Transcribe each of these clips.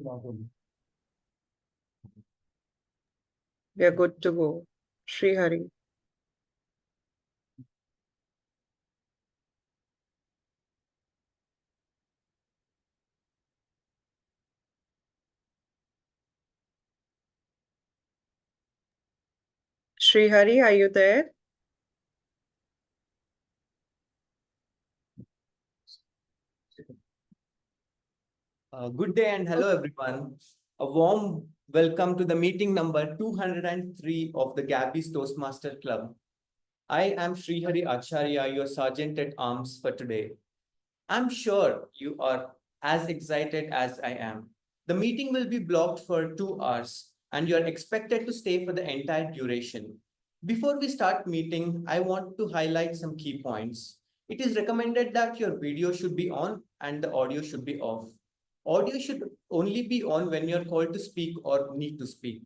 We are good to go. Sreehari. Sreehari, are you there? Good day and hello everyone. A warm welcome to the meeting number 203 of the Gabbys Toastmaster Club. I am Sreehari Acharya, your Sergeant at Arms for today. I'm sure you are as excited as I am. The meeting will be blocked for 2 hours and you are expected to stay for the entire duration. Before we start meeting, I want to highlight some key points. It is recommended that your video should be on and the audio should be off. Audio should only be on when you're called to speak or need to speak.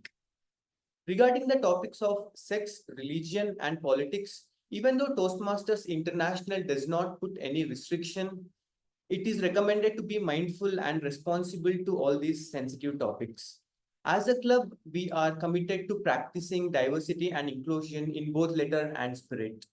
Regarding the topics of sex, religion, and politics, even though Toastmasters International does not put any restriction, it is recommended to be mindful and responsible to all these sensitive topics. As a club, we are committed to practicing diversity and inclusion in both letter and spirit,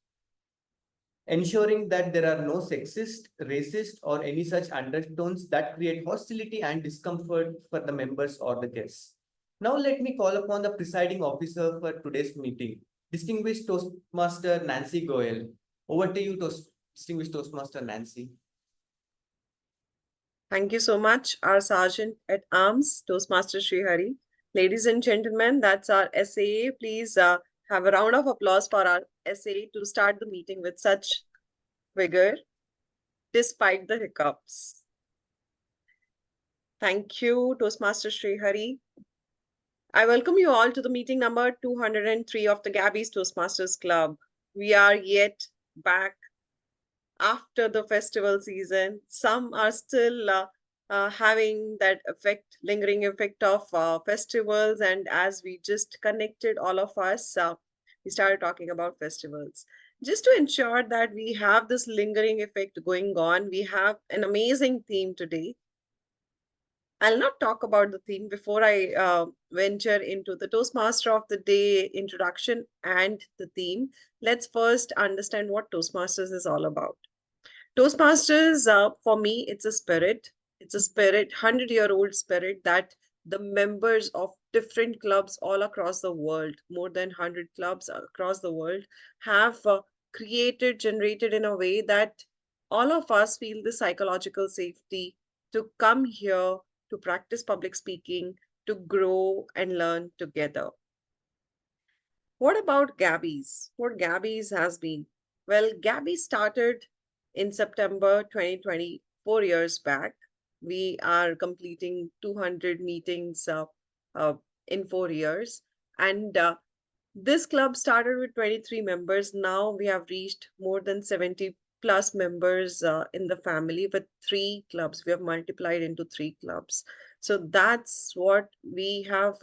ensuring that there are no sexist, racist, or any such undertones that create hostility and discomfort for the members or the guests. Now let me call upon the presiding officer for today's meeting, Distinguished Toastmaster Nancy Goyal. Over to you, Distinguished Toastmaster Nancy. Thank you so much, our Sergeant at Arms, Toastmaster Sreehari. Ladies and gentlemen, that's our SAA. Please have a round of applause for our SAA to start the meeting with such vigor, despite the hiccups. Thank you, Toastmaster Sreehari. I welcome you all to the meeting number 203 of the Gabbys Toastmasters Club. We are yet back after the festival season. Some are still having that effect, lingering effect of festivals. And as we just connected, all of us, we started talking about festivals. Just to ensure that we have this lingering effect going on, we have an amazing theme today. I'll not talk about the theme before I venture into the Toastmaster of the Day introduction and the theme. Let's first understand what Toastmasters is all about. Toastmasters, for me, it's a spirit. It's a spirit, 100-year-old spirit that the members of different clubs all across the world, more than 100 clubs across the world, have created, generated in a way that all of us feel the psychological safety to come here to practice public speaking, to grow and learn together. What about Gabbys? What Gabbys has been? Well, Gabbys started in September 2020, 4 years back. We are completing 200 meetings in 4 years. And this club started with 23 members. Now we have reached more than 70 plus members in the family with 3 clubs. We have multiplied into 3 clubs. So that's what we have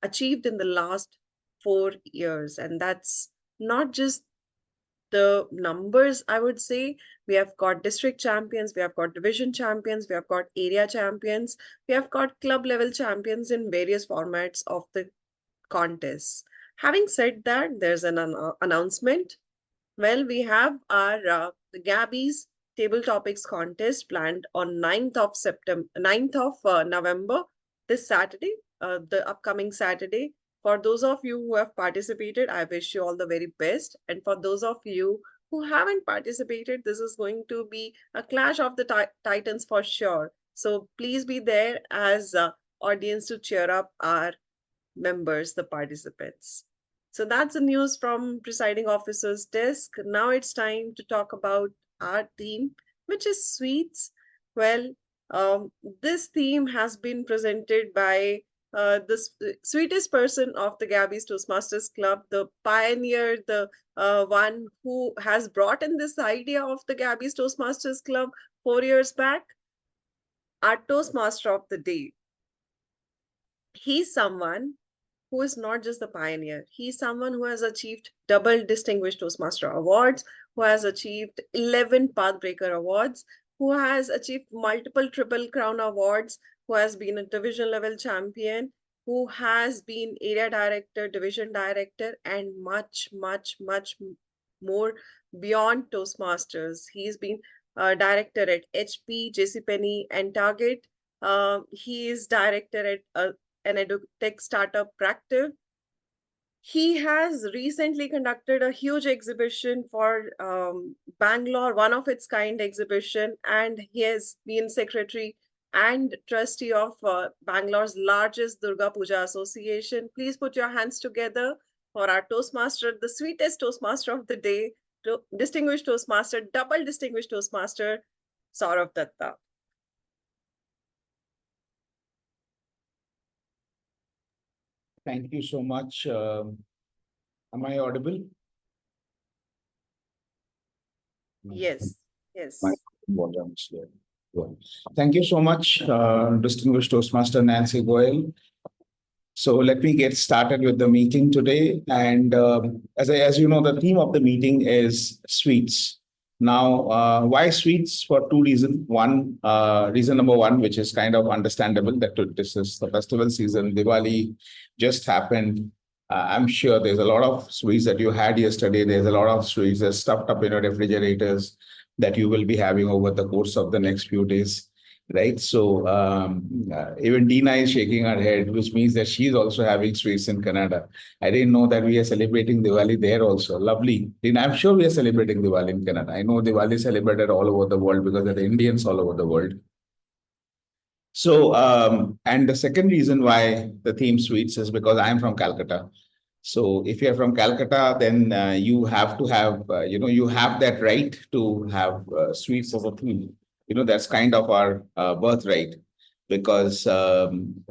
achieved in the last 4 years. And that's not just the numbers, I would say. We have got district champions, we have got division champions, we have got area champions, we have got club level champions in various formats of the contests. Having said that, there's an announcement. Well, we have our the Gabbys Table Topics contest planned on 9th of November, this Saturday, the upcoming Saturday. For those of you who have participated, I wish you all the very best. And for those of you who haven't participated, this is going to be a clash of the titans for sure. So please be there as audience to cheer up our members, the participants. So that's the news from presiding officer's desk. Now it's time to talk about our theme, which is sweets. Well, this theme has been presented by the sweetest person of the Gabbys Toastmasters Club, the pioneer, the one who has brought in this idea of the Gabbys Toastmasters Club 4 years back, our Toastmaster of the Day. He's someone who is not just the pioneer. He's someone who has achieved double Distinguished Toastmaster Awards, who has achieved 11 Pathbreaker Awards, who has achieved multiple Triple Crown awards, who has been a division level champion, who has been area director, division director, and much, much, much more beyond Toastmasters. He's been director at HP, JCPenney, and Target. He is director at an edutech startup, Practive. He has recently conducted a huge exhibition for Bangalore, one of its kind exhibition, and he has been secretary and trustee of Bangalore's largest Durga Puja Association. Please put your hands together for our Toastmaster, the sweetest Toastmaster of the day, distinguished Toastmaster, double distinguished Toastmaster, Sourav Dutta. Thank you so much. Am I audible? Yes, yes. Thank you so much, distinguished Toastmaster Nancy Goyal. So let me get started with the meeting today. And as you know, the theme of the meeting is sweets. Now, why sweets? For two reasons. One, reason number one, which is kind of understandable, that this is the festival season. Diwali just happened. I'm sure there's a lot of sweets that you had yesterday. There's a lot of sweets that's stuffed up in your refrigerators that you will be having over the course of the next few days, right? So even Dina is shaking her head, which means that she's also having sweets in Canada. I didn't know that we are celebrating Diwali there also. Lovely. Dina, I'm sure we are celebrating Diwali in Canada. I know Diwali is celebrated all over the world because there are Indians all over the world. So, and the second reason why the theme sweets is because I'm from Calcutta. So if you're from Calcutta, then you have to have, you have that right to have sweets as a theme. That's kind of our birthright because, in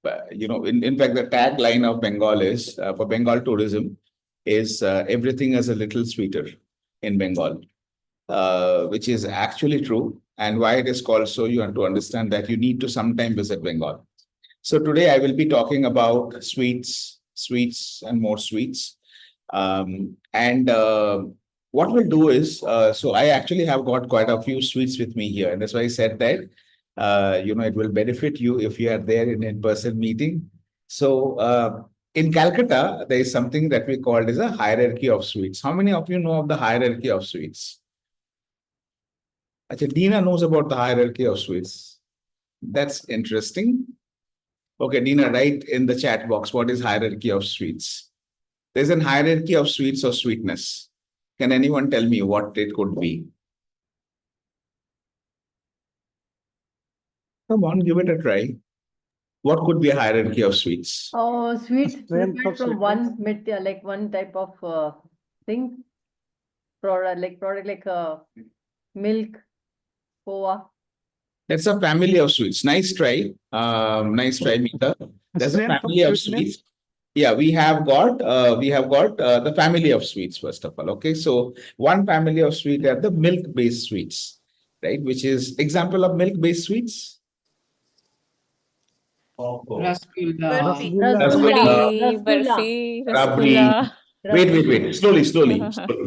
fact, the tagline of Bengal is, for Bengal tourism, is everything is a little sweeter in Bengal, which is actually true. And why it is called so, you have to understand that you need to sometime visit Bengal. So today I will be talking about sweets, and more sweets. What we'll do is, so I actually have got quite a few sweets with me here. And that's why I said that, it will benefit you if you are there in in-person meeting. So in Calcutta, there is something that we call as a hierarchy of sweets. How many of you know of the hierarchy of sweets? Achha, Dina knows about the hierarchy of sweets. That's interesting. Okay, Dina, write in the chat box, what is hierarchy of sweets? There's a hierarchy of sweets or sweetness. Can anyone tell me what it could be? Come on, give it a try. What could be a hierarchy of sweets? Oh, sweet prepared from one material, like one type of thing, product like milk, kova. That's a family of sweets. Nice try. Nice try, Mita. There's a family of sweets. Yeah, we have got the family of sweets, first of all. Okay, so one family of sweet are the milk-based sweets, right? Which is example of milk-based sweets. Rasgulla. Rabdi, barfi, Rabdi. Wait. Slowly.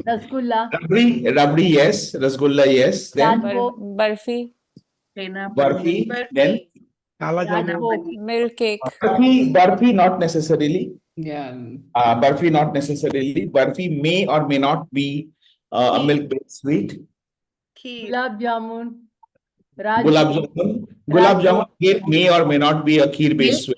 Rasgulla. Rabdi, yes. Rasgulla, yes. Then barfi, barfi. Then milk cake, barfi, not necessarily. Yeah. Barfi, not necessarily. Barfi may or may not be a milk-based sweet. Gulab jamun. Gulab jamun may or may not be a kheer-based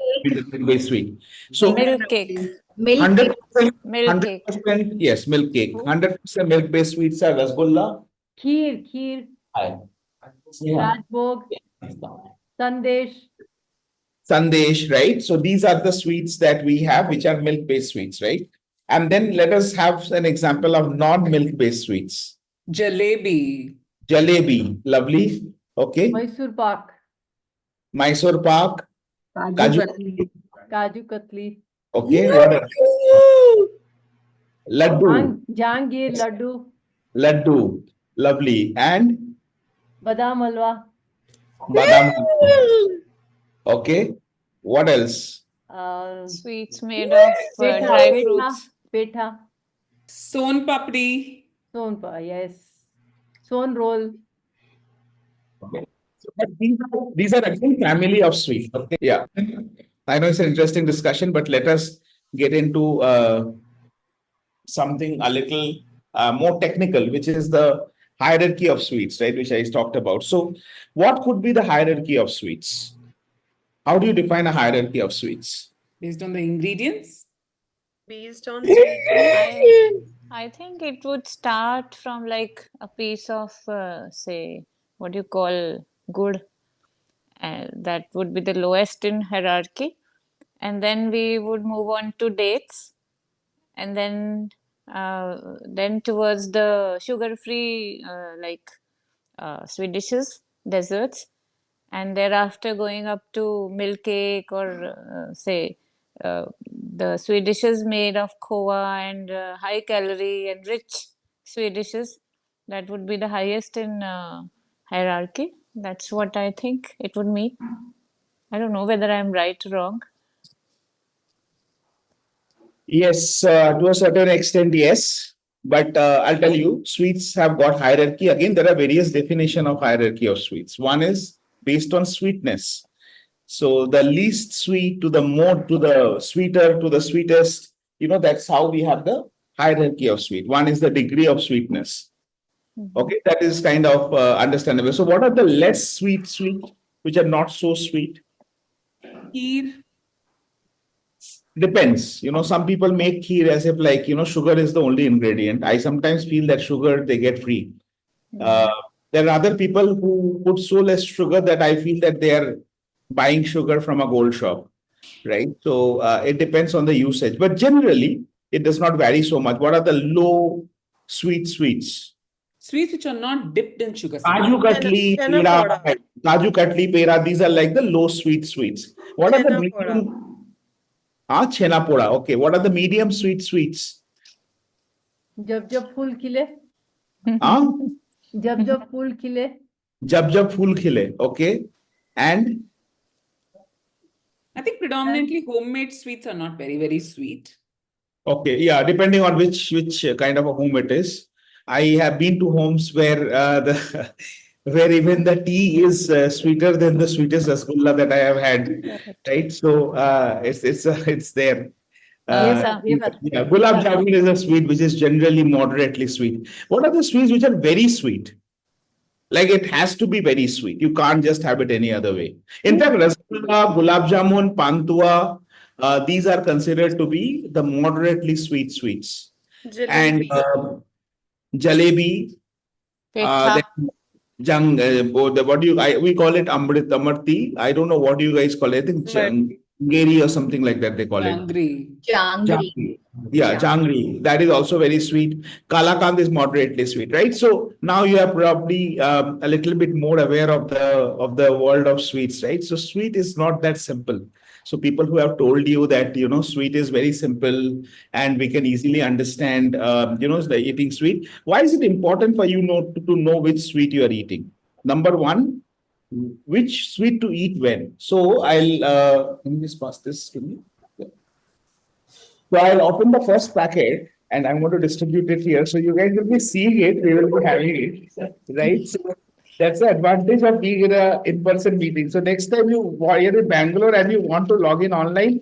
sweet. So milk cake, 100%, yes, milk cake. 100% milk-based sweets are rasgulla. Kheer. Rajbhog. Sandesh, right? So these are the sweets that we have, which are milk-based sweets, right? And then let us have an example of non-milk-based sweets. Jalebi, Lovely. Okay. Mysore pak. Kaju Kaju Okay. What else? Laddu. Jahangir Laddu. Lovely. And badam halwa. Okay. What else? sweets made of dry fruits, Petha. Son papdi, Yes. Son roll. Okay. So, but these are again family of sweet. Okay. Yeah. I know it's an interesting discussion, but let us get into something a little more technical, which is the hierarchy of sweets, right? Which I talked about. So, what could be the hierarchy of sweets? How do you define a hierarchy of sweets? Based on the ingredients? Based on sweetness. I think it would start from like a piece of, say, what you call good. That would be the lowest in hierarchy. And then we would move on to dates. And then towards the sugar-free, sweet dishes, desserts. And thereafter going up to milk cake or say the sweet dishes made of khova and high calorie and rich sweet dishes, that would be the highest in hierarchy. That's what I think it would mean. I don't know whether I'm right or wrong. Yes, to a certain extent, yes. But I'll tell you, sweets have got hierarchy. Again, there are various definition of hierarchy of sweets. One is based on sweetness. So the least sweet to the more to the sweeter to the sweetest, that's how we have the hierarchy of sweet. One is the degree of sweetness. Okay, that is kind of understandable. So what are the less sweet, which are not so sweet? Kheer. Depends. Some people make kheer as if like, sugar is the only ingredient. I sometimes feel that sugar they get free. There are other people who put so less sugar that I feel that they are buying sugar from a gold shop, right? So it depends on the usage, but generally it does not vary so much. What are the low sweets? Sweets which are not dipped in sugar. Kaju katli, pera, kaju katli, pera. These are like the low sweets. What are the medium? Chhena poda. Okay. What are the medium sweets? जब फूल खिले. जब फूल खिले. जब फूल खिले. Okay. And I think predominantly homemade sweets are not very, very sweet. Okay, yeah, depending on which kind of a home it is. I have been to homes where where even the tea is sweeter than the sweetest rasgulla that I have had, right? So it's there. Yeah, gulab jamun is a sweet which is generally moderately sweet. What are the sweets which are very sweet? Like it has to be very sweet. You can't just have it any other way. In fact, rasgulla, gulab jamun, pantua, these are considered to be the moderately sweet sweets. Jalebi. And jalebi, what do we call it? Amrit Amarti. I don't know what you guys call it. I think jangeri or something like that they call it. Jangri. Yeah, jangri. That is also very sweet. Kalakand is moderately sweet, right? So now you are probably a little bit more aware of the world of sweets, right? So sweet is not that simple. So people who have told you that, sweet is very simple and we can easily understand, the eating sweet. Why is it important for you to know which sweet you are eating? Number one, which sweet to eat when. So let me just pass this to me. So I'll open the first packet and I'm going to distribute it here. So you guys will be seeing it, we will be having it, right? So that's the advantage of being in a in-person meeting. So next time you're in Bangalore and you want to log in online,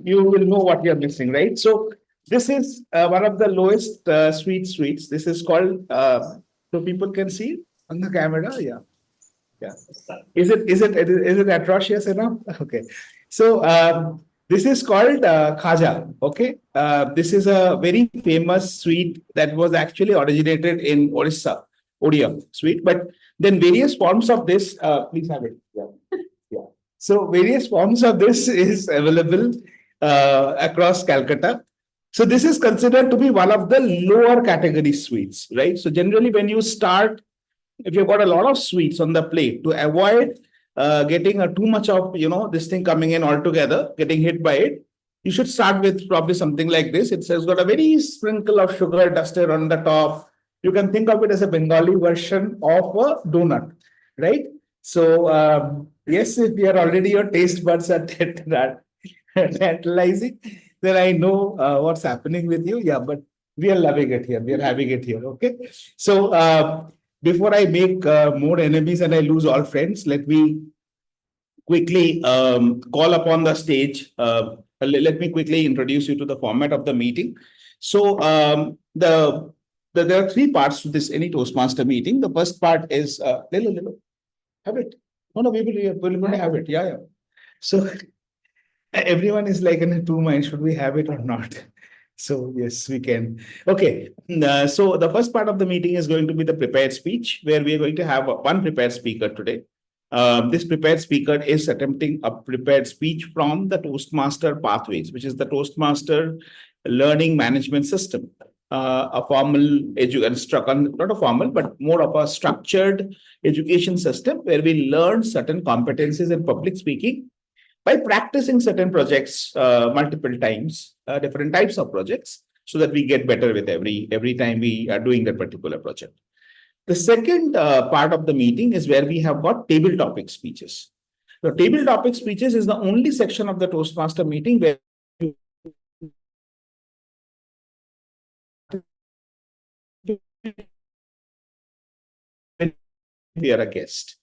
you will know what you're missing, right? So this is one of the lowest sweets. This is called, so people can see on the camera. Yeah. Is it atrocious enough? Okay. So this is called khaja. Okay. This is a very famous sweet that was actually originated in Orissa. Odia sweet, but then various forms of this, please have it. Yeah. So various forms of this is available across Calcutta. So this is considered to be one of the lower category sweets, right? So generally when you start, if you've got a lot of sweets on the plate, to avoid getting too much of, this thing coming in altogether, getting hit by it, you should start with probably something like this. It has got a very sprinkle of sugar dusted on the top. You can think of it as a Bengali version of a donut, right? So yes, if your taste buds are tantalizing, then I know what's happening with you. Yeah, but we are loving it here. We are having it here. Okay. So before I make more enemies and I lose all friends, let me quickly call upon the stage. Let me quickly introduce you to the format of the meeting. So there are three parts to this any Toastmaster meeting. The first part is have it. No, we will have it. Yeah. So everyone is like in two minds, should we have it or not? So yes, we can. Okay. So the first part of the meeting is going to be the prepared speech, where we are going to have one prepared speaker today. This prepared speaker is attempting a prepared speech from the Toastmaster Pathways, which is the Toastmaster Learning Management System. A formal not a formal, but more of a structured education system where we learn certain competencies in public speaking by practicing certain projects multiple times, different types of projects, so that we get better with every time we are doing that particular project. The second part of the meeting is where we have got table topic speeches. The table topic speeches is the only section of the Toastmaster meeting where we are a guest.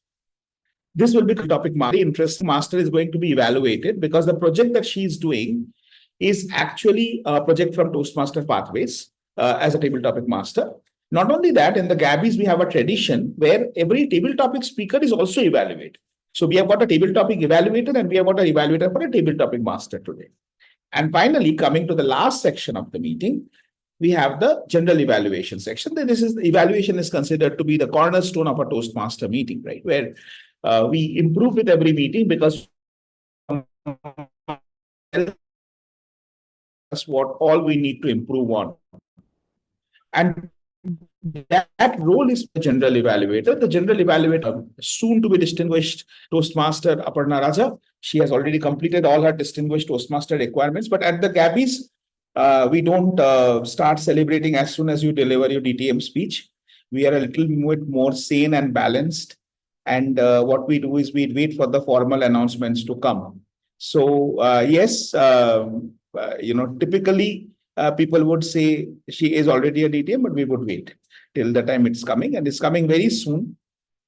This will be the topic. The interest master is going to be evaluated because the project that she is doing is actually a project from Toastmaster Pathways as a table topic master. Not only that, in the Gabbys, we have a tradition where every table topic speaker is also evaluated. So we have got a table topic evaluator and we have got an evaluator for a table topic master today. And finally, coming to the last section of the meeting, we have the general evaluation section. This is the evaluation is considered to be the cornerstone of a Toastmaster meeting, right? Where we improve with every meeting because that's what all we need to improve on. And that role is the general evaluator. The general evaluator, soon to be distinguished Toastmaster Aparna Raja. She has already completed all her distinguished Toastmaster requirements. But at the Gabbys, we don't start celebrating as soon as you deliver your DTM speech. We are a little bit more sane and balanced. And what we do is we wait for the formal announcements to come. So yes, typically people would say she is already a DTM, but we would wait till the time it's coming, and it's coming very soon.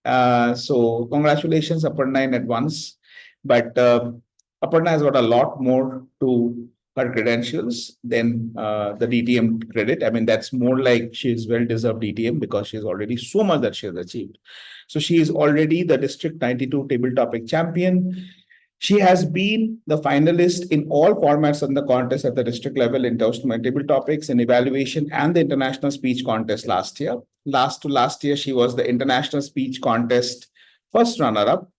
So congratulations, Aparna, in advance. But Aparna has got a lot more to her credentials than the DTM credit. I mean, that's more like she's well-deserved DTM because she's already so much that she has achieved. So she is already the District 92 table topic champion. She has been the finalist in all formats on the contest at the district level in Toastmaster table topics, in evaluation, and the international speech contest last year. Last year, she was the international speech contest first runner-up.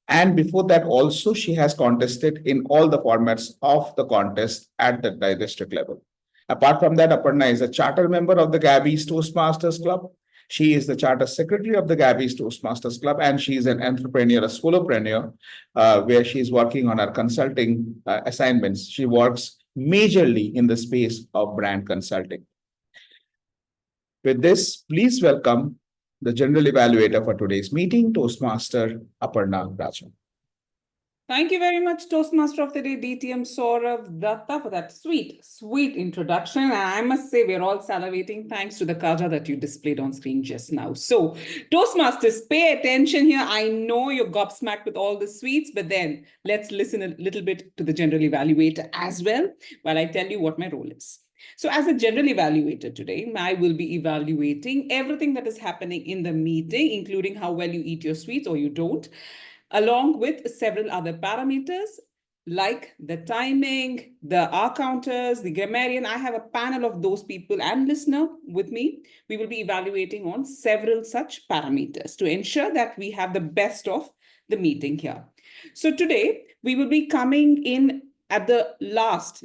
And before that, also, she has contested in all the formats of the contest at the district level. Apart from that, Aparna is a charter member of the Gabbys Toastmasters Club. She is the charter secretary of the Gabbys Toastmasters Club, and she is an entrepreneur, a solopreneur, where she is working on her consulting assignments. She works majorly in the space of brand consulting. With this, please welcome the general evaluator for today's meeting, Toastmaster Aparna Raja. Thank you very much, Toastmaster of the Day, DTM Sourav Dutta, for that sweet, sweet introduction. And I must say, we're all salivating thanks to the kaja that you displayed on screen just now. So, Toastmasters, pay attention here. I know you're gobsmacked with all the sweets, but then let's listen a little bit to the general evaluator as well, while I tell you what my role is. So as a general evaluator today, I will be evaluating everything that is happening in the meeting, including how well you eat your sweets or you don't, along with several other parameters like the timing, the R counters, the grammarian. I have a panel of those people and listener with me. We will be evaluating on several such parameters to ensure that we have the best of the meeting here. So today we will be coming in at the last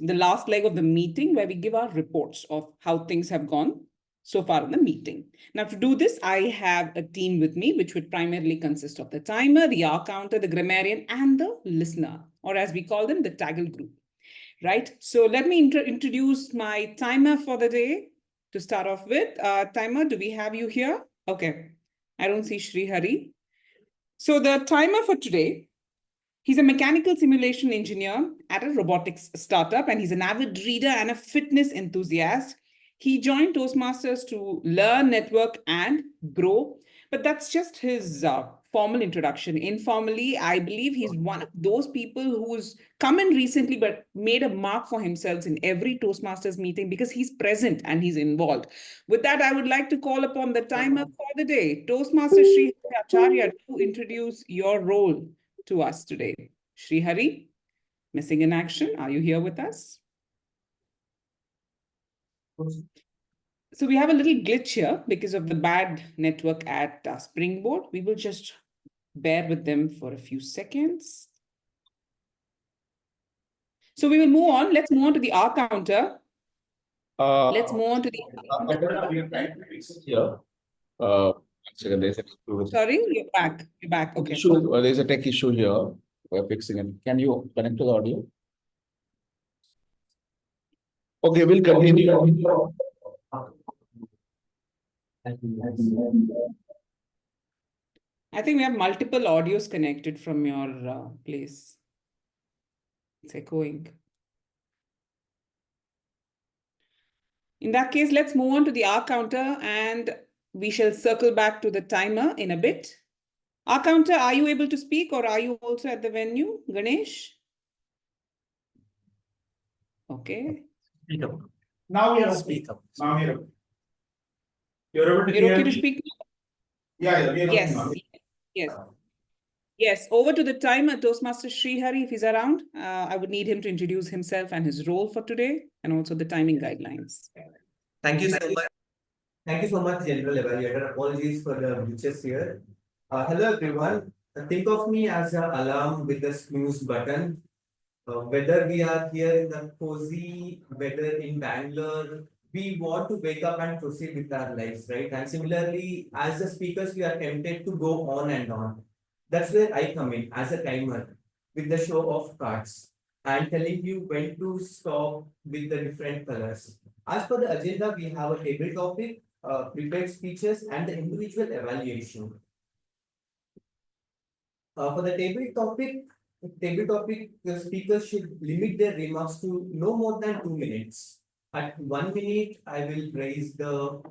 leg of the meeting where we give our reports of how things have gone so far in the meeting. Now, to do this, I have a team with me, which would primarily consist of the timer, the R counter, the grammarian, and the listener, or as we call them, the TAGL group, right? So let me introduce my timer for the day to start off with. Timer, do we have you here? Okay. I don't see Sreehari. So the timer for today, he's a mechanical simulation engineer at a robotics startup, and he's an avid reader and a fitness enthusiast. He joined Toastmasters to learn, network, and grow But that's just his formal introduction. Informally, I believe he's one of those people who's come in recently but made a mark for himself in every Toastmasters meeting because he's present and he's involved. With that, I would like to call upon the timer for the day, Toastmaster Sreehari Acharya, to introduce your role to us today. Sreehari, missing in action, are you here with us? So we have a little glitch here because of the bad network at Springboard. We will just bear with them for a few seconds. So we will move on. Let's move on to the R counter. Let's move on to the. Here. Second, there's Sorry, you're back. You're back. Okay. There's a tech issue here. We're fixing it. Can you connect to the audio? Okay, we'll continue. I think we have multiple audios connected from your place. It's echoing. In that case, let's move on to the R counter and we shall circle back to the timer in a bit. R counter, are you able to speak or are you also at the venue, Ganesh? Okay. Speak up. Now we have speak up. Now we have. You're able to You're hear okay me? to speak? Yeah, Yes. Yes. Yes, over to the timer, Toastmaster Sreehari, if he's around. I would need him to introduce himself and his role for today, and also the timing guidelines. Thank you so much. Thank you so much, General Evaluator. Apologies for the glitches here. Hello, everyone. Think of me as an alarm with the snooze button. Whether we are here in the cozy weather in Bangalore, we want to wake up and proceed with our lives, right? And similarly, as the speakers, we are tempted to go on and on. That's where I come in as a timer with the show of cards and telling you when to stop with the different colors. As per the agenda, we have a table topic, prepared speeches, and the individual evaluation. For the table topic, the speakers should limit their remarks to no more than 2 minutes. At 1 minute, I will raise the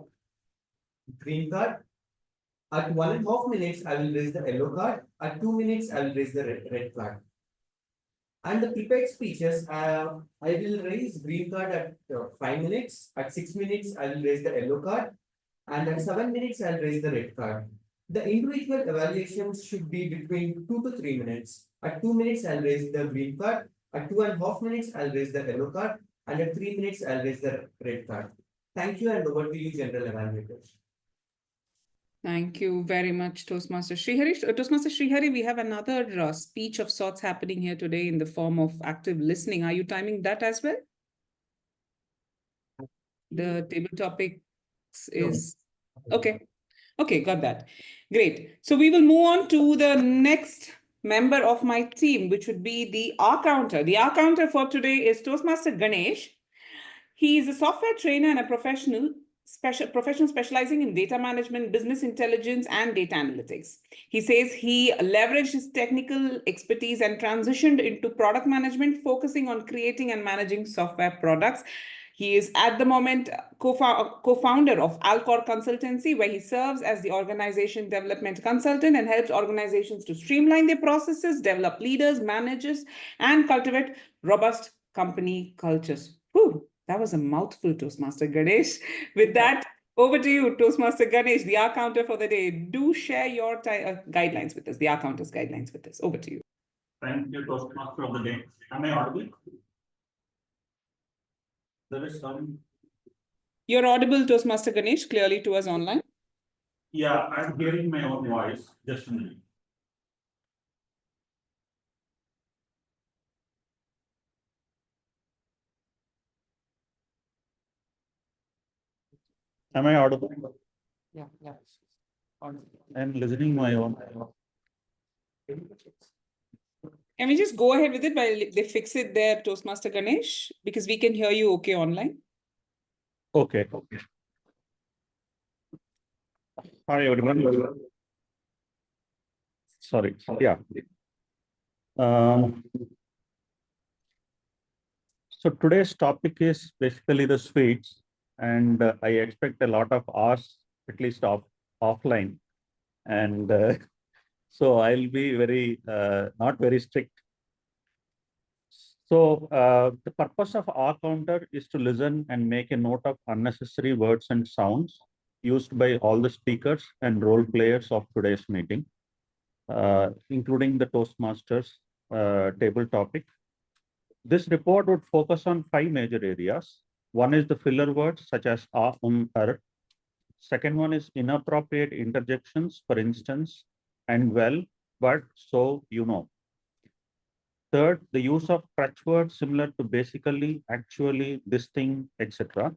green card. At 1.5 minutes, I will raise the yellow card. At 2 minutes, I will raise the red card. And the prepared speeches, I will raise green card at 5 minutes. At 6 minutes, I will raise the yellow card. And at 7 minutes, I'll raise the red card. The individual evaluations should be between 2 to 3 minutes. At 2 minutes, I'll raise the green card. At 2.5 minutes, I'll raise the yellow card. And at 3 minutes, I'll raise the red card. Thank you, and over to you, General Evaluators. Thank you very much, Toastmaster Sreehari. Toastmaster Sreehari, we have another speech of sorts happening here today in the form of active listening. Are you timing that as well? The table topic is... Okay. Okay, got that. Great. So we will move on to the next member of my team, which would be the R counter. The R counter for today is Toastmaster Ganesh. He is a software trainer and a professional specializing in data management, business intelligence, and data analytics. He says he leveraged his technical expertise and transitioned into product management, focusing on creating and managing software products. He is at the moment co-founder of Alcor Consultancy, where he serves as the organization development consultant and helps organizations to streamline their processes, develop leaders, managers, and cultivate robust company cultures. Whew, that was a mouthful, Toastmaster Ganesh. With that, over to you, Toastmaster Ganesh, the R counter for the day. Do share your guidelines with us, the R counter's guidelines with us. Over to you. Thank you, Toastmaster of the day. Am I audible? There is some. You're audible, Toastmaster Ganesh, clearly to us online. Yeah, I'm hearing my own voice. Just a minute. Am I audible? Yeah. I'm listening my own. Can we just go ahead with it while they fix it there, Toastmaster Ganesh? Because we can hear you okay online. Okay. Hi, everyone. Sorry. Yeah. So today's topic is basically the sweets, and I expect a lot of hours, at least offline. And so I'll be very, not very strict. So the purpose of R counter is to listen and make a note of unnecessary words and sounds used by all the speakers and role players of today's meeting, including the Toastmasters table topic. This report would focus on 5 major areas. One is the filler words such as ar. Second one is inappropriate interjections, for instance, and well, but, so, you know. Third, the use of crutch words similar to basically, actually, this thing, etc.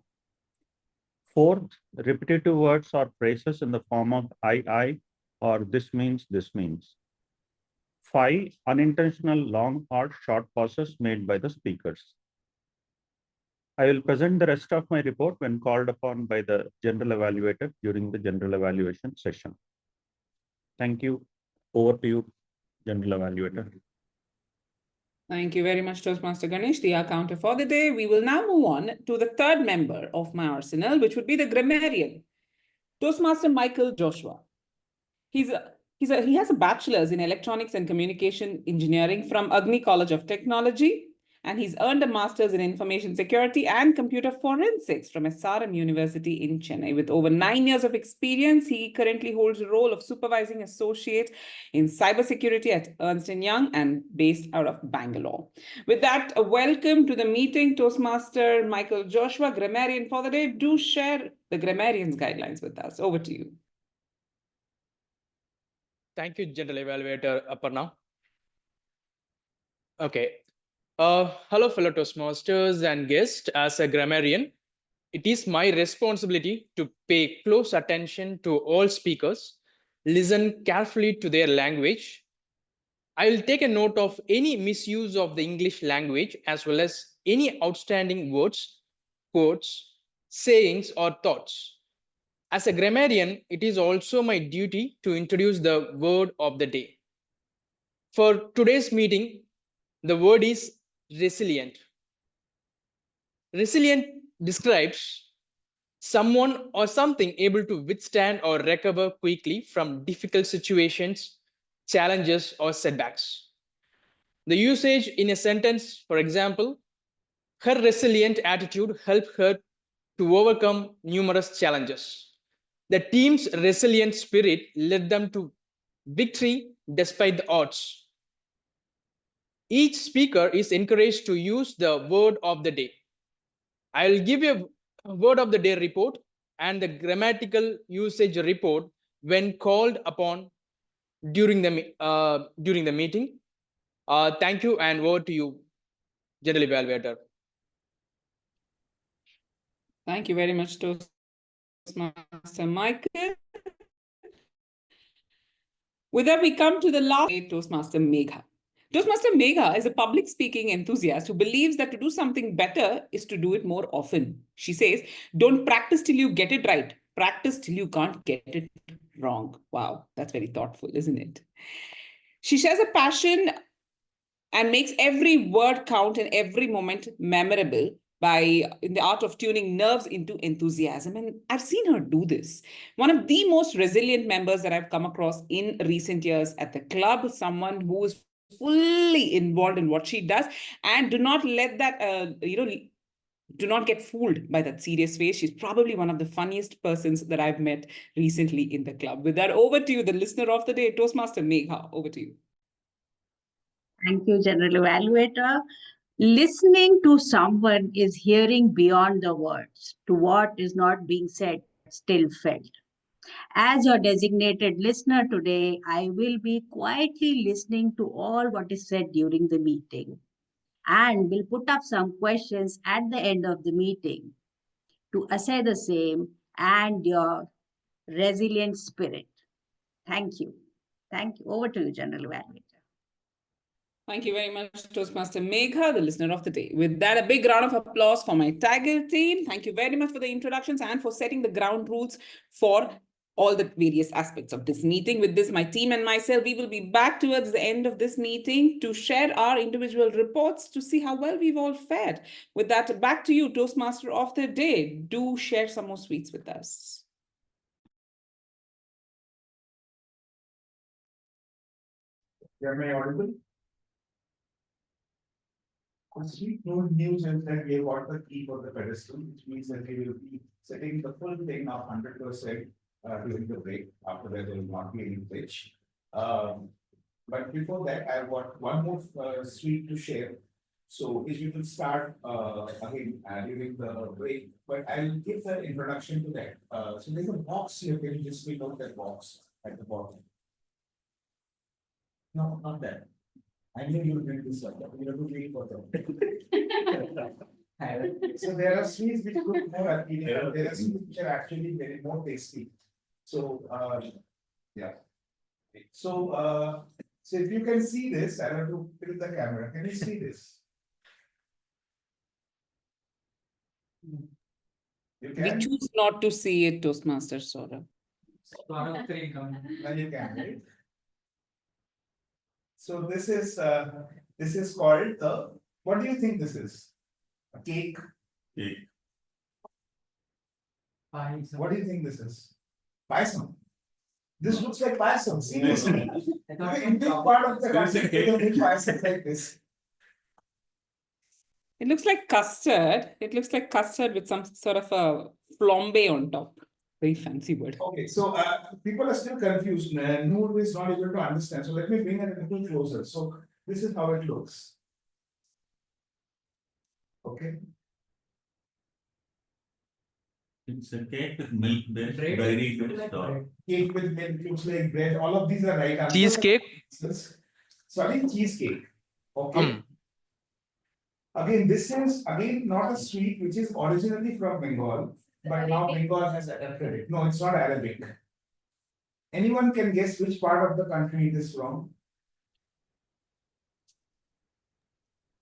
Fourth, repetitive words or phrases in the form of I, or this means, this means. 5, unintentional long or short pauses made by the speakers. I will present the rest of my report when called upon by the general evaluator during the general evaluation session. Thank you. Over to you, general evaluator. Thank you very much, Toastmaster Ganesh, the counter for the day. We will now move on to the third member of my arsenal, which would be the grammarian, Toastmaster Micheal Joshuva. He has a bachelor's in electronics and communication engineering from Agni College of Technology, and he's earned a master's in information security and computer forensics from SRM University in Chennai. With over 9 years of experience, he currently holds the role of supervising associate in cybersecurity at Ernst & Young and based out of Bangalore. With that, welcome to the meeting, Toastmaster Micheal Joshuva, grammarian for the day. Do share the grammarian's guidelines with us. Over to you. Thank you, General Evaluator Aparna. Okay. Hello, fellow Toastmasters and guests. As a grammarian, it is my responsibility to pay close attention to all speakers, listen carefully to their language. I will take a note of any misuse of the English language, as well as any outstanding words, quotes, sayings, or thoughts. As a grammarian, it is also my duty to introduce the word of the day. For today's meeting, the word is resilient. Resilient describes someone or something able to withstand or recover quickly from difficult situations, challenges, or setbacks. The usage in a sentence, for example, her resilient attitude helped her to overcome numerous challenges. The team's resilient spirit led them to victory despite the odds. Each speaker is encouraged to use the word of the day. I will give you a word of the day report and the grammatical usage report when called upon during the meeting. Thank you, and over to you, General Evaluator. Thank you very much, Toastmaster Micheal. With that, we come to the last Toastmaster Megha. Toastmaster Megha is a public speaking enthusiast who believes that to do something better is to do it more often. She says, don't practice till you get it right. Practice till you can't get it wrong. Wow, that's very thoughtful, isn't it? She shares a passion and makes every word count and every moment memorable in the art of tuning nerves into enthusiasm. And I've seen her do this. One of the most resilient members that I've come across in recent years at the club, someone who is fully involved in what she does, and do not let that, do not get fooled by that serious face. She's probably one of the funniest persons that I've met recently in the club. With that, over to you, the listener of the day, Toastmaster Megha, over to you. Thank you, General Evaluator. Listening to someone is hearing beyond the words to what is not being said, still felt. As your designated listener today, I will be quietly listening to all what is said during the meeting and will put up some questions at the end of the meeting to assess the same and your resilient spirit. Thank you. Thank you. Over to you, General Evaluator. Thank you very much, Toastmaster Megha, the listener of the day. With that, a big round of applause for my TAGL team. Thank you very much for the introductions and for setting the ground rules for all the various aspects of this meeting. With this, my team and myself, we will be back towards the end of this meeting to share our individual reports to see how well we've all fared. With that, back to you, Toastmaster of the day. Do share some more sweets with us. Am I audible? Sweet news is that we have got the key for the pedestal, which means that we will be setting the full thing up 100% during the break. After that, there will not be any glitch. But before that, I've got one more sweet to share. So if you will start again during the break, but I'll give the introduction to that. So there's a box here. Can you just pick out that box at the bottom? No, not that. I knew you would bring this up. We have to wait for them. So there are sweets which look more appealing. There are sweets which are actually very more tasty. So yeah. So so if you can see this, I have to tilt the camera. Can you see this? You We can. choose not to see it, Toastmasters, Sourav. Now you can, right? So this is called the. What do you think this is? A cake. Cake. What do you think this is? Paisam. This looks like paisam. Seriously. In big part of the country, they don't make paisam like this. It looks like custard. It looks like custard with some sort of a flambe on top. Very fancy word. Okay, so people are still confused. Noor is not able to understand. So let me bring it a little closer. So this is how it looks. Okay. It's a cake with milk based very good stuff. Cake with milk looks like bread. All of these are right answers. Cheesecake. Sorry, cheesecake. Okay. Again, this is again not a sweet which is originally from Bengal, but now Bengal has adapted it. No, it's not Arabic. Anyone can guess which part of the country it is from?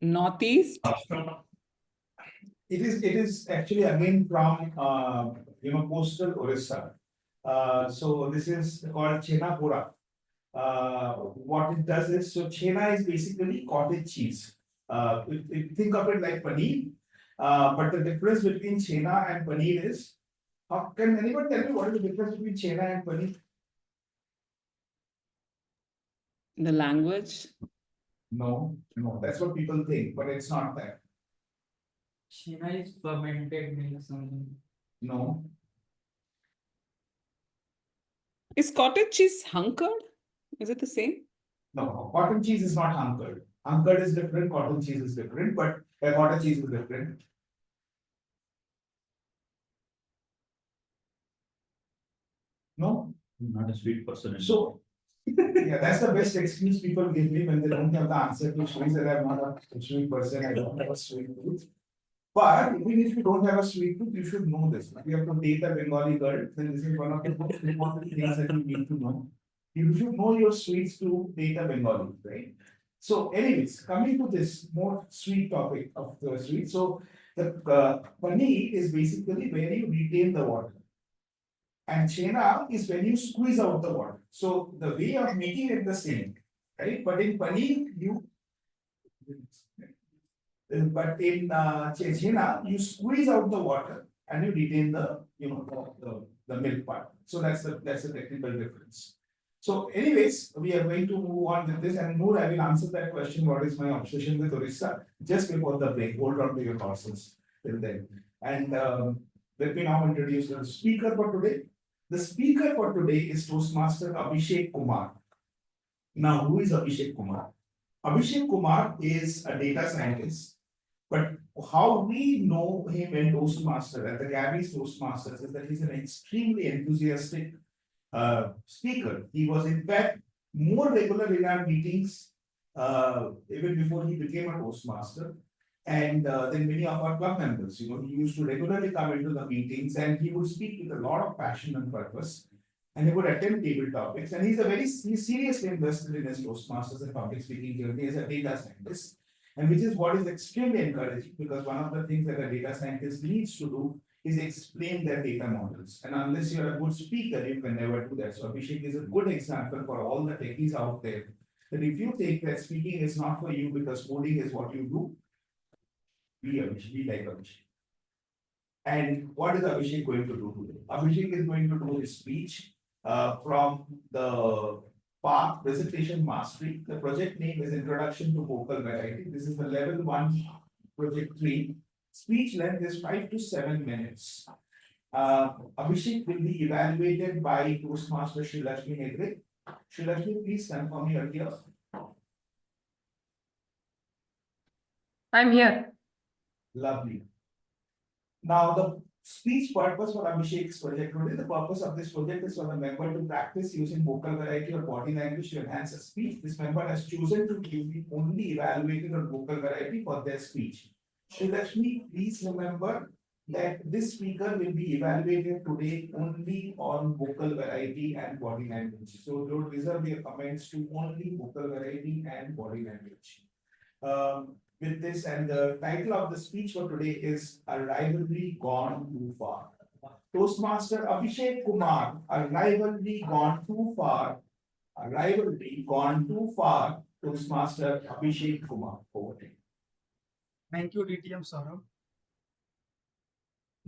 Northeast. It is actually again from coastal Orissa. So this is called chena pura. What it does is, so chena is basically cottage cheese. Think of it like paneer, but the difference between chena and paneer is, can anyone tell me what is the difference between chena and paneer? The language. No, that's what people think, but it's not that. Chena is fermented milk something. No. Is cottage cheese hunkered? Is it the same? No, cottage cheese is not hunkered. Hunkered is different, cottage cheese is different, but cottage cheese is different. No? I'm not a sweet person. So, yeah, that's the best excuse people give me when they don't have the answer to sweets that I'm not a sweet person, I don't have a sweet tooth. But even if you don't have a sweet tooth, you should know this. If you have to date a Bengali girl, then this is one of the most important things that you need to know. You should know your sweets to date a Bengali, right? So anyways, coming to this more sweet topic of the sweet. So the paneer is basically where you retain the water. And chena is when you squeeze out the water. So the way of making it the same, right? But in paneer, chena, you squeeze out the water and you retain the the milk part. So that's the technical difference. So anyways, we are going to move on with this, and more I will answer that question, what is my obsession with Orissa, just before the break. Hold on to your horses till then. And let me now introduce the speaker for today. The speaker for today is Toastmaster Abhishek Kumar. Now, who is Abhishek Kumar? Abhishek Kumar is a data scientist, but how we know him in Toastmaster, at the Gabbys Toastmasters, is that he's an extremely enthusiastic speaker. He was in fact more regular in our meetings even before he became a Toastmaster, and then many of our club members. He used to regularly come into the meetings and he would speak with a lot of passion and purpose, and he would attend table topics. And he's seriously invested in his Toastmasters and public speaking journey as a data scientist, and which is what is extremely encouraging, because one of the things that a data scientist needs to do is explain their data models. And unless you're a good speaker, you can never do that. So Abhishek is a good example for all the techies out there, that if you think that speaking is not for you because coding is what you do, be like Abhishek. And what is Abhishek going to do today? Abhishek is going to do his speech from the Path Presentation Mastery. The project name is Introduction to Vocal Variety. This is the level 1, project 3. Speech length is 5 to 7 minutes. Abhishek will be evaluated by Toastmaster Shrilakshmi Hegde. Shrilakshmi, please confirm your here. I'm here. Lovely. Now, the speech purpose for Abhishek's project today, the purpose of this project is for the member to practice using vocal variety or body language to enhance a speech. This member has chosen to be only evaluated on vocal variety for their speech. Shrilakshmi, please remember that this speaker will be evaluated today only on vocal variety and body language. So don't reserve your comments to only vocal variety and body language. With this, and the title of the speech for today is A Rivalry Gone Too Far. Toastmaster Abhishek Kumar, a rivalry gone too far. A rivalry gone too far. Toastmaster Abhishek Kumar, over to you. Thank you, DTM Sourav.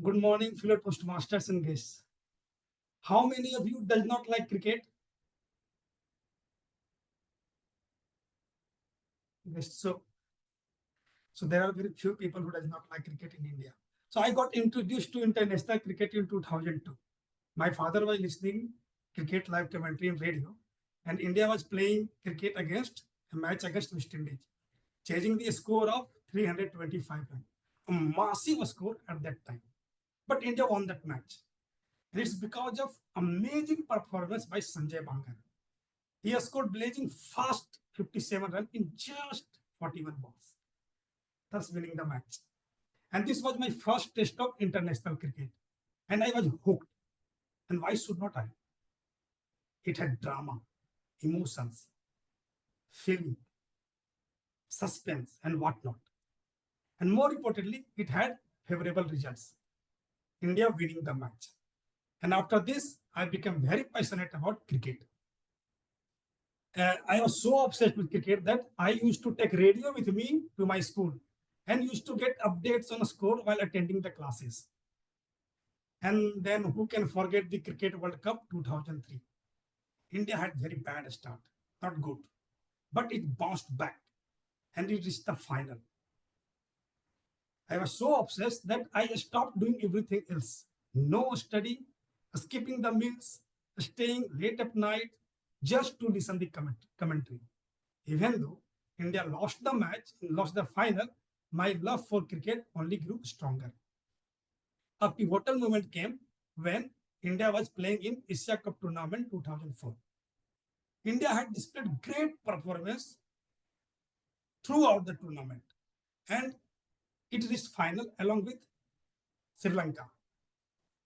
Good morning, fellow Toastmasters and guests. How many of you does not like cricket? Yes, so there are very few people who does not like cricket in India. So I got introduced to international cricket in 2002. My father was listening cricket live commentary in radio, and India was playing cricket against a match against West Indies, chasing the score of 325 runs, a massive score at that time. But India won that match. And it's because of amazing performance by Sanjay Bangar. He has scored blazing fast 57 runs in just 41 balls, thus winning the match. And this was my first taste of international cricket. And I was hooked. And why should not I? It had drama, emotions, feeling, suspense, and whatnot. And more importantly, it had favorable results. India winning the match. And after this, I became very passionate about cricket. I was so obsessed with cricket that I used to take radio with me to my school and used to get updates on a score while attending the classes. And then who can forget the Cricket World Cup 2003? India had very bad start, not good, but it bounced back and it reached the final. I was so obsessed that I stopped doing everything else. No study, skipping the meals, staying late at night, just to listen the commentary. Even though India lost the match, lost the final, my love for cricket only grew stronger. A pivotal moment came when India was playing in Asia Cup tournament 2004. India had displayed great performance throughout the tournament, and it reached final along with Sri Lanka.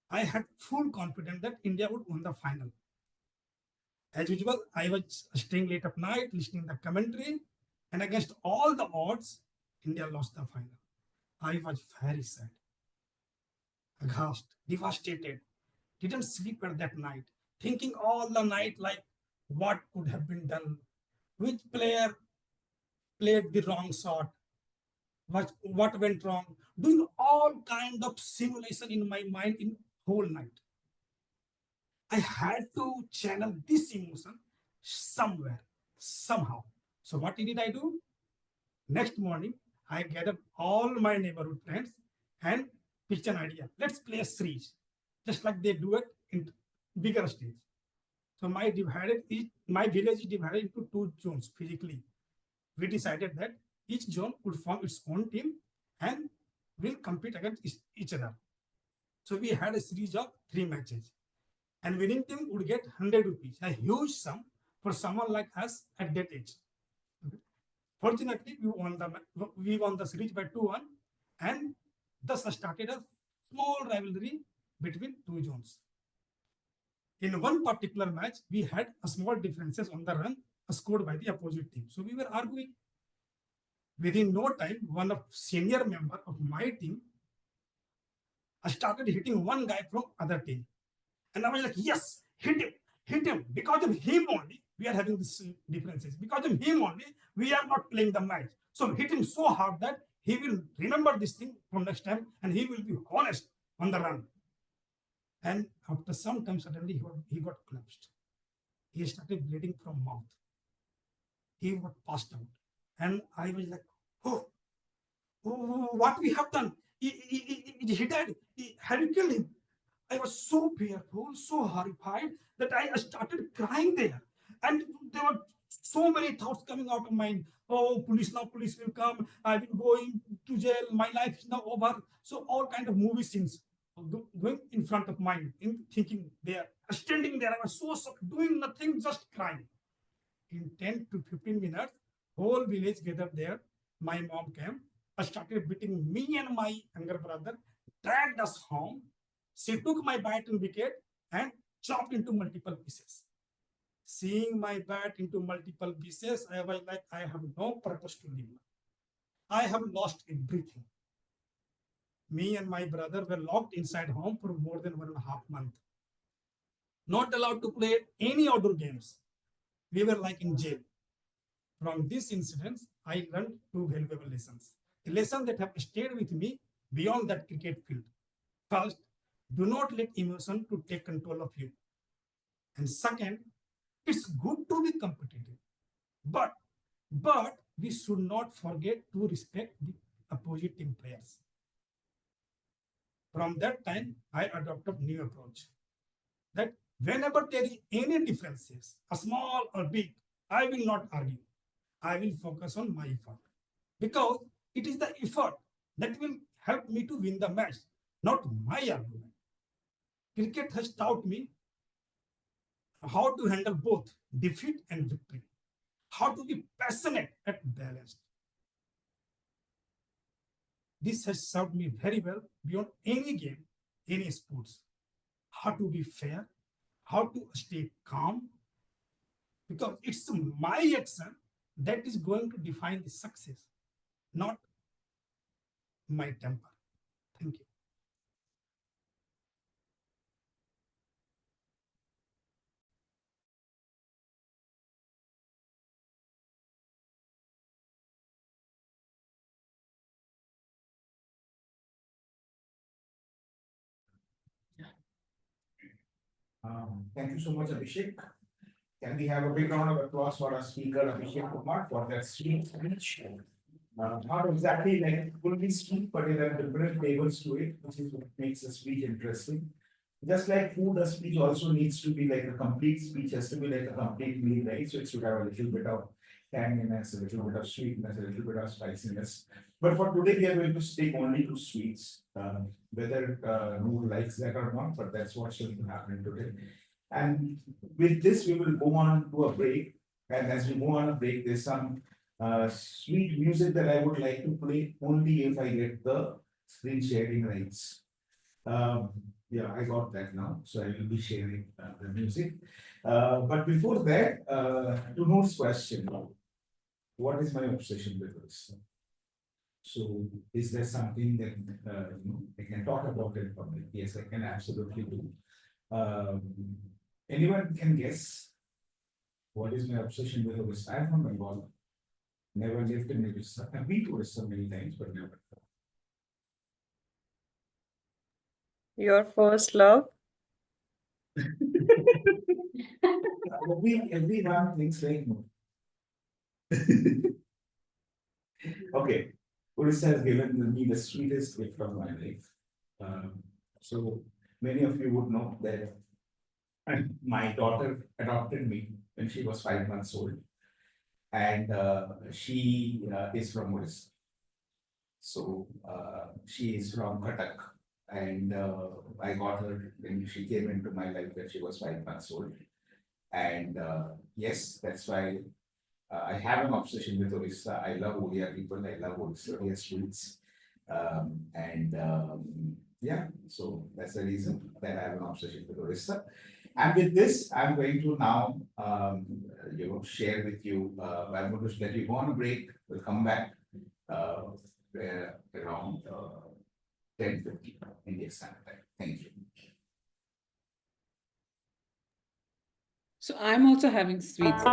I had full confidence that India would win the final. As usual, I was staying late at night, listening to the commentary, and against all the odds, India lost the final. I was very sad, aghast, devastated, didn't sleep at that night, thinking all the night like what could have been done, which player played the wrong shot, what went wrong, doing all kind of simulation in my mind in whole night. I had to channel this emotion somewhere, somehow. So what did I do? Next morning, I gathered all my neighborhood friends and pitched an idea. Let's play a series, just like they do it in bigger stage. So my village is divided into 2 zones physically. We decided that each zone would form its own team and will compete against each other. So we had a series of 3 matches. And winning team would get 100 rupees, a huge sum for someone like us at that age. Fortunately, we won the series by 2-1, and thus started a small rivalry between 2 zones. In one particular match, we had a small differences on the run scored by the opposite team. So we were arguing. Within no time, one of senior member of my team started hitting one guy from other team. And I was like, yes, hit him. Because of him only, we are having these differences. Because of him only, we are not playing the match. So hit him so hard that he will remember this thing from next time and he will be honest on the run. And after some time, suddenly he got collapsed. he started bleeding from mouth. He was passed out. And I was like, oh, what we have done? He died. Have you killed him? I was so fearful, so horrified that I started crying there. And there were so many thoughts coming out of mind. Oh, police now, police will come. I will go into jail. My life is now over. So all kind of movie scenes going in front of mind, in thinking there, standing there. I was so doing nothing, just crying. In 10 to 15 minutes, whole village gathered there. My mom came, started beating me and my younger brother, dragged us home. She took my bat and wicket and chopped into multiple pieces. Seeing my bat into multiple pieces, I was like, I have no purpose to live. I have lost everything. Me and my brother were locked inside home for more than 1.5 months. Not allowed to play any outdoor games. We were like in jail. From this incident, I learned two valuable lessons. The lessons that have stayed with me beyond that cricket field. First, do not let emotion to take control of you. And second, it's good to be competitive, but we should not forget to respect the opposite team players. From that time, I adopted a new approach that whenever there is any differences, a small or big, I will not argue. I will focus on my effort because it is the effort that will help me to win the match, not my argument. Cricket has taught me how to handle both defeat and victory, how to be passionate and balanced. This has served me very well beyond any game, any sports. How to be fair, how to stay calm, because it's my action that is going to define the success, not my temper. Thank you. Thank you so much, Abhishek. Can we have a big round of applause for our speaker, Abhishek Kumar, for that sweet speech? Not exactly like fully speak, but there are different flavors to it, which is what makes a speech interesting. Just like food, a speech also needs to be like a complete speech, has to be like a complete meal, right? So it should have a little bit of tanginess, a little bit of sweetness, a little bit of spiciness. But for today, we are going to stick only to sweets, whether Noor likes that or not, but that's what's going to happen today. And with this, we will go on to a break. And as we go on a break, there's some sweet music that I would like to play only if I get the screen sharing rights. Yeah, I got that now, so I will be sharing the music. But before that, to Noor's question, what is my obsession with this? So, is there something that I can talk about in public? Yes, I can absolutely do. Anyone can guess what is my obsession with Orissa? I'm from Bengal. Never lived in Orissa. I've been to Orissa many times, but never. Your first love? Everyone thinks like no. Okay, Orissa has given me the sweetest gift of my life. So many of you would know that my daughter adopted me when she was 5 months old, and she is from Orissa. So she is from Cuttack, and I got her when she came into my life when she was 5 months old. And yes, that's why I have an obsession with Orissa. I love Odia people. I love Orissa sweets. Yeah, so that's the reason that I have an obsession with Orissa. And with this, I'm going to now, share with you. I'm going to let you go on a break. We'll come back around 10:50 India Standard Time. Thank you. So I'm also having sweets.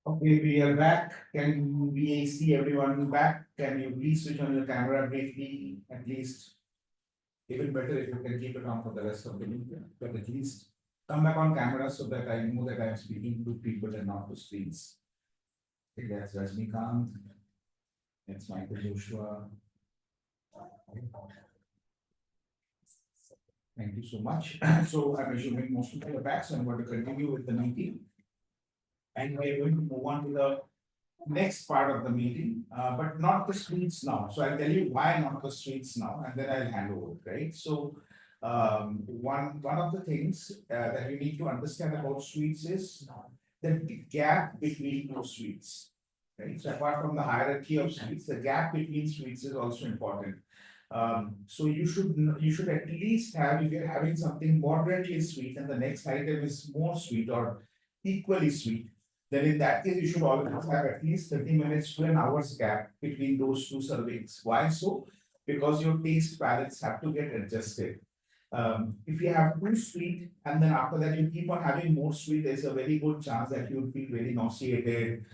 Okay, we are back. Can we see everyone back? Can you please switch on your camera briefly, at least? Even better if you can keep it on for the rest of the meeting, but at least come back on camera so that I know that I am speaking to people and not to screens. Okay, that's Rajnikant. That's Michael Joshua. Thank you so much. So I'm assuming most of you are back, so I'm going to continue with the meeting. And we're going to move on to the next part of the meeting, but not the streets now. So I'll tell you why not the streets now, and then I'll hand over, right? So one of the things that you need to understand about streets is the gap between two streets, right? So apart from the hierarchy of streets, the gap between streets is also important. So you should at least have, if you're having something moderately sweet and the next item is more sweet or equally sweet, then in that case, you should always have at least 30 minutes to an hour's gap between those two servings. Why so? Because your taste palettes have to get adjusted. If you have too sweet and then after that you keep on having more sweet, there's a very good chance that you will feel very nauseated.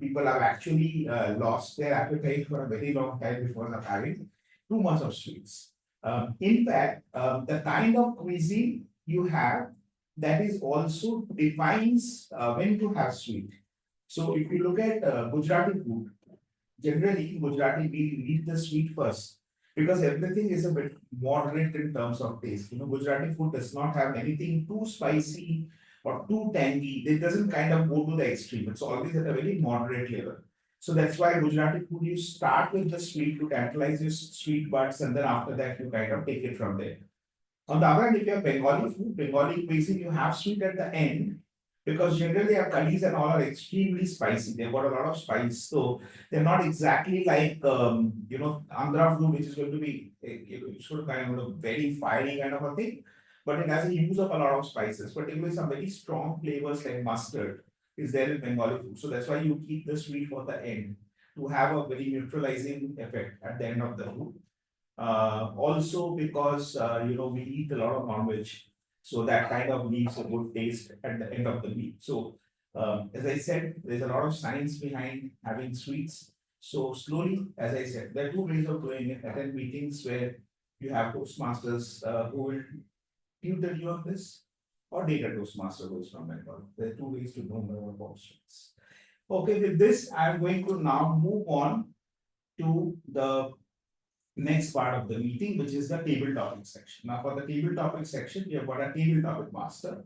People have actually lost their appetite for a very long time because of having too much of sweets. In fact, the kind of cuisine you have, that is also defines when to have sweet. So if you look at Gujarati food, generally in Gujarati we eat the sweet first because everything is a bit moderate in terms of taste. You know, Gujarati food does not have anything too spicy or too tangy. It doesn't kind of go to the extreme. It's always at a very moderate level. So that's why Gujarati food, you start with the sweet to tantalize your sweet buds, and then after that you kind of take it from there. On the other hand, if you have Bengali food, Bengali cuisine, you have sweet at the end because generally our curries and all are extremely spicy. They've got a lot of spice, so they're not exactly like Andhra food, which is going to be sort of kind of a very fiery kind of a thing, but it has a use of a lot of spices, particularly some very strong flavors like mustard is there in Bengali food. So that's why you keep the sweet for the end to have a very neutralizing effect at the end of the food. Also because we eat a lot of non-veg, so that kind of leaves a good taste at the end of the meal. So as I said, there's a lot of science behind having sweets. So slowly, as I said, there are two ways of doing it. Attend meetings where you have Toastmasters who will tutor you on this, or data Toastmaster goes from Bengal. There are two ways to know more about sweets. Okay, with this, I'm going to now move on to the next part of the meeting, which is the table topic section. Now, for the table topic section, we have got a table topic master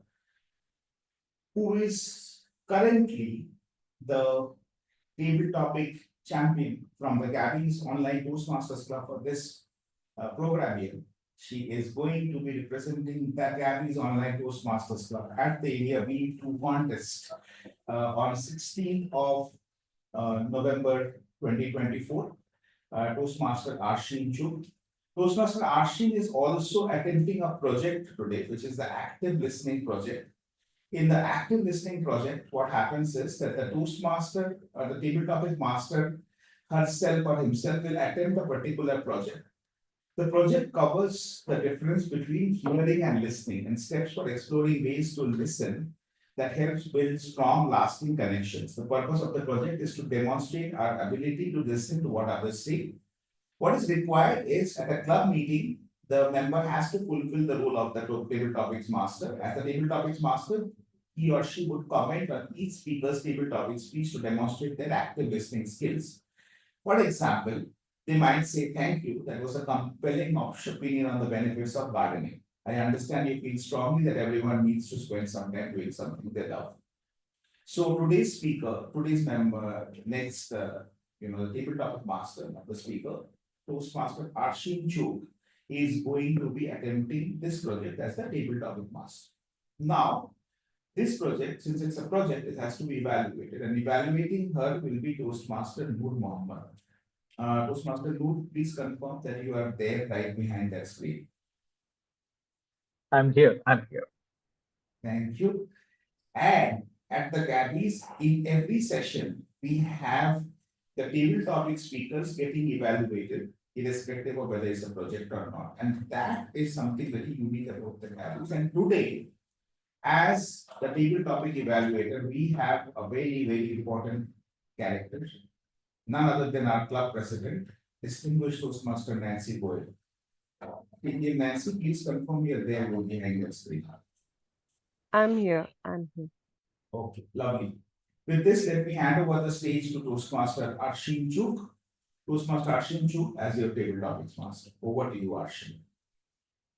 who is currently the table topic champion from the Gabbys Online Toastmasters Club for this program here. She is going to be representing the Gabbys Online Toastmasters Club at the Area B2 contest on 16th of November 2024. Toastmaster Arshin Chuk. Toastmaster Arshin is also attempting a project today, which is the active listening project. In the active listening project, what happens is that the Toastmaster or the table topic master herself or himself will attempt a particular project. The project covers the difference between hearing and listening and steps for exploring ways to listen that helps build strong, lasting connections. The purpose of the project is to demonstrate our ability to listen to what others say. What is required is at a club meeting, the member has to fulfill the role of the table topics master. As the table topics master, he or she would comment on each speaker's table topic speech to demonstrate their active listening skills. For example, they might say, "Thank you, that was a compelling opinion on the benefits of gardening. I understand you feel strongly that everyone needs to spend some time doing something they love." So today's speaker, today's member, next, the table topic master, the speaker, Toastmaster Arshin Chuk, is going to be attempting this project as the table topic master. Now, this project, since it's a project, it has to be evaluated, and evaluating her will be Toastmaster Noor Mohan. Toastmaster Noor, please confirm that you are there right behind that screen. I'm here. Thank you. And at the Gabbys, in every session, we have the table topic speakers getting evaluated, irrespective of whether it's a project or not. And that is something very unique about the Gabbys. And today, as the table topic evaluator, we have a very, very important character, none other than our club president, distinguished Toastmaster Nancy Boyle. Nancy, please confirm you're there behind the screen. I'm here. I'm here. Okay, lovely. With this, let me hand over the stage to Toastmaster Arshin Chuk. Toastmaster Arshin Chuk, as your table topics master. Over to you, Arshin.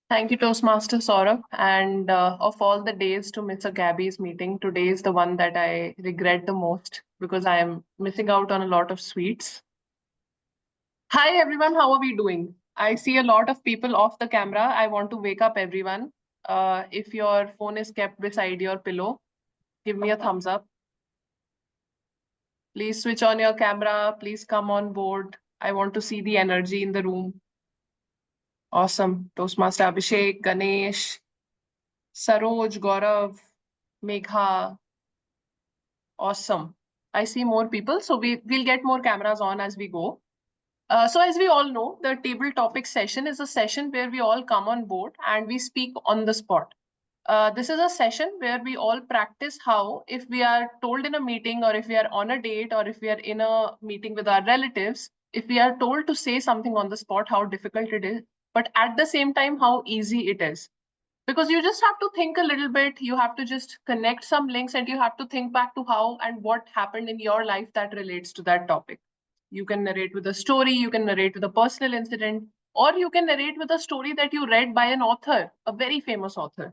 Thank you, Toastmaster Sourav. And of all the days to miss a Gabbys meeting, today is the one that I regret the most because I am missing out on a lot of sweets. Hi, everyone. How are we doing? I see a lot of people off the camera. I want to wake up everyone. If your phone is kept beside your pillow, give me a thumbs up. Please switch on your camera. Please come on board. I want to see the energy in the room. Awesome. Toastmaster Abhishek, Ganesh, Saroj, Gaurav, Megha. Awesome. I see more people, so we'll get more cameras on as we go. So as we all know, the table topic session is a session where we all come on board and we speak on the spot. This is a session where we all practice how, if we are told in a meeting or if we are on a date or if we are in a meeting with our relatives, if we are told to say something on the spot, how difficult it is, but at the same time, how easy it is. Because you just have to think a little bit, you have to just connect some links and you have to think back to how and what happened in your life that relates to that topic. You can narrate with a story, you can narrate with a personal incident, or you can narrate with a story that you read by an author, a very famous author.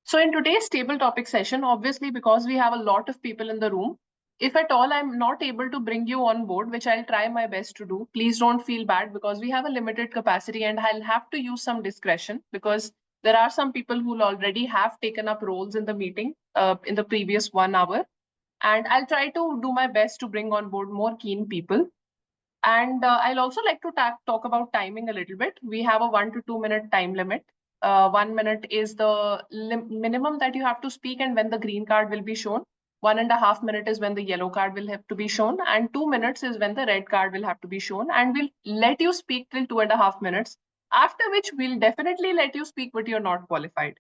So in today's table topic session, obviously, because we have a lot of people in the room, if at all I'm not able to bring you on board, which I'll try my best to do, please don't feel bad because we have a limited capacity and I'll have to use some discretion because there are some people who already have taken up roles in the meeting in the previous 1 hour. And I'll try to do my best to bring on board more keen people. And I'll also like to talk about timing a little bit. We have a 1 to 2 minute time limit. 1 minute is the minimum that you have to speak and when the green card will be shown. 1.5 minutes is when the yellow card will have to be shown. And 2 minutes is when the red card will have to be shown. And we'll let you speak till 2.5 minutes, after which we'll definitely let you speak, but you're not qualified.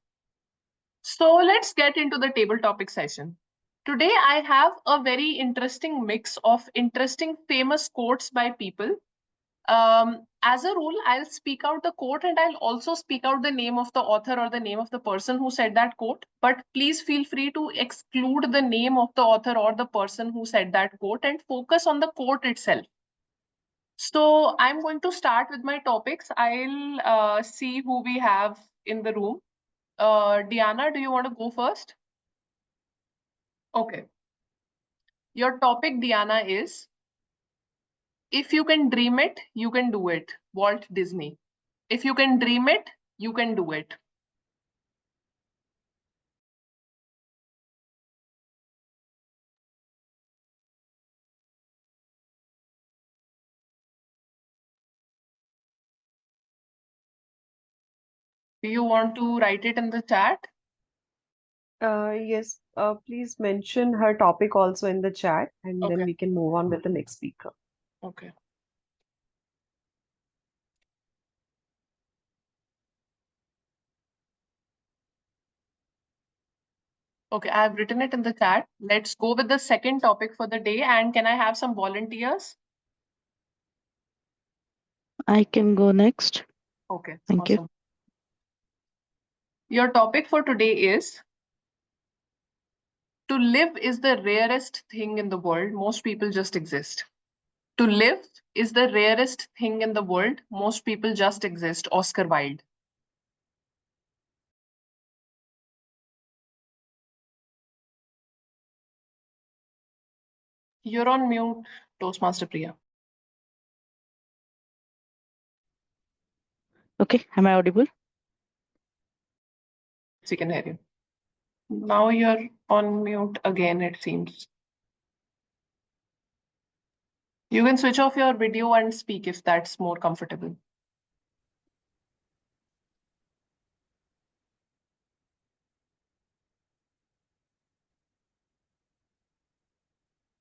So let's get into the table topic session. Today, I have a very interesting mix of interesting famous quotes by people. As a rule, I'll speak out the quote and I'll also speak out the name of the author or the name of the person who said that quote. But please feel free to exclude the name of the author or the person who said that quote and focus on the quote itself. So I'm going to start with my topics. I'll see who we have in the room. Diana, do you want to go first? Okay. Your topic, Diana, is if you can dream it, you can do it. Walt Disney. If you can dream it, you can do it. Do you want to write it in the chat? Yes, please mention her topic also in the chat and then Okay. we can move on with the next speaker. Okay. Okay, I have written it in the chat. Let's go with the second topic for the day. And can I have some volunteers? I can go next. Okay, Thank awesome. Your topic for today is to live is the rarest thing in the world. Most people just exist. To live is the rarest thing in the world. Most people just exist. Oscar Wilde. You're on mute, Toastmaster Priya. Okay, am I audible? We can hear you. Now you're on mute again, it seems. You can switch off your video and speak if that's more comfortable.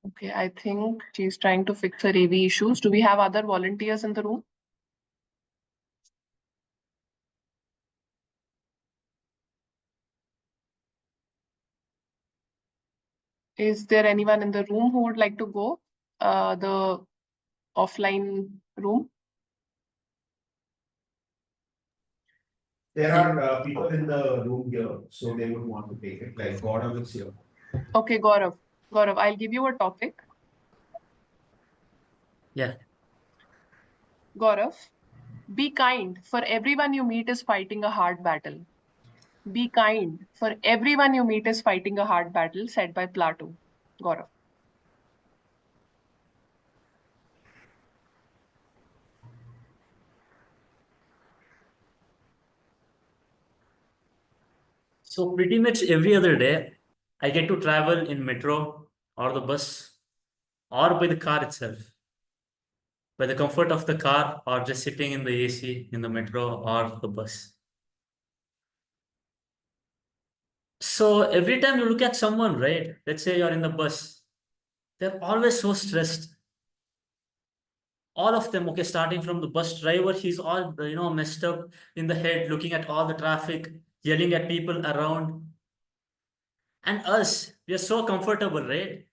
Okay, I think she's trying to fix her AV issues. Do we have other volunteers in the room? Is there anyone in the room who would like to go? The offline room? There are people in the room here, so they would want to take it, like Gaurav is here. Okay, Gaurav. Gaurav, I'll give you a topic. Yeah. Gaurav, be kind, for everyone you meet is fighting a hard battle. Be kind, for everyone you meet is fighting a hard battle, said by Plato. Gaurav. So pretty much every other day, I get to travel in metro or the bus or by the car itself. By the comfort of the car or just sitting in the AC in the metro or the bus. So every time you look at someone, right? Let's say you're in the bus, they're always so stressed. All of them, okay, starting from the bus driver, he's all, messed up in the head, looking at all the traffic, yelling at people around. And us, we are so comfortable, right?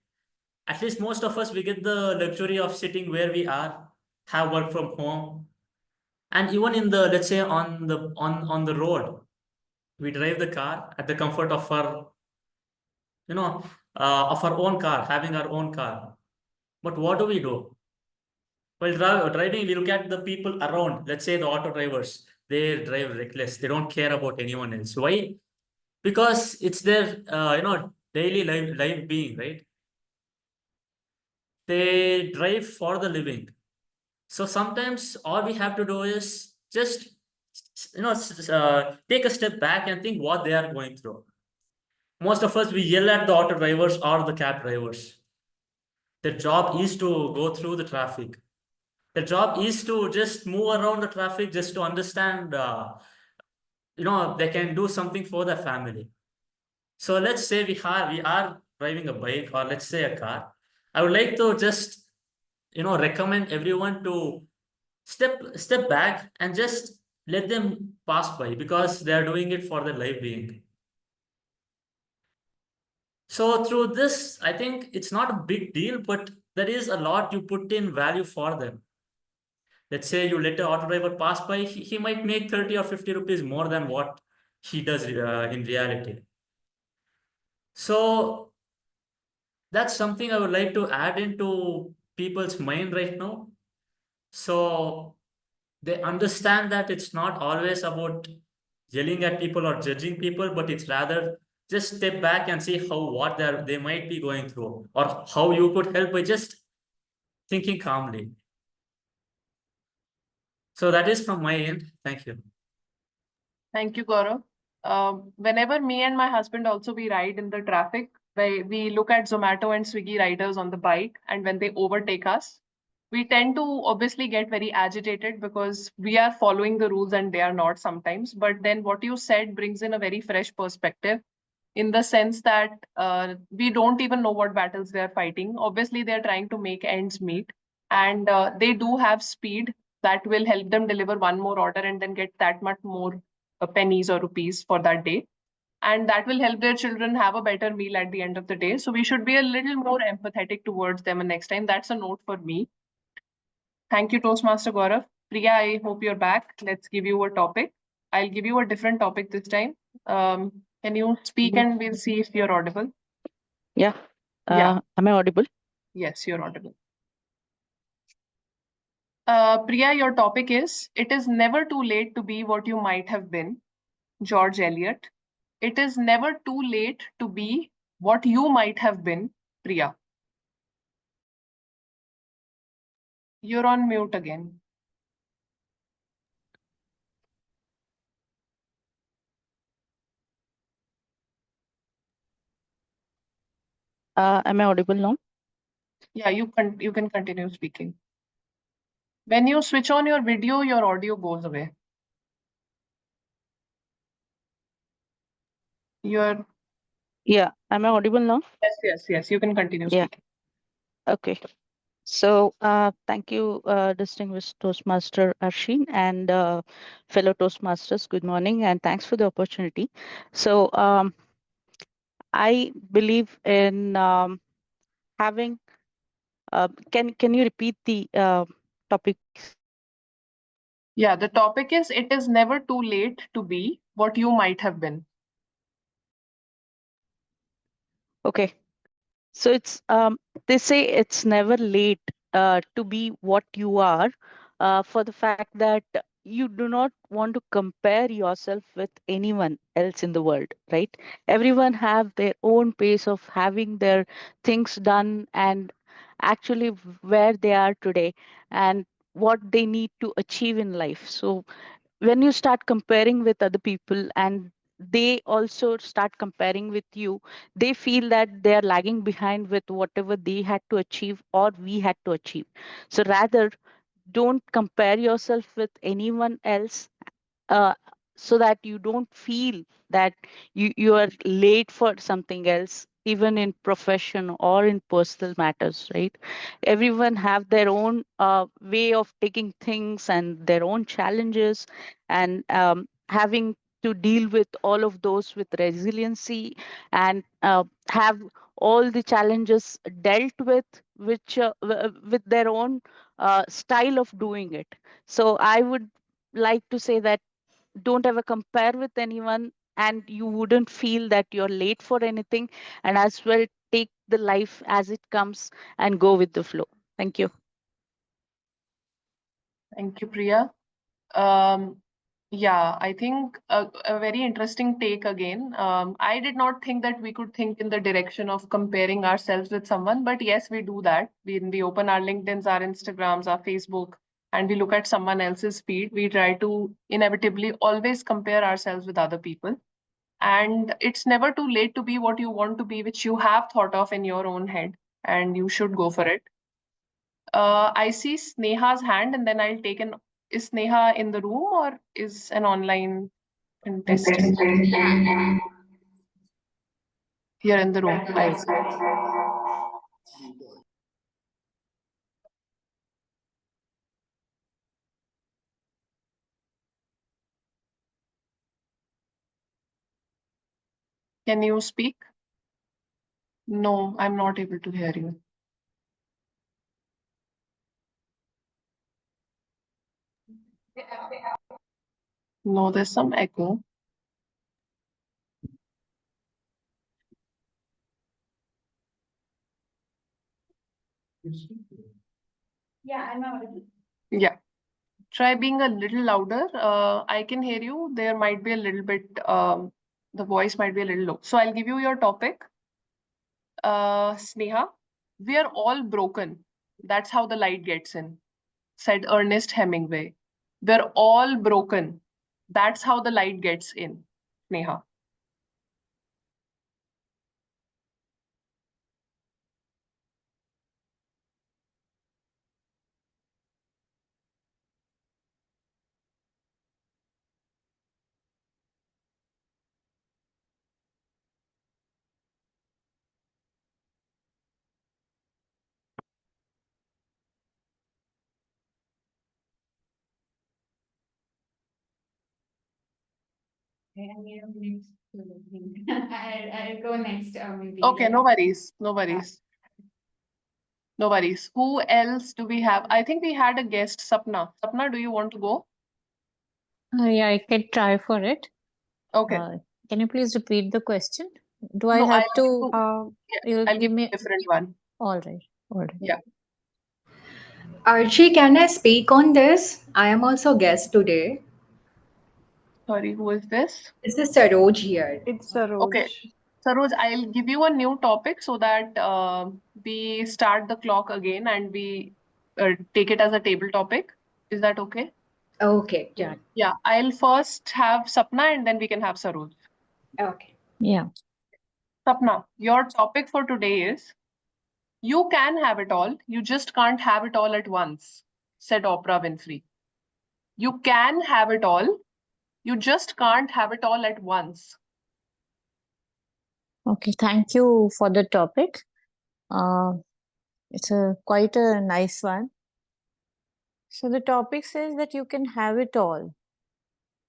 At least most of us, we get the luxury of sitting where we are, have work from home. And even in the, let's say on the road, we drive the car at the comfort of our, of our own car, having our own car. But what do we do? While driving, we look at the people around, let's say the auto drivers, they drive reckless. They don't care about anyone else. Why? Because it's their, daily life being, right? They drive for the living. So sometimes all we have to do is just, take a step back and think what they are going through. Most of us, we yell at the auto drivers or the cab drivers. Their job is to go through the traffic. Their job is to just move around the traffic just to understand, they can do something for their family. So let's say we are driving a bike or let's say a car. I would like to just, recommend everyone to step back and just let them pass by because they are doing it for their life being. So through this, I think it's not a big deal, but there is a lot you put in value for them. Let's say you let an auto driver pass by, he might make 30 or 50 rupees more than what he does in reality. So that's something I would like to add into people's mind right now. So they understand that it's not always about yelling at people or judging people, but it's rather just step back and see what they might be going through or how you could help by just thinking calmly. So that is from my end. Thank you. Thank you, Gaurav. Whenever me and my husband also we ride in the traffic, we look at Zomato and Swiggy riders on the bike, and when they overtake us, we tend to obviously get very agitated because we are following the rules and they are not sometimes. But then what you said brings in a very fresh perspective in the sense that we don't even know what battles they are fighting. Obviously, they're trying to make ends meet, and they do have speed that will help them deliver one more order and then get that much more pennies or rupees for that day. And that will help their children have a better meal at the end of the day. So we should be a little more empathetic towards them. And next time, that's a note for me. Thank you, Toastmaster Gaurav. Priya, I hope you're back. Let's give you a topic. I'll give you a different topic this time. Can you speak and we'll see if you're audible? Yeah. Yeah. Am I audible? Yes, you're audible. Priya, your topic is, it is never too late to be what you might have been. George Eliot. It is never too late to be what you might have been. Priya. You're on mute again. Am I audible now? Yeah, you can continue speaking. When you switch on your video, your audio goes away. You're Yeah. Am I audible now? Yes. You can continue speaking. Okay. So thank you, distinguished Toastmaster Arshin and fellow Toastmasters. Good morning and thanks for the opportunity. So I believe in having. Can you repeat the topic? Yeah, the topic is it is never too late to be what you might have been. Okay. So it's they say it's never late to be what you are, for the fact that you do not want to compare yourself with anyone else in the world, right? Everyone have their own pace of having their things done and actually where they are today and what they need to achieve in life. So when you start comparing with other people and they also start comparing with you, they feel that they are lagging behind with whatever they had to achieve or we had to achieve. So rather, don't compare yourself with anyone else, uh, so that you don't feel that you are late for something else, even in profession or in personal matters, right? Everyone have their own way of taking things and their own challenges, and having to deal with all of those with resiliency and have all the challenges dealt with, which with their own style of doing it. So I would like to say that don't ever compare with anyone, and you wouldn't feel that you're late for anything, and as well take the life as it comes and go with the flow. Thank you. Thank you, Priya. Yeah, I think a very interesting take again. I did not think that we could think in the direction of comparing ourselves with someone, but yes, we do that. We open our LinkedIn's, our Instagrams, our Facebook, and we look at someone else's feed. We try to inevitably always compare ourselves with other people. And it's never too late to be what you want to be, which you have thought of in your own head, and you should go for it. I see Sneha's hand, and then I'll take an. Is Sneha in the room or is an online contestant? Here in the room, I see. Can you speak? No, I'm not able to hear you. No, there's some echo. Yeah, I'm audible. Yeah. Try being a little louder. I can hear you. There might be a little bit, the voice might be a little low. So I'll give you your topic. Sneha, we are all broken. That's how the light gets in, said Ernest Hemingway. We're all broken. That's how the light gets in, Sneha. I'll go next. Maybe. Okay, no worries. No worries. No worries. Who else do we have? I think we had a guest, Sapna. Sapna, do you want to go? Yeah, I can try for it. Okay. Can you please repeat the question? Do I No, have I'll to? I'll Give give me a different one. All right. All right. Yeah. Archie, can I speak on this? I am also guest today. Sorry, who is this? This is Saroj here. It's Saroj. Okay. Saroj, I'll give you a new topic so that we start the clock again and we take it as a table topic. Is that okay? Okay, yeah. Yeah, I'll first have Sapna and then we can have Saroj. Okay. Yeah. Sapna, your topic for today is you can have it all, you just can't have it all at once, said Oprah Winfrey. You can have it all, you just can't have it all at once. Okay. Thank you for the topic. It's quite a nice one. So the topic says that you can have it all.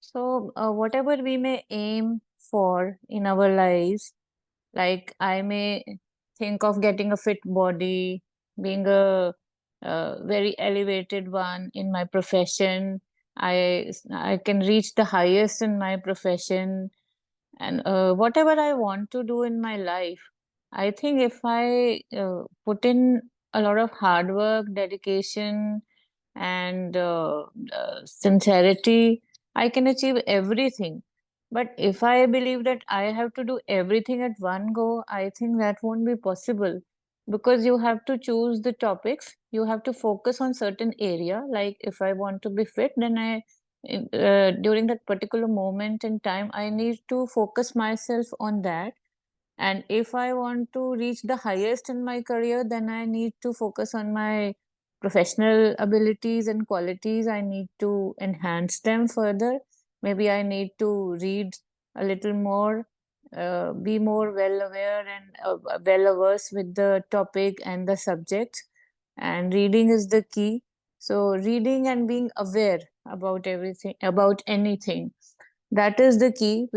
So whatever we may aim for in our lives, like I may think of getting a fit body, being a very elevated one in my profession, I can reach the highest in my profession, and whatever I want to do in my life. I think if I put in a lot of hard work, dedication, and sincerity, I can achieve everything. But if I believe that I have to do everything at one go, I think that won't be possible, because you have to choose the topics, you have to focus on certain area. Like if I want to be fit, then during that particular moment in time, I need to focus myself on that. And if I want to reach the highest in my career, then I need to focus on my professional abilities and qualities. I need to enhance them further. Maybe I need to read a little more, be more well aware and well versed with the topic and the subject. And reading is the key. So reading and being aware about everything, about anything, that is the key.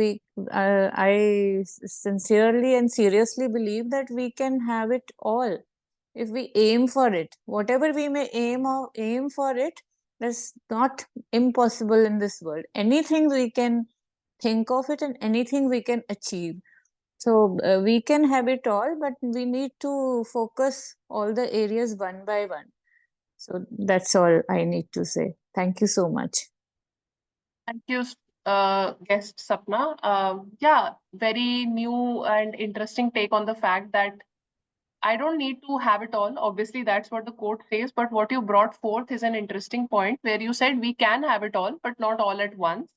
I sincerely and seriously believe that we can have it all if we aim for it. Whatever we may aim for it, that's not impossible in this world. Anything we can think of it, and anything we can achieve. So we can have it all, but we need to focus all the areas one by one. So that's all I need to say. Thank you so much. Thank you, guest Sapna. Yeah, very new and interesting take on the fact that I don't need to have it all. Obviously, that's what the quote says. But what you brought forth is an interesting point where you said we can have it all, but not all at once.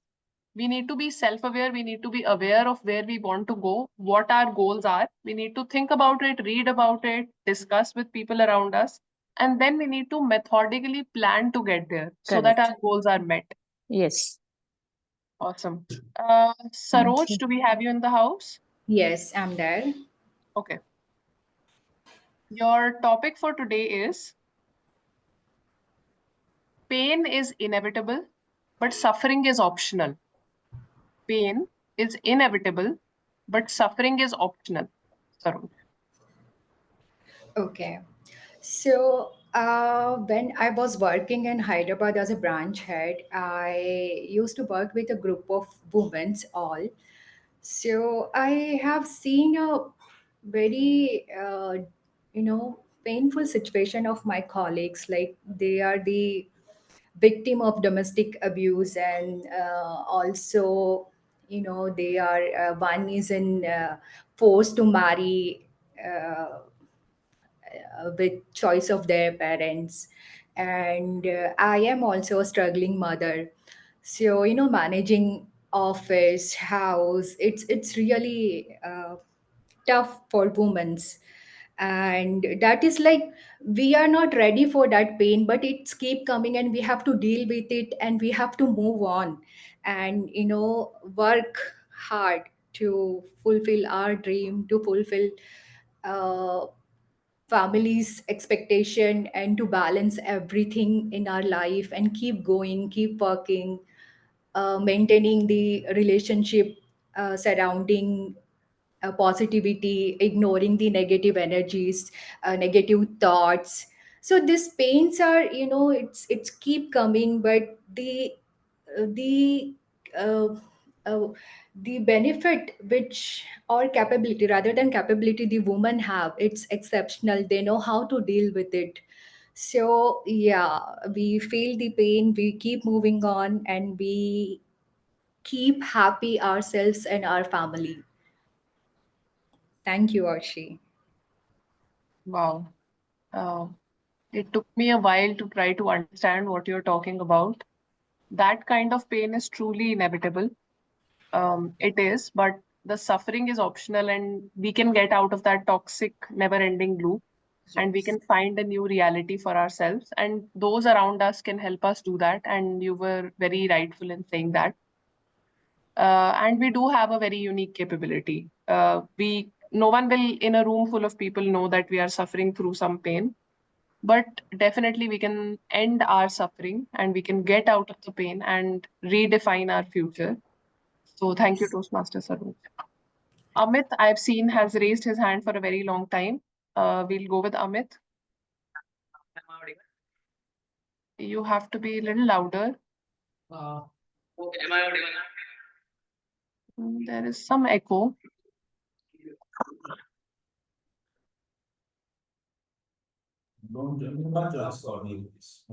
We need to be self-aware. We need to be aware of where we want to go, what our goals are. We need to think about it, read about it, discuss with people around us. And then we need to methodically plan to get there so that Correct. our goals are met. Yes. Awesome. Saroj, do we have you in the house? Yes, I'm there. Okay. Your topic for today is pain is inevitable, but suffering is optional. Pain is inevitable, but suffering is optional. Saroj. Okay. So, when I was working in Hyderabad as a branch head, I used to work with a group of women all. So, I have seen a very, painful situation of my colleagues. Like they are the victim of domestic abuse, and also, they are one is in forced to marry. With choice of their parents, and I am also a struggling mother. So managing office, house, it's really tough for women. And that is like, we are not ready for that pain, but it's keep coming and we have to deal with it and we have to move on, and work hard to fulfill our dream, to fulfill uh, family's expectation, and to balance everything in our life and keep going, keep working, maintaining the relationship surrounding positivity, ignoring the negative energies, negative thoughts. So these pains are, it's keep coming, but the uh, uh, the benefit which, or capability, rather than capability, the women have, it's exceptional. They know how to deal with it. So yeah, we feel the pain, we keep moving on, and we keep happy ourselves and our family. Thank you, Archie. Wow. It took me a while to try to understand what you're talking about. That kind of pain is truly inevitable. It is, but the suffering is optional, and we can get out of that toxic, never-ending loop, and we can find a new reality for ourselves. And those around us can help us do that. And you were very rightful in saying that. And we do have a very unique capability. No one will in a room full of people know that we are suffering through some pain, but definitely we can end our suffering and we can get out of the pain and redefine our future. So thank you, Toastmaster Saroj. Amit, I've seen, has raised his hand for a very long time. We'll go with Amit. You have to be a little louder. Okay, am I audible now? There is some echo.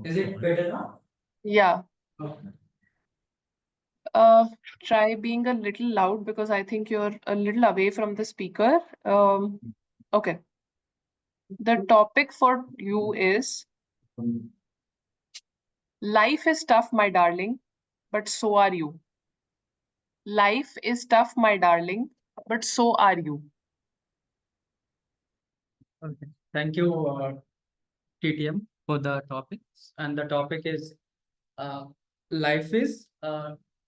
Is it better now? Yeah. Okay. Try being a little loud because I think you're a little away from the speaker. Okay. The topic for you is life is tough, my darling, but so are you. Life is tough, my darling, but so are you. Okay. Thank you, TTM, for the topic. And the topic is life is,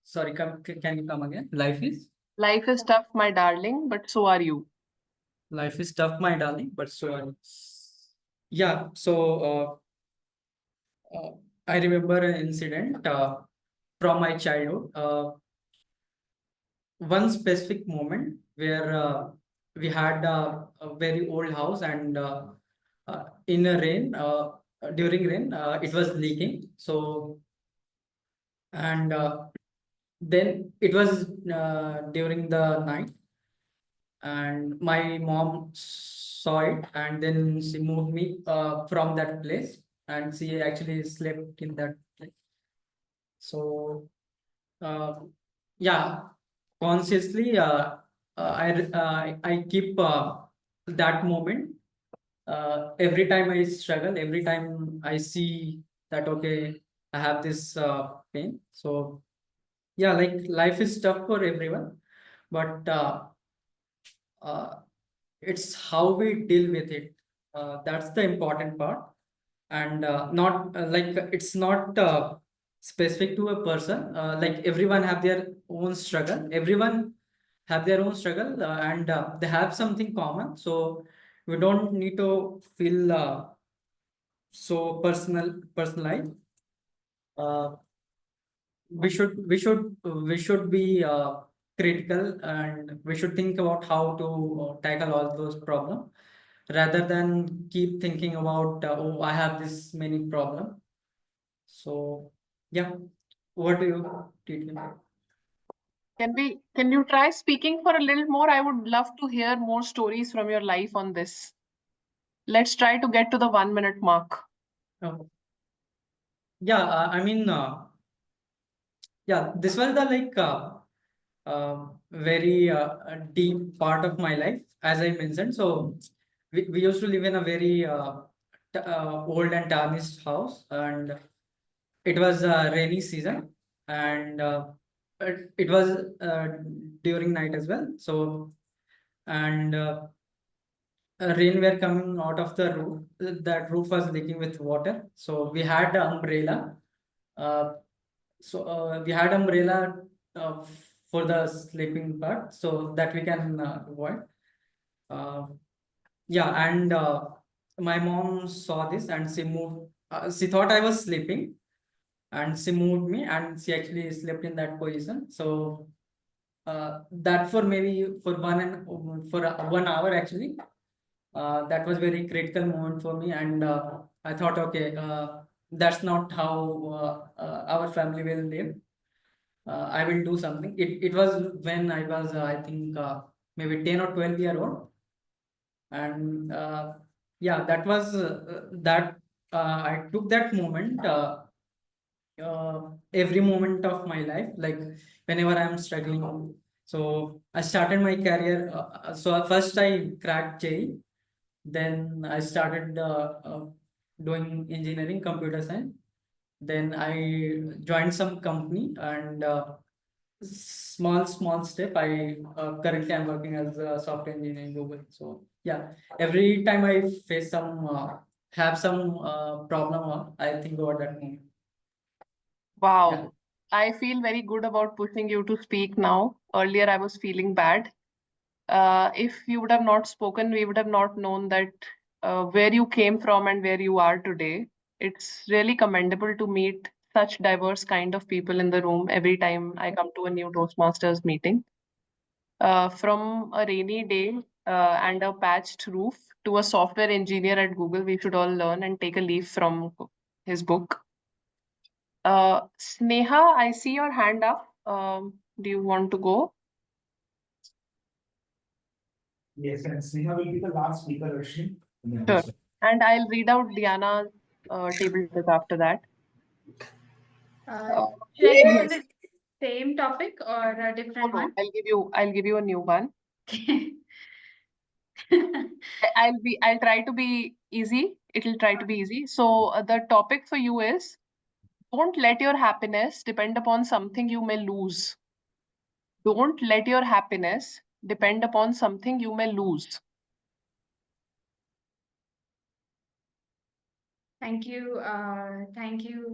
sorry, can you come again? Life is tough, my darling, but so are you. Life is tough, my darling, but so are you. Yeah, so I remember an incident from my childhood. One specific moment where we had a very old house, and in a rain, during rain, it was leaking. So, and then it was during the night, and my mom saw it, and then she moved me from that place, and she actually slept in that place. So, yeah, consciously, I keep that moment every time I struggle, every time I see that, okay, I have this pain. So, yeah, like life is tough for everyone, but it's how we deal with it. That's the important part, and not like it's not specific to a person. Like everyone have their own struggle. Everyone have their own struggle, and they have something common. So we don't need to feel so personalized. Uh, we should be critical, and we should think about how to tackle all those problems rather than keep thinking about oh, I have this many problem. So yeah, what do you teach? Can you try speaking for a little more? I would love to hear more stories from your life on this. Let's try to get to the 1 minute mark. Yeah, I mean, yeah, this was the like very deep part of my life, as I mentioned. So we used to live in a very old and tarnished house, and it was a rainy season, and it was during night as well. So, and rain were coming out of the roof. That roof was leaking with water. So we had an umbrella. Uh, we had umbrella uh, for the sleeping part, so that we can avoid. Yeah, and my mom saw this, and she moved. She thought I was sleeping, and she moved me, and she actually slept in that position. So that for maybe for 1 hour actually. That was very critical moment for me, and I thought, okay, that's not how our family will live. I will do something. It was when I was, I think, maybe 10 or 12-year-old, and yeah, that was that I took that moment. Every moment of my life, like whenever I'm struggling. So I started my career. So first I cracked GE, then I started doing engineering, computer science. Then I joined some company, and small step. I currently I'm working as a software engineer in Google. So yeah, every time I face some have some problem, I think about that moment. Wow. Yeah. I feel very good about pushing you to speak now. Earlier, I was feeling bad. If you would have not spoken, we would have not known that where you came from and where you are today. It's really commendable to meet such diverse kind of people in the room every time I come to a new Toastmasters meeting. From a rainy day and a patched roof to a software engineer at Google, we should all learn and take a leaf from his book. Sneha, I see your hand up. Do you want to go? Yes, and Sneha will be the last speaker, Rashmi. Sure. And I'll read out Diana's table topic after that. Should I go on Yes. the same topic or a different one? I'll give you a new one. I'll try to be easy. It'll try to be easy. So the topic for you is, don't let your happiness depend upon something you may lose. Don't let your happiness depend upon something you may lose. Thank you,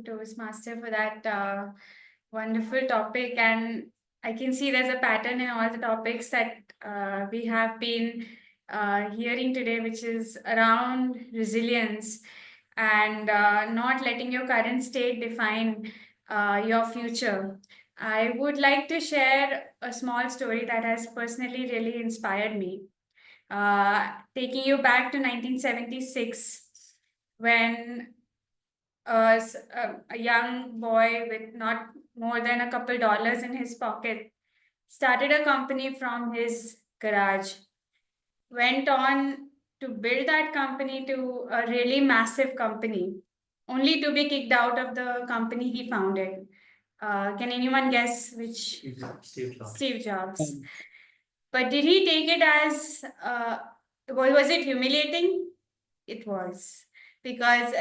Toastmaster, for that wonderful topic. And I can see there's a pattern in all the topics that we have been hearing today, which is around resilience and not letting your current state define your future. I would like to share a small story that has personally really inspired me. Taking you back to 1976, when a young boy with not more than a couple dollars in his pocket started a company from his garage, went on to build that company to a really massive company, only to be kicked out of the company he founded. Can anyone guess which? Steve Jobs. Steve Jobs. But did he take it as, was it humiliating? It was, because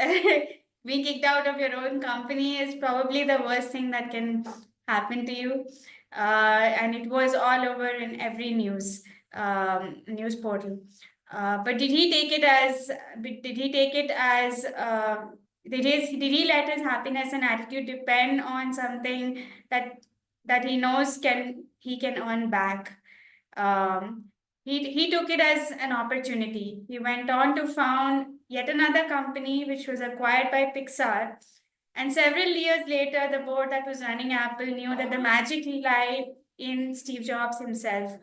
being kicked out of your own company is probably the worst thing that can happen to you. And it was all over in every news portal. But did he take it as, did he let his happiness and attitude depend on something that he knows he can earn back? He took it as an opportunity. He went on to found yet another company which was acquired by Pixar. And several years later, the board that was running Apple knew that the magic lay in Steve Jobs himself.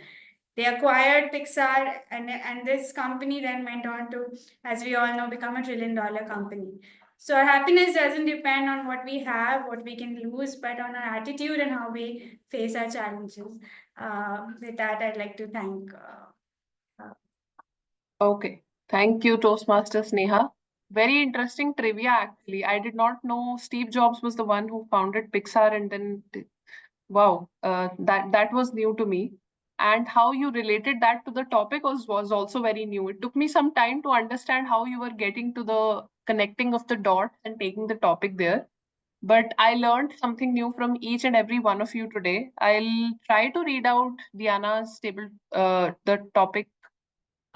They acquired Pixar, and this company then went on to, as we all know, become $1 trillion company. So our happiness doesn't depend on what we have, what we can lose, but on our attitude and how we face our challenges. With that, I'd like to thank. Okay. Thank you, Toastmaster Sneha. Very interesting trivia, actually. I did not know Steve Jobs was the one who founded Pixar, and then, wow, that was new to me. And how you related that to the topic was also very new. It took me some time to understand how you were getting to the connecting of the dots and taking the topic there. But I learned something new from each and every one of you today. I'll try to read out Diana's table, the topic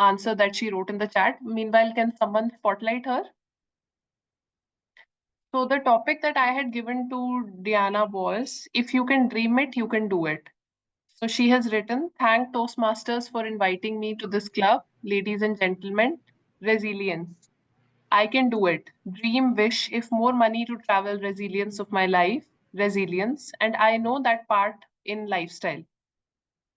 answer that she wrote in the chat. Meanwhile, can someone spotlight her? So the topic that I had given to Diana was, if you can dream it, you can do it. So she has written, thank Toastmasters for inviting me to this club. Ladies and gentlemen, resilience. I can do it. Dream, wish, if more money to travel, resilience of my life, resilience. And I know that part in lifestyle.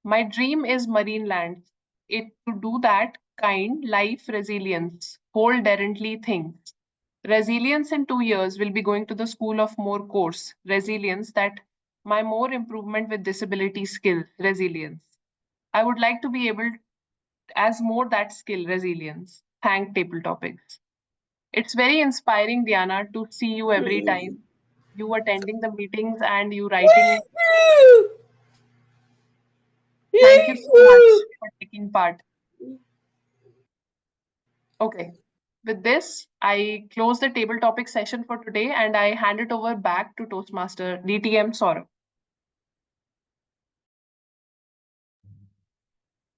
My dream is marine land. It to do that kind life resilience, hold errantly things. Resilience in 2 years will be going to the school of more course. Resilience that my more improvement with disability skill, resilience. I would like to be able as more that skill, resilience. Thank table topics. It's very inspiring, Diana, to see you every time. You attending the meetings and you writing. Thank you so much for taking part. Okay. With this, I close the table topic session for today and I hand it over back to Toastmaster DTM Sourav.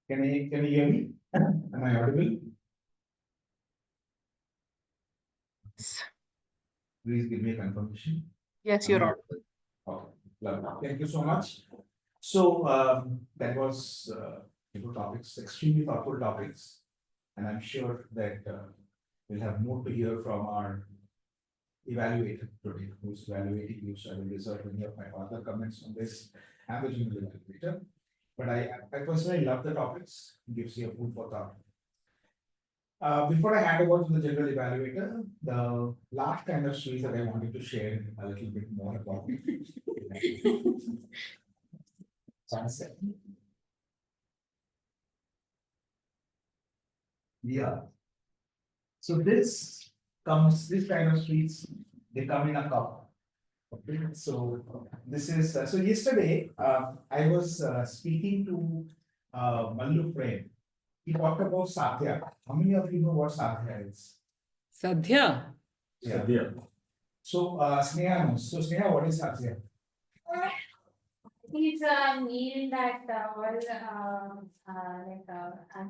Can you hear me? Am I audible? Please give me a confirmation. Yes, you're audible. Okay, lovely. Thank you so much. So that was topics, extremely thoughtful topics, and I'm sure that we'll have more to hear from our evaluator today, who's evaluating you. So I will reserve any of my further comments on this and the general evaluator. But I personally love the topics. It gives you a food for thought. Before I hand over to the general evaluator, the last kind of stories that I wanted to share a little bit more about. One second. Yeah. So this kind of sweets, they come in a cup. Okay, so this is, so yesterday, I was speaking to Mallu friend. He talked about Satya. How many of you know what Satya is? Sadhya. Yeah. Sadhya. So Sneha knows. So Sneha, what is Satya? It's a meal that all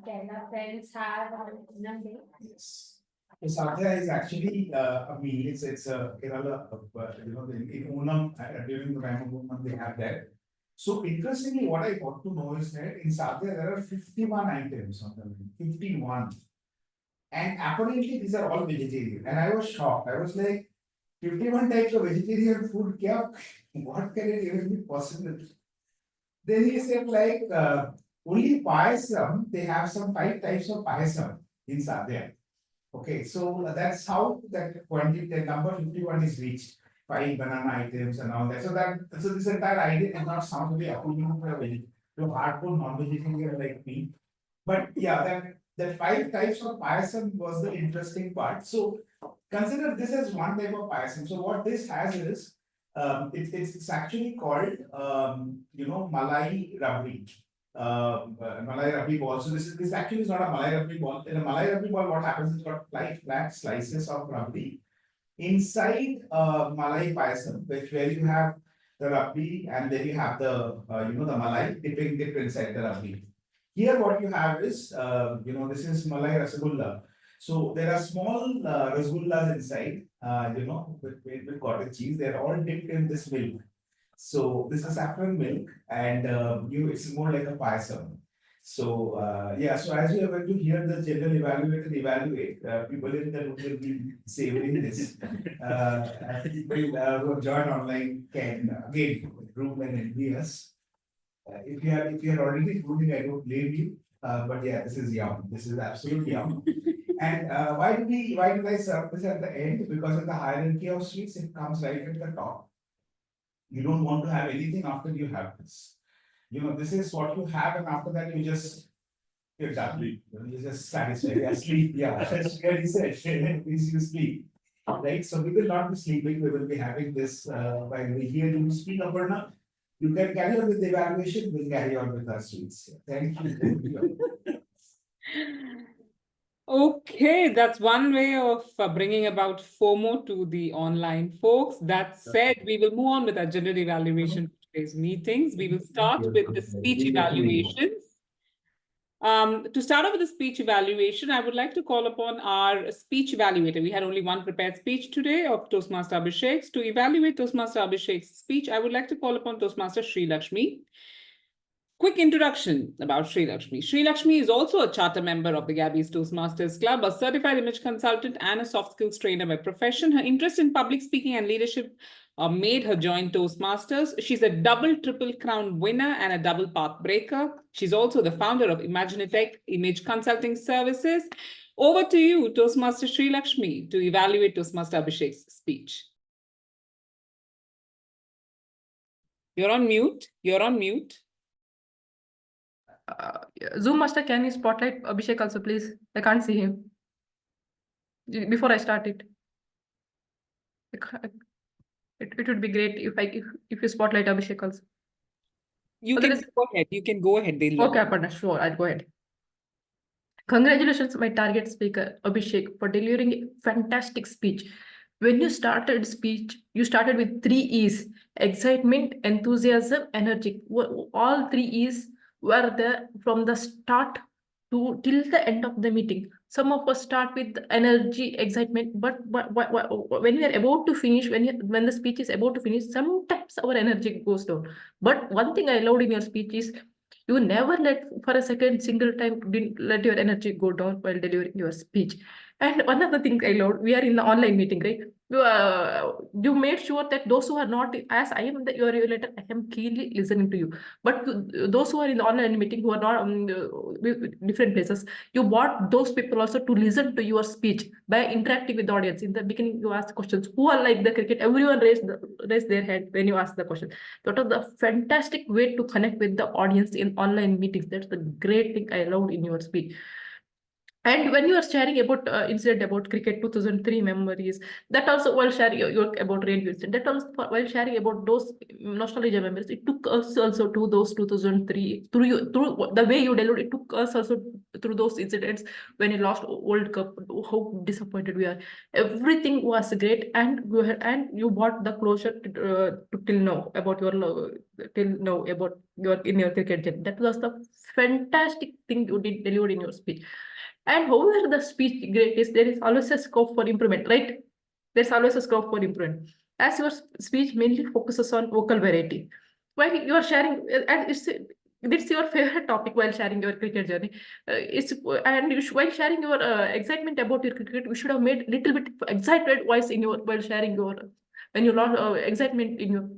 Kerala friends have on Onam Day. Yes. So Satya is actually a meal. It's a Kerala, in Onam during the time of Onam they have that. So interestingly, what I got to know is that in Satya there are 51 items on the menu. 51. And apparently these are all vegetarian. And I was shocked. I was like, 51 types of vegetarian food, what can it even be possible? Then he said like, only payasam, they have some 5 types of payasam in Sadhya. Okay, so that's how that quantity, the number 51 is reached. 5 banana items and all that. So this entire idea does not sound very appealing to hardcore non-vegetarian like me. But yeah, that 5 types of payasam was the interesting part. So consider this as one type of payasam. So what this has is, it's actually called, Malai Rabri. Malai Rabri ball. So this actually is not a Malai Rabri ball. In a Malai Rabri ball, what happens is got flat slices of Rabri. Inside Malai payasam, where you have the Rabri and then you have the, the Malai dip inside the Rabri. Here what you have is, this is Malai Rasgulla. So there are small rasgullas inside, with cottage cheese. They're all dipped in this milk. So this is saffron milk, and it's more like a payasam. So yeah, so as you are going to hear the general evaluator evaluate, people in the room will be savoring this. People who join online can again room and envy us. If you are already grooming, I don't blame you. But yeah, this is yum. This is absolutely yum. And why did I serve this at the end? Because in the hierarchy of sweets, it comes right at the top. You don't want to have anything after you have this. This is what you have, and after that you're done. You're just satisfied. Sleep. Yeah, that's really said. Please you sleep. Right. So we will not be sleeping. We will be having this while we hear you speak, Aparna. You can carry on with the evaluation. We'll carry on with our sweets. Thank you. Okay, that's one way of bringing about FOMO to the online folks. That said, we will move on with our general evaluation for today's meetings. We will start with the speech evaluations. To start off with the speech evaluation, I would like to call upon our speech evaluator. We had only one prepared speech today of Toastmaster Abhishek's. To evaluate Toastmaster Abhishek's speech, I would like to call upon Toastmaster Shrilakshmi. Quick introduction about Shrilakshmi. Shrilakshmi is also a charter member of the Gabbys Toastmasters Club, a certified image consultant and a soft skills trainer by profession. Her interest in public speaking and leadership made her join Toastmasters. She's a double triple crown winner and a double path breaker. She's also the founder of Imaginitech Image Consulting Services. Over to you, Toastmaster Shrilakshmi, to evaluate Toastmaster Abhishek's speech. You're on mute. You're on mute. Zoom master, can you spotlight Abhishek also, please? I can't see him. Before I start it. It would be great if you spotlight Abhishek also. You can go ahead. You can go ahead. Okay, Aparna, sure, I'll go ahead. Congratulations, my target speaker, Abhishek, for delivering a fantastic speech. When you started speech, you started with 3 E's: excitement, enthusiasm, energy. All 3 E's were there from the start till the end of the meeting. Some of us start with energy, excitement, but when we are about to finish, when the speech is about to finish, sometimes our energy goes down. But one thing I loved in your speech is you never let for a single time didn't let your energy go down while delivering your speech. And one of the things I loved, we are in the online meeting, right? you made sure that those who are not, as I am your evaluator, I am keenly listening to you. But those who are in the online meeting, who are not different places, you brought those people also to listen to your speech by interacting with the audience. In the beginning, you asked questions. Who are like the cricket? Everyone raised their head when you asked the question. That was the fantastic way to connect with the audience in online meetings. That's the great thing I loved in your speech. And when you are sharing about incident about cricket 2003 memories, that also while sharing your about radio incident, that also while sharing about those nostalgia memories, it took us also to those 2003 through the way you delivered. It took us also through those incidents when you lost World Cup. How disappointed we are. Everything was great, and you brought the closure to till now about your in your cricket journey. That was the fantastic thing you did delivered in your speech. And however the speech great is, there is always a scope for improvement, right? There's always a scope for improvement. As your speech mainly focuses on vocal variety, while you are sharing, and it's your favorite topic while sharing your cricket journey. While sharing your excitement about your cricket, you should have made little bit excited voice in your while sharing your. When you lost excitement in your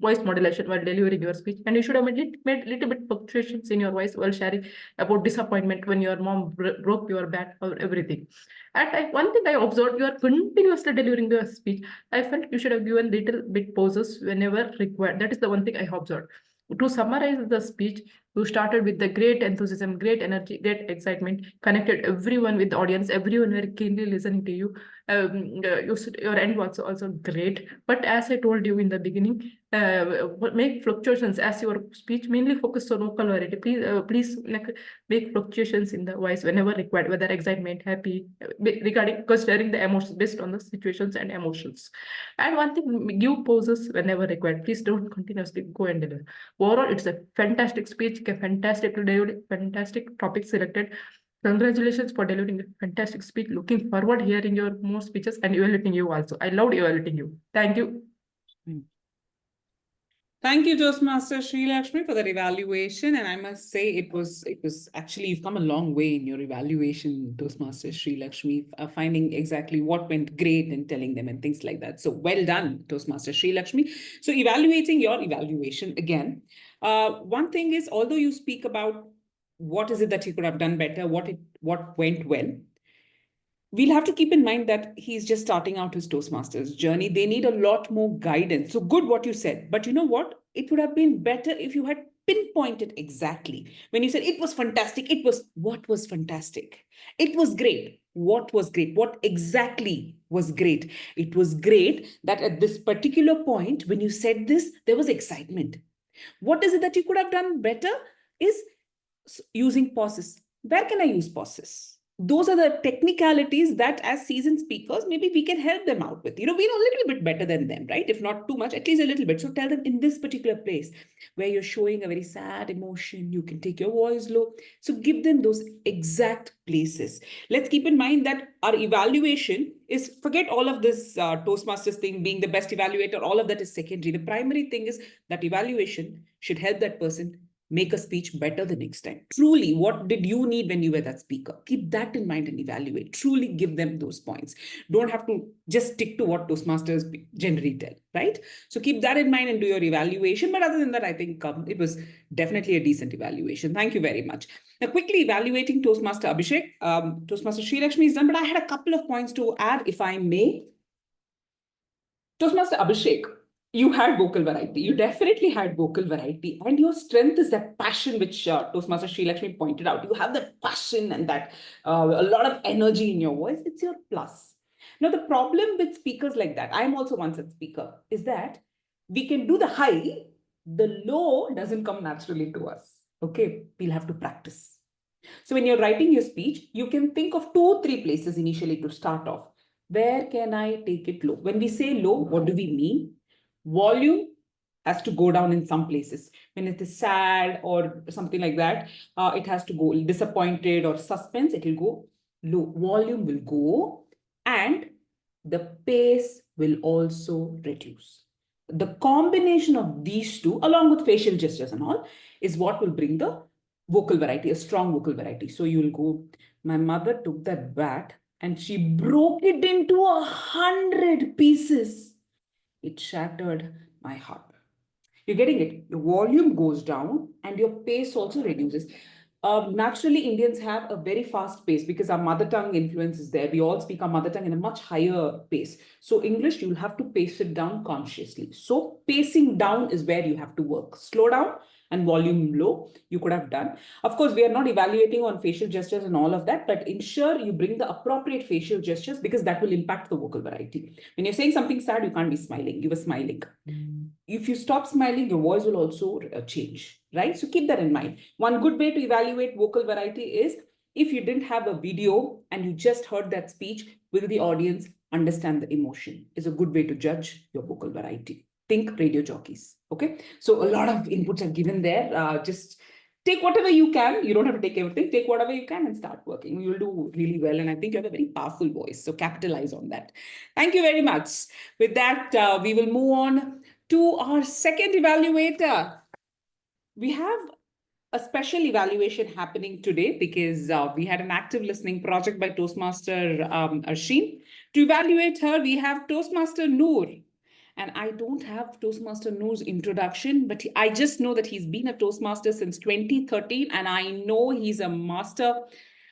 voice modulation while delivering your speech, and you should have made little bit fluctuations in your voice while sharing about disappointment when your mom broke your bat or everything. And one thing I observed, you are continuously delivering the speech. I felt you should have given little bit pauses whenever required. That is the one thing I observed. To summarize the speech, you started with the great enthusiasm, great energy, great excitement, connected everyone with the audience, everyone were keenly listening to you. Your end was also great. But as I told you in the beginning, make fluctuations as your speech mainly focus on vocal variety. Please make fluctuations in the voice whenever required, whether excitement, happy, regarding considering the emotions based on the situations and emotions. And one thing, give pauses whenever required. Please don't continuously go and deliver. Overall, it's a fantastic speech, a fantastic topic selected. Congratulations for delivering a fantastic speech. Looking forward hearing your more speeches and evaluating you also. I loved evaluating you. Thank you. Thank you, Toastmaster Shrilakshmi, for that evaluation. And I must say, it was actually, you've come a long way in your evaluation, Toastmaster Shrilakshmi, finding exactly what went great and telling them and things like that. So well done, Toastmaster Shrilakshmi. So evaluating your evaluation again. One thing is, although you speak about what is it that you could have done better, what went well, we'll have to keep in mind that he's just starting out his Toastmasters journey. They need a lot more guidance. So good what you said, but you know what? It would have been better if you had pinpointed exactly. When you said it was fantastic, what was fantastic? It was great. What was great? What exactly was great? It was great that at this particular point, when you said this, there was excitement. What is it that you could have done better is using pauses. Where can I use pauses? Those are the technicalities that as seasoned speakers, maybe we can help them out with. We know a little bit better than them, right? If not too much, at least a little bit. So tell them in this particular place where you're showing a very sad emotion, you can take your voice low. So give them those exact places. Let's keep in mind that our evaluation is, forget all of this Toastmasters thing, being the best evaluator, all of that is secondary. The primary thing is that evaluation should help that person make a speech better the next time. Truly, what did you need when you were that speaker? Keep that in mind and evaluate. Truly give them those points. Don't have to just stick to what Toastmasters generally tell, right? So keep that in mind and do your evaluation. But other than that, I think it was definitely a decent evaluation. Thank you very much. Now, quickly evaluating Toastmaster Abhishek. Toastmaster Shrilakshmi is done, but I had a couple of points to add, if I may. Toastmaster Abhishek, you had vocal variety. You definitely had vocal variety. And your strength is that passion, which Toastmaster Shrilakshmi pointed out. You have that passion and that a lot of energy in your voice. It's your plus. Now, the problem with speakers like that, I'm also one such speaker, is that we can do the high, the low doesn't come naturally to us. Okay, we'll have to practice. So when you're writing your speech, you can think of 2-3 places initially to start off. Where can I take it low? When we say low, what do we mean? Volume has to go down in some places. When it is sad or something like that, it has to go disappointed or suspense, it will go low. Volume will go and the pace will also reduce. The combination of these two, along with facial gestures and all, is what will bring the vocal variety, a strong vocal variety. So you will go, my mother took that bat and she broke it into 100 pieces. It shattered my heart. You're getting it. Your volume goes down and your pace also reduces. Naturally, Indians have a very fast pace because our mother tongue influence is there. We all speak our mother tongue in a much higher pace. So English, you'll have to pace it down consciously. So pacing down is where you have to work. Slow down and volume low, you could have done. Of course, we are not evaluating on facial gestures and all of that, but ensure you bring the appropriate facial gestures because that will impact the vocal variety. When you're saying something sad, you can't be smiling. You were smiling. If you stop smiling, your voice will also change, right? So keep that in mind. One good way to evaluate vocal variety is if you didn't have a video and you just heard that speech, will the audience understand the emotion? Is a good way to judge your vocal variety. Think radio jockeys, okay? So a lot of inputs are given there. Just take whatever you can. You don't have to take everything. Take whatever you can and start working. You'll do really well. And I think you have a very powerful voice. So capitalize on that. Thank you very much. With that, we will move on to our second evaluator. We have a special evaluation happening today because we had an active listening project by Toastmaster Arshin. To evaluate her, we have Toastmaster Noor. And I don't have Toastmaster Noor's introduction, but I just know that he's been a Toastmaster since 2013, and I know he's a master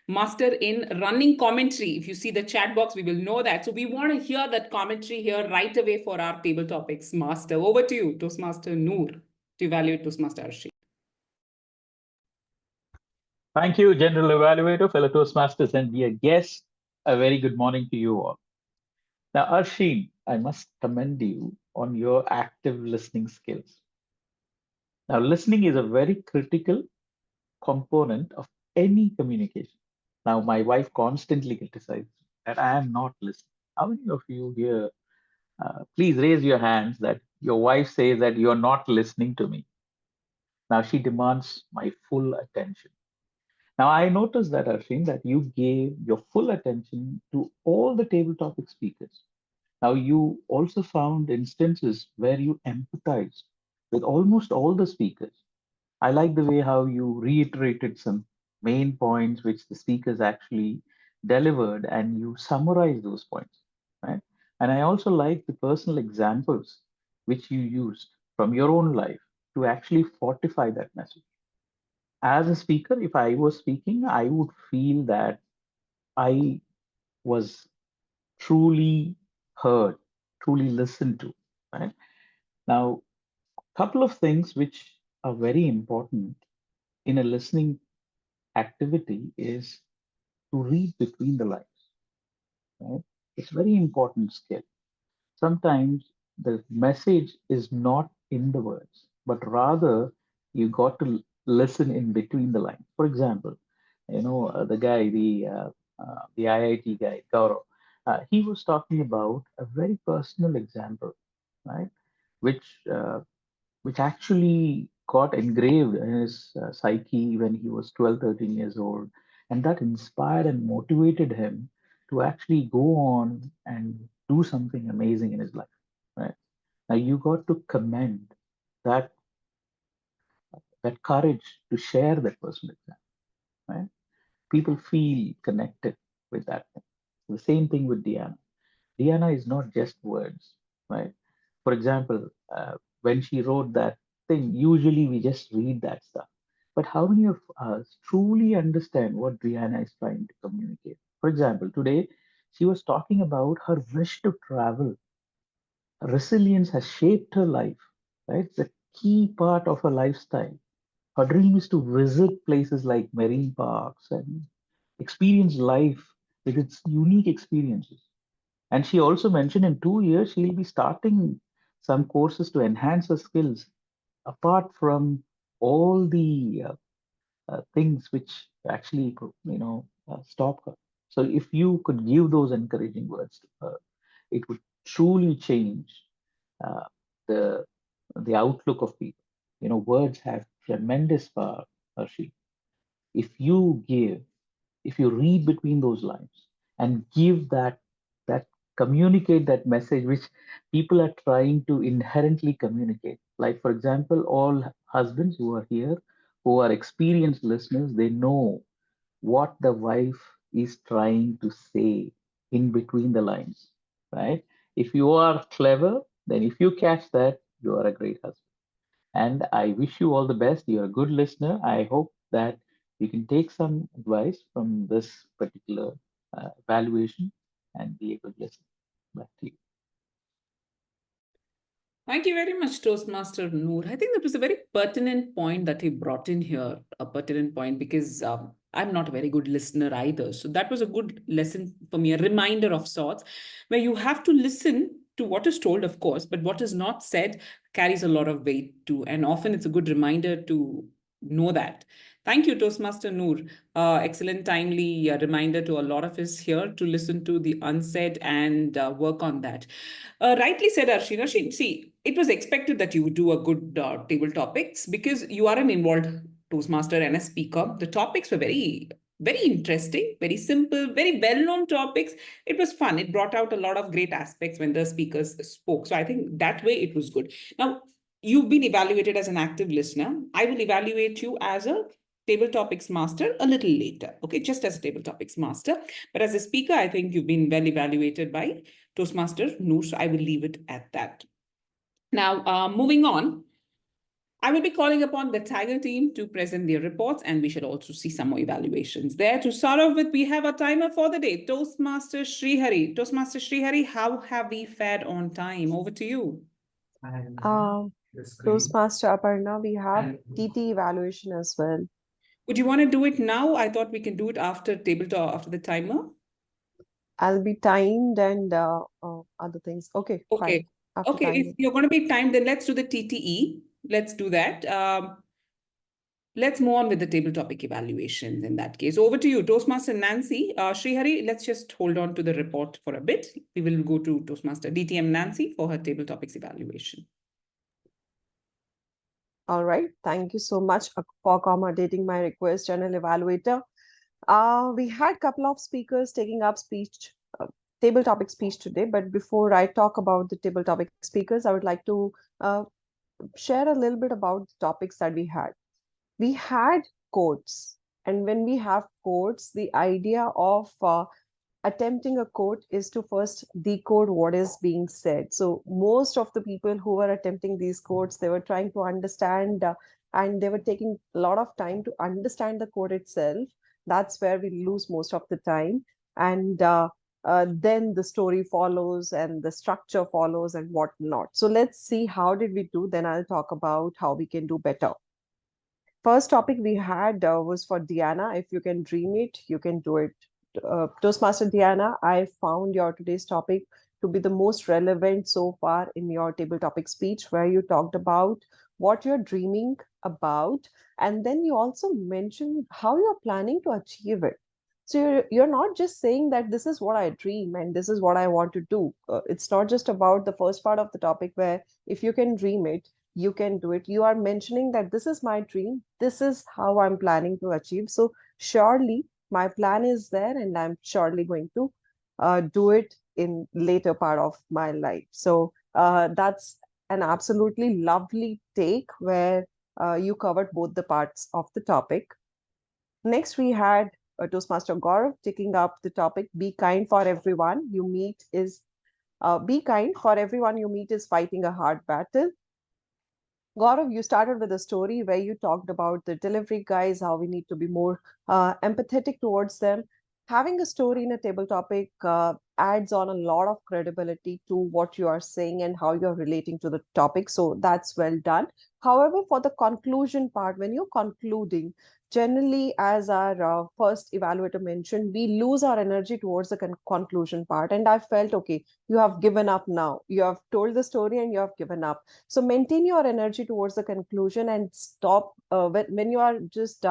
in running commentary. If you see the chat box, we will know that. So we want to hear that commentary here right away for our table topics master. Over to you, Toastmaster Noor, to evaluate Toastmaster Arshin. Thank you, General Evaluator, fellow Toastmasters, and dear guests. A very good morning to you all. Now, Arshin, I must commend you on your active listening skills. Now, listening is a very critical component of any communication. Now, my wife constantly criticizes that I am not listening. How many of you here, please raise your hands that your wife says that you're not listening to me? Now, she demands my full attention. Now, I noticed that, Arshin, that you gave your full attention to all the table topic speakers. Now, you also found instances where you empathized with almost all the speakers. I like the way how you reiterated some main points which the speakers actually delivered and you summarized those points, right? And I also like the personal examples which you used from your own life to actually fortify that message. As a speaker, if I was speaking, I would feel that I was truly heard, truly listened to, right? Now, a couple of things which are very important in a listening activity is to read between the lines, right? It's a very important skill. Sometimes the message is not in the words, but rather you got to listen in between the lines. For example, the guy, the IIT guy, Gaurav, he was talking about a very personal example, right? Which which actually got engraved in his psyche when he was 12, 13 years old. And that inspired and motivated him to actually go on and do something amazing in his life, right? Now you got to commend that, that courage to share that personal example, right? People feel connected with that thing. The same thing with Diana. Diana is not just words, right? For example, when she wrote that thing, usually we just read that stuff. But how many of us truly understand what Diana is trying to communicate? For example, today she was talking about her wish to travel. Resilience has shaped her life, right? It's a key part of her lifestyle. Her dream is to visit places like marine parks and experience life with its unique experiences. And she also mentioned in 2 years, she'll be starting some courses to enhance her skills apart from all the things which actually, stop her. So if you could give those encouraging words to her, it would truly change uh, the the outlook of people. Words have tremendous power, Harshi. If you read between those lines and give that communicate that message which people are trying to inherently communicate, like for example, all husbands who are here, who are experienced listeners, they know what the wife is trying to say in between the lines, right? If you are clever, then if you catch that, you are a great husband. And I wish you all the best. You're a good listener. I hope that you can take some advice from this particular evaluation and be a good listener. Back to you. Thank you very much, Toastmaster Noor. I think that was a very pertinent point that he brought in here, a pertinent point, because I'm not a very good listener either. So that was a good lesson for me, a reminder of sorts, where you have to listen to what is told, of course, but what is not said carries a lot of weight too. And often it's a good reminder to know that. Thank you, Toastmaster Noor. Excellent, timely reminder to a lot of us here to listen to the unsaid and work on that. Rightly said, Arshina. See, it was expected that you would do a good table topics because you are an involved Toastmaster and a speaker. The topics were very, very interesting, very simple, very well-known topics. It was fun. It brought out a lot of great aspects when the speakers spoke. So I think that way it was good. Now, you've been evaluated as an active listener. I will evaluate you as a table topics master a little later, okay, just as a table topics master. But as a speaker, I think you've been well evaluated by Toastmaster Noor, so I will leave it at that. Now, moving on, I will be calling upon the TAGL team to present their reports, and we should also see some more evaluations there. To start off with, we have a timer for the day, Toastmaster Sreehari. Toastmaster Sreehari, how have we fared on time? Over to you. Toastmaster Aparna, we have TT evaluation as well. Would you want to do it now? I thought we can do it after tabletop, after the timer. I'll be timed and other things. Okay, okay. Fine. Okay, if you're going to be timed, then let's do the TTE. Let's do that. Let's move on with the table topic evaluations in that case. Over to you, Toastmaster Nancy. Sreehari, let's just hold on to the report for a bit. We will go to Toastmaster DTM Nancy for her table topics evaluation. All right. Thank you so much for accommodating my request, General Evaluator. We had a couple of speakers taking up speech, table topic speech today. But before I talk about the table topic speakers, I would like to share a little bit about the topics that we had. We had quotes. And when we have quotes, the idea of attempting a quote is to first decode what is being said. So most of the people who were attempting these quotes, they were trying to understand and they were taking a lot of time to understand the quote itself. That's where we lose most of the time. And then the story follows and the structure follows and whatnot. So let's see how did we do. Then I'll talk about how we can do better. First topic we had was for Diana. If you can dream it, you can do it. Toastmaster Diana, I found your today's topic to be the most relevant so far in your table topic speech, where you talked about what you're dreaming about, and then you also mentioned how you're planning to achieve it. So you're not just saying that this is what I dream and this is what I want to do. It's not just about the first part of the topic where if you can dream it, you can do it. You are mentioning that this is my dream. This is how I'm planning to achieve. So surely my plan is there and I'm surely going to do it in later part of my life. So that's an absolutely lovely take where you covered both the parts of the topic. Next, we had Toastmaster Gaurav taking up the topic, be kind for everyone you meet is, be kind for everyone you meet is fighting a hard battle. Gaurav, you started with a story where you talked about the delivery guys, how we need to be more empathetic towards them. Having a story in a table topic adds on a lot of credibility to what you are saying and how you're relating to the topic. So that's well done. However, for the conclusion part, when you're concluding, generally, as our first evaluator mentioned, we lose our energy towards the conclusion part. And I felt, okay, you have given up now. You have told the story and you have given up. So maintain your energy towards the conclusion and stop when you are just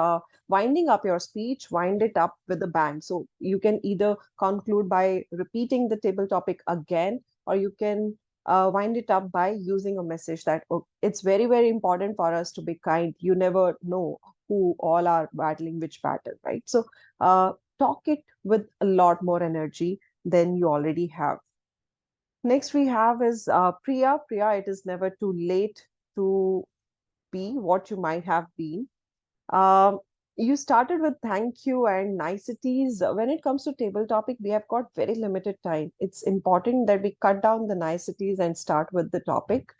winding up your speech, wind it up with a bang. So you can either conclude by repeating the table topic again, or you can wind it up by using a message that it's very, very important for us to be kind. You never know who all are battling which battle, right? So talk it with a lot more energy than you already have. Next we have is Priya. Priya, it is never too late to be what you might have been. You started with thank you and niceties. When it comes to table topic, we have got very limited time. It's important that we cut down the niceties and start with the topic.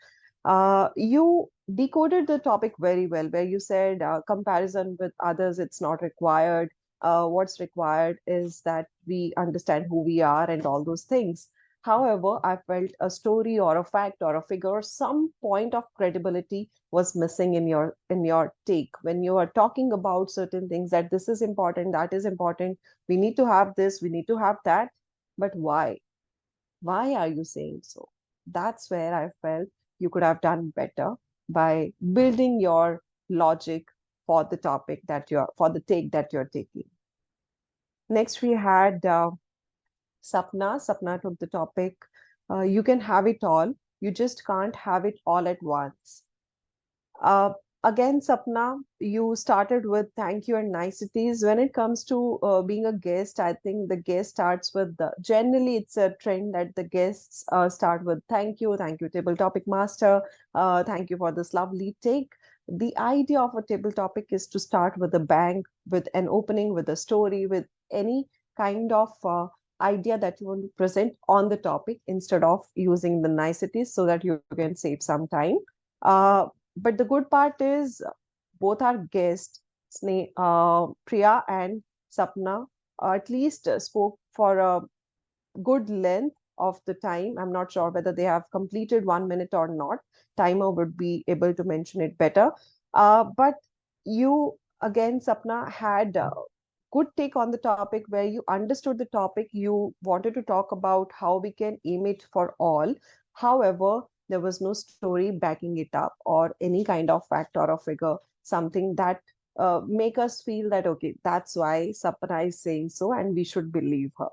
You decoded the topic very well, where you said comparison with others, it's not required. What's required is that we understand who we are and all those things. However, I felt a story or a fact or a figure, some point of credibility was missing in your take when you are talking about certain things, that this is important, that is important, we need to have this, we need to have that. But why are you saying so? That's where I felt you could have done better by building your logic for the topic that you're for the take that you're taking. Next we had Sapna took the topic, you can have it all, you just can't have it all at once. Uh, Again, Sapna, you started with thank you and niceties. When it comes to being a guest, I think the guest starts with generally it's a trend that the guests start with thank you, table topic master, thank you for this lovely take. The idea of a table topic is to start with a bang, with an opening, with a story, with any kind of idea that you want to present on the topic instead of using the niceties so that you can save some time. But the good part is both our guests, Priya and Sapna, at least spoke for a good length of the time. I'm not sure whether they have completed 1 minute or not. Timer would be able to mention it better. But you, again, Sapna, had a good take on the topic where you understood the topic. You wanted to talk about how we can aim it for all. However, there was no story backing it up or any kind of fact or a figure, something that make us feel that, okay, that's why Sapna is saying so and we should believe her.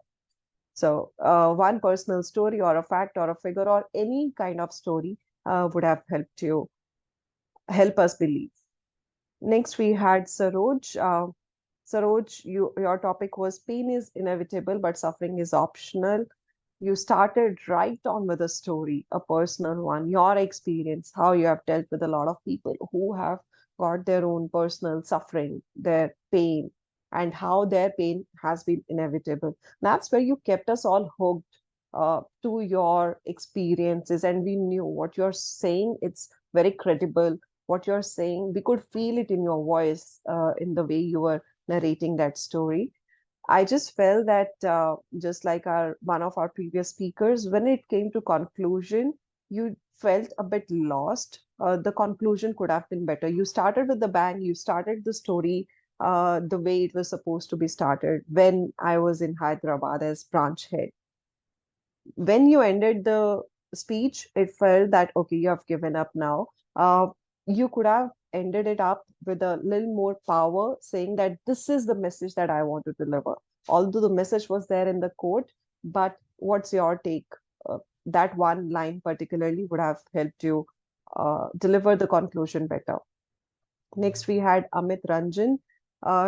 So one personal story or a fact or a figure or any kind of story would have help us believe. Next, we had Saroj. Saroj, your topic was pain is inevitable, but suffering is optional. You started right on with a story, a personal one, your experience, how you have dealt with a lot of people who have got their own personal suffering, their pain, and how their pain has been inevitable. That's where you kept us all hooked to your experiences, and we knew what you're saying. It's very credible. What you're saying, we could feel it in your voice, in the way you were narrating that story. I just felt that just like our one of our previous speakers, when it came to conclusion, you felt a bit lost. The conclusion could have been better. You started with the bang, you started the story the way it was supposed to be started when I was in Hyderabad as branch head. When you ended the speech, it felt that, okay, you have given up now. You could have ended it up with a little more power, saying that this is the message that I want to deliver. Although the message was there in the quote, but what's your take? That one line particularly would have helped you deliver the conclusion better. Next, we had Amit Ranjan.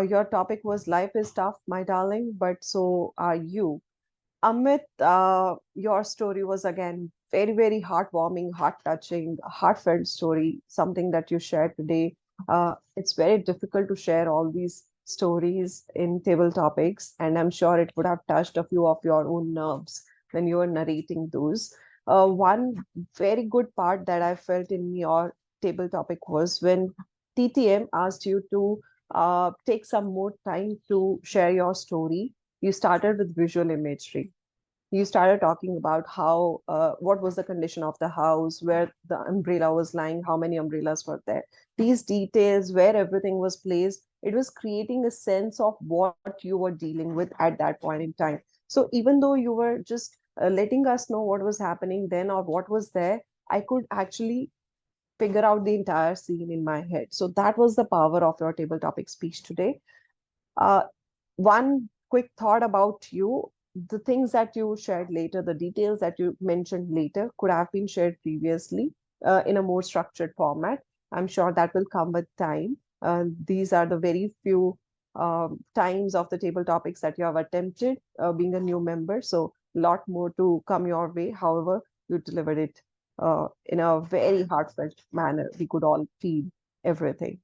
Your topic was life is tough, my darling, but so are you. Amit, your story was again very, very heartwarming, heart-touching, heartfelt story, something that you shared today. It's very difficult to share all these stories in table topics, and I'm sure it would have touched a few of your own nerves when you were narrating those. One very good part that I felt in your table topic was when TTM asked you to take some more time to share your story. You started with visual imagery. You started talking about how what was the condition of the house, where the umbrella was lying, how many umbrellas were there, these details, where everything was placed. It was creating a sense of what you were dealing with at that point in time. So even though you were just letting us know what was happening then or what was there, I could actually figure out the entire scene in my head. So that was the power of your table topic speech today. uh, one quick thought about you. The things that you shared later, the details that you mentioned later, could have been shared previously in a more structured format. I'm sure that will come with time. These are the very few times of the table topics that you have attempted being a new member. So a lot more to come your way. However, you delivered it in a very heartfelt manner. We could all feel everything.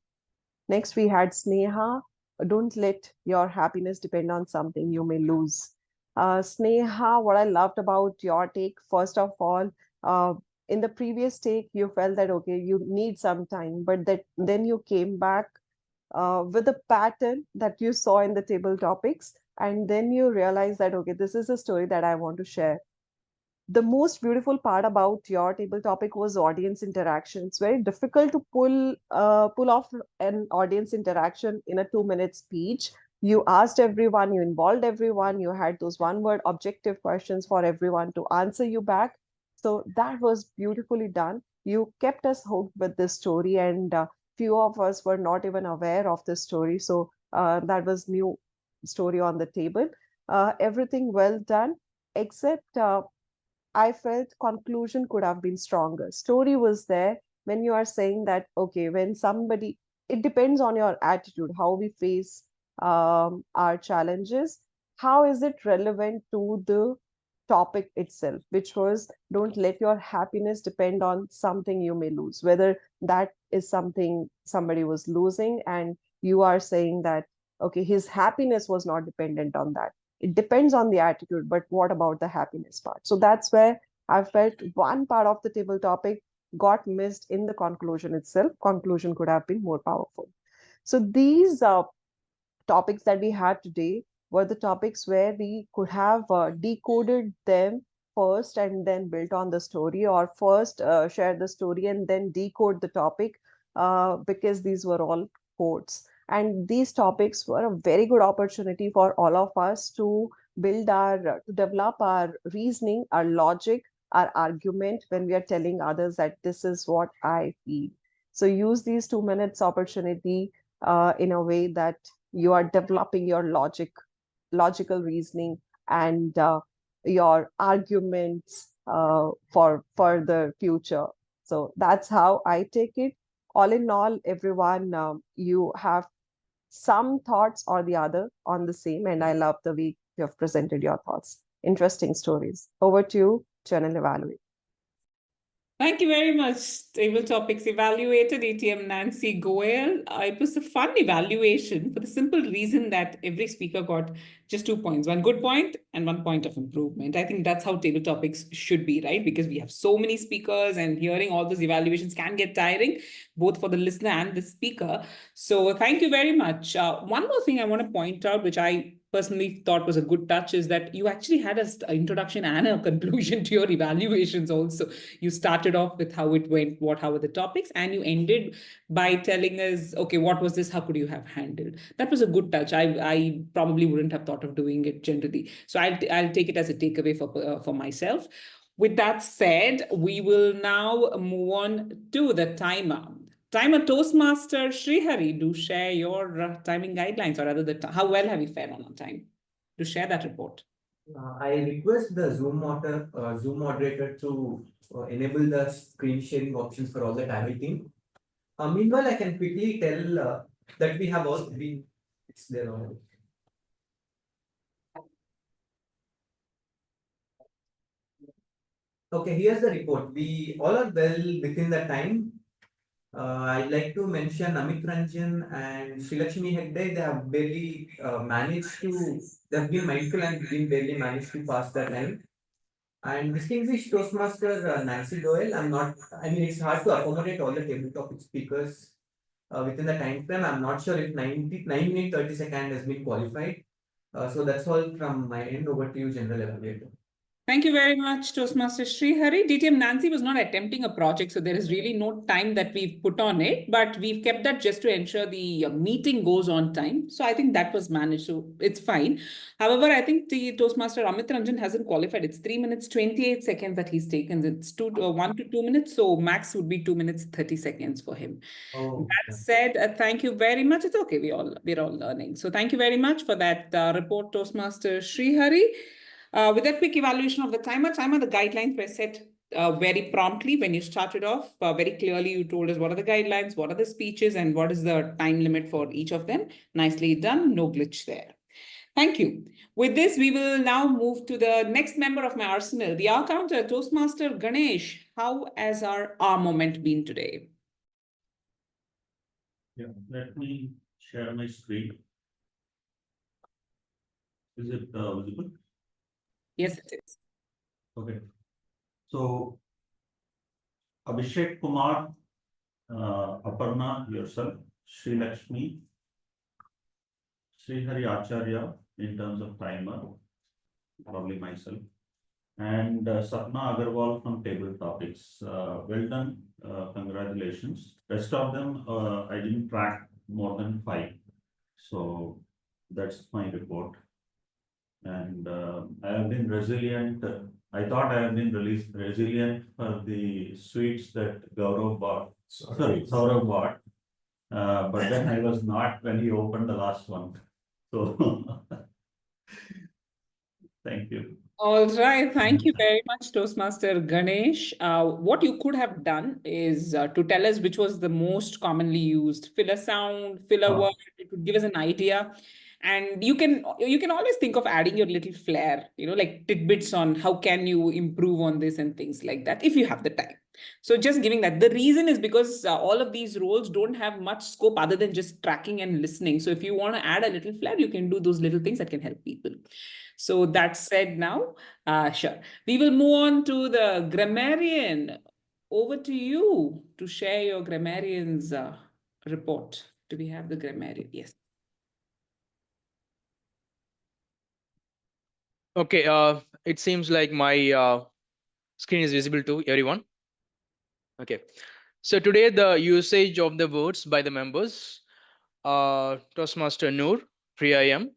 Next, we had Sneha. don't let your happiness depend on something you may lose. Sneha, what I loved about your take, first of all, in the previous take, you felt that, okay, you need some time, but that then you came back with a pattern that you saw in the table topics, and then you realize that, okay, this is a story that I want to share. The most beautiful part about your table topic was audience interaction. It's very difficult to pull off an audience interaction in a 2 minute speech. You asked everyone, you involved everyone, you had those one word objective questions for everyone to answer you back. So that was beautifully done. You kept us hooked with this story, and few of us were not even aware of this story. So that was new story on the table. Everything well done, except I felt conclusion could have been stronger. Story was there when you are saying that, okay, when somebody, it depends on your attitude, how we face our challenges. How is it relevant to the topic itself, which was don't let your happiness depend on something you may lose, whether that is something somebody was losing, and you are saying that, okay, his happiness was not dependent on that. It depends on the attitude, but what about the happiness part? So that's where I felt one part of the table topic got missed in the conclusion itself. Conclusion could have been more powerful. So these topics that we had today were the topics where we could have decoded them first and then built on the story, or first share the story and then decode the topic, because these were all codes. And these topics were a very good opportunity for all of us to build to develop our reasoning, our logic, our argument when we are telling others that this is what I feel. So use these 2 minutes opportunity in a way that you are developing your logical reasoning, and your arguments for the future. So that's how I take it. All in all, everyone, you have some thoughts or the other on the same, and I love the way you have presented your thoughts. Interesting stories. Over to you, Channel Evaluate. Thank you very much. Table topics evaluated, ATM Nancy Goel. It was a fun evaluation for the simple reason that every speaker got just 2 points, one good point and 1 point of improvement. I think that's how table topics should be, right? Because we have so many speakers and hearing all those evaluations can get tiring, both for the listener and the speaker. So thank you very much. One more thing I want to point out, which I personally thought was a good touch, is that you actually had an introduction and a conclusion to your evaluations also. You started off with how it went, how were the topics, and you ended by telling us, okay, what was this? How could you have handled? That was a good touch. I probably wouldn't have thought of doing it generally. So I'll take it as a takeaway for myself. With that said, we will now move on to the timer. Timer Toastmaster Sreehari, do share your timing guidelines, or rather how well have you fared on time? Do share that report. I request the Zoom moderator to enable the screen sharing options for all the TAGL team. Meanwhile, I can quickly tell that we have all been, it's there already. Okay, here's the report. We all are well within the time. I'd like to mention Amit Ranjan and Shrilakshmi Hegde. They have barely managed to, they have been mindful and barely managed to pass the time. And distinguished Toastmaster Nancy Doyle, I mean, it's hard to accommodate all the table topic speakers within the time frame. I'm not sure if 9 minutes 30 seconds has been qualified. So that's all from my end. Over to you, General Evaluator. Thank you very much, Toastmaster Sreehari. DTM Nancy was not attempting a project, so there is really no time that we've put on it, but we've kept that just to ensure the meeting goes on time. So I think that was managed, so it's fine. However, I think the Toastmaster Amit Ranjan hasn't qualified. It's 3 minutes 28 seconds that he's taken. It's 1 to 2 minutes, so max would be 2 minutes 30 seconds for him. Oh, that said, thank you very much. It's okay. We're all learning. So thank you very much for that report, Toastmaster Sreehari. With a quick evaluation of the timer, the guidelines were set very promptly when you started off. Very clearly, you told us what are the guidelines, what are the speeches, and what is the time limit for each of them. Nicely done. No glitch there. Thank you. With this, we will now move to the next member of my arsenal, the R counter, Toastmaster Ganesh. How has our R moment been today? Yeah, let me share my screen. Is it visible? Yes, it is. Okay. So, Abhishek, Kumar, Aparna, yourself, Shrilakshmi, Sreehari, Acharya, in terms of timer, probably myself, and Sapna Agarwal from Table Topics. Well done. Congratulations. Rest of them, I didn't track more than 5. So that's my report. And I have been resilient. I thought I have been resilient for the sweets that Gaurav bought, Sourav bought. But then I was not when he opened the last one. So thank you. All right, thank you very much, Toastmaster Ganesh. What you could have done is to tell us which was the most commonly used. Fill a sound, fill a word. It would give us an idea, and you can always think of adding your little flair, like tidbits on how can you improve on this and things like that if you have the time. So just giving that. The reason is because all of these roles don't have much scope other than just tracking and listening. So if you want to add a little flair, you can do those little things that can help people. So that said now, sure. We will move on to the grammarian. Over to you to share your grammarian's report. Do we have the grammarian? Yes. Okay, it seems like my screen is visible to everyone. Okay, so today the usage of the words by the members, Toastmaster Noor, Priya M,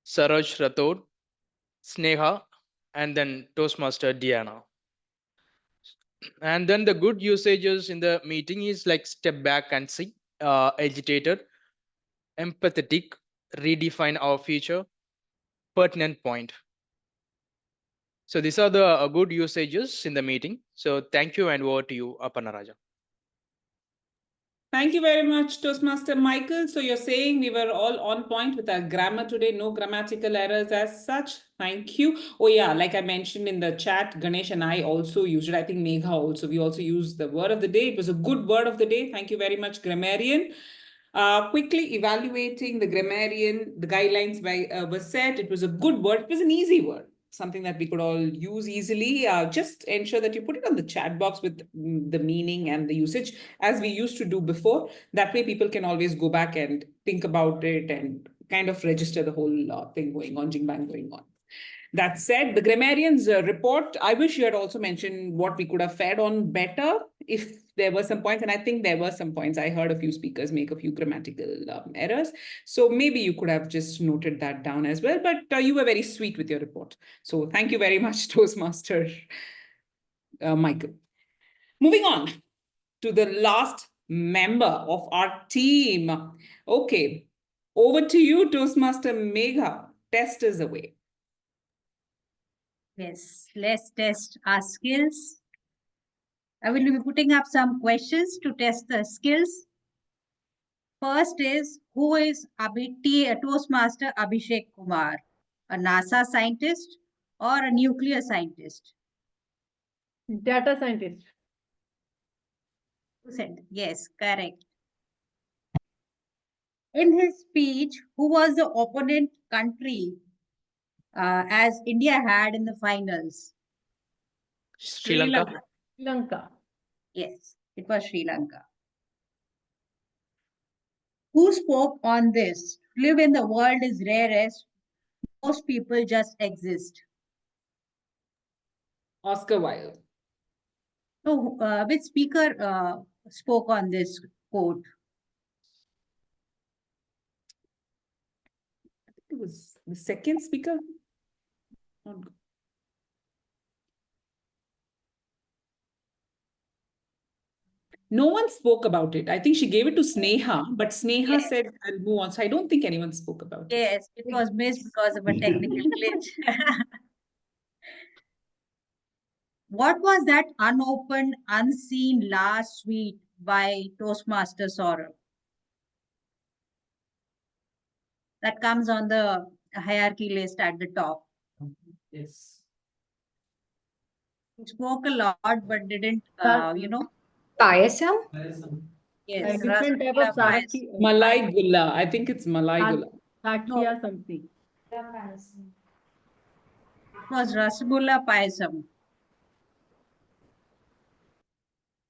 Saroj Rathod, Sneha, and then Toastmaster Diana. And then the good usages in the meeting is like step back and see, agitated, empathetic, redefine our future, pertinent point. So these are the good usages in the meeting. So thank you, and over to you, Aparna Raja. Thank you very much, Toastmaster Michael. So you're saying we were all on point with our grammar today, no grammatical errors as such. Thank you. Oh yeah, like I mentioned in the chat, Ganesh and I also used it. I think Megha also, we also used the word of the day. It was a good word of the day. Thank you very much, Grammarian. Quickly evaluating the grammarian, the guidelines were set. It was a good word. It was an easy word, something that we could all use easily. Just ensure that you put it on the chat box with the meaning and the usage as we used to do before. That way people can always go back and think about it and kind of register the whole thing going on, jing bang going on. That said, the grammarian's report, I wish you had also mentioned what we could have fared on better if there were some points, and I think there were some points. I heard a few speakers make a few grammatical errors. So maybe you could have just noted that down as well, but you were very sweet with your report. So thank you very much, Toastmaster Michael. Moving on to the last member of our team. Okay, over to you, Toastmaster Megha. Test is away. Yes, let's test our skills. I will be putting up some questions to test the skills. First is, who is Toastmaster Abhishek Kumar? A NASA scientist or a nuclear scientist? Data scientist. Yes, correct. In his speech, who was the opponent country as India had in the finals? Sri Lanka. Sri Lanka. Yes, it was Sri Lanka. Who spoke on this? Live in the world is rarest. Most people just exist. Oscar Wilde. So, which speaker spoke on this quote? It was the second speaker. No one spoke about it. I think she gave it to Sneha, but Sneha said, I'll move on. So I don't think anyone spoke about it. Yes, it was missed because of a technical glitch. What was that unopened, unseen last sweet by Toastmaster Sourav? That comes on the hierarchy list at the top. Yes. He spoke a lot, but didn't, Payasam? Yes, Different type of Malai Gulla. I think it's Malai Gulla. Sakya something. It was Rasgulla Payasam.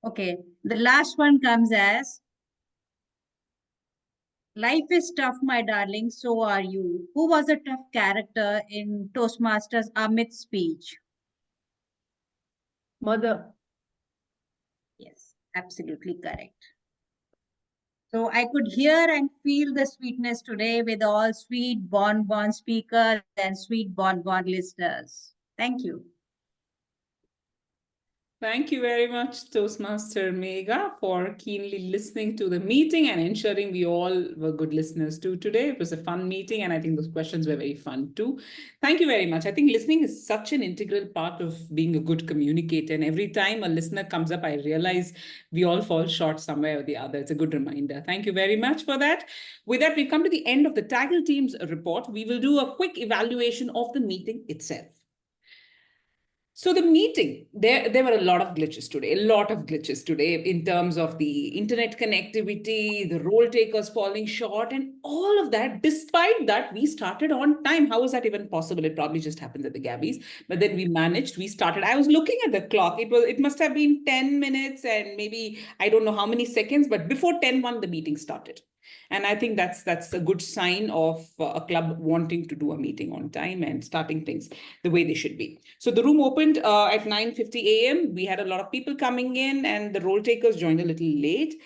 Okay, the last one comes as life is tough, my darling, so are you. Who was a tough character in Toastmasters Amit's speech? Mother. Yes, absolutely correct. So I could hear and feel the sweetness today with all sweet bonbon speakers and sweet bonbon listeners. Thank you. Thank you very much, Toastmaster Megha, for keenly listening to the meeting and ensuring we all were good listeners too today. It was a fun meeting, and I think those questions were very fun too. Thank you very much. I think listening is such an integral part of being a good communicator. And every time a listener comes up, I realize we all fall short somewhere or the other. It's a good reminder. Thank you very much for that. With that, we've come to the end of the TAGL team's report. We will do a quick evaluation of the meeting itself. So the meeting, there were a lot of glitches today, in terms of the internet connectivity, the role takers falling short, and all of that. Despite that, we started on time. How was that even possible? It probably just happened at the Gabbys, but then we managed. We started. I was looking at the clock. It must have been 10 minutes and maybe I don't know how many seconds, but before 10:01, the meeting started. And I think that's a good sign of a club wanting to do a meeting on time and starting things the way they should be. So the room opened at 9:50 a.m. We had a lot of people coming in, and the role takers joined a little late.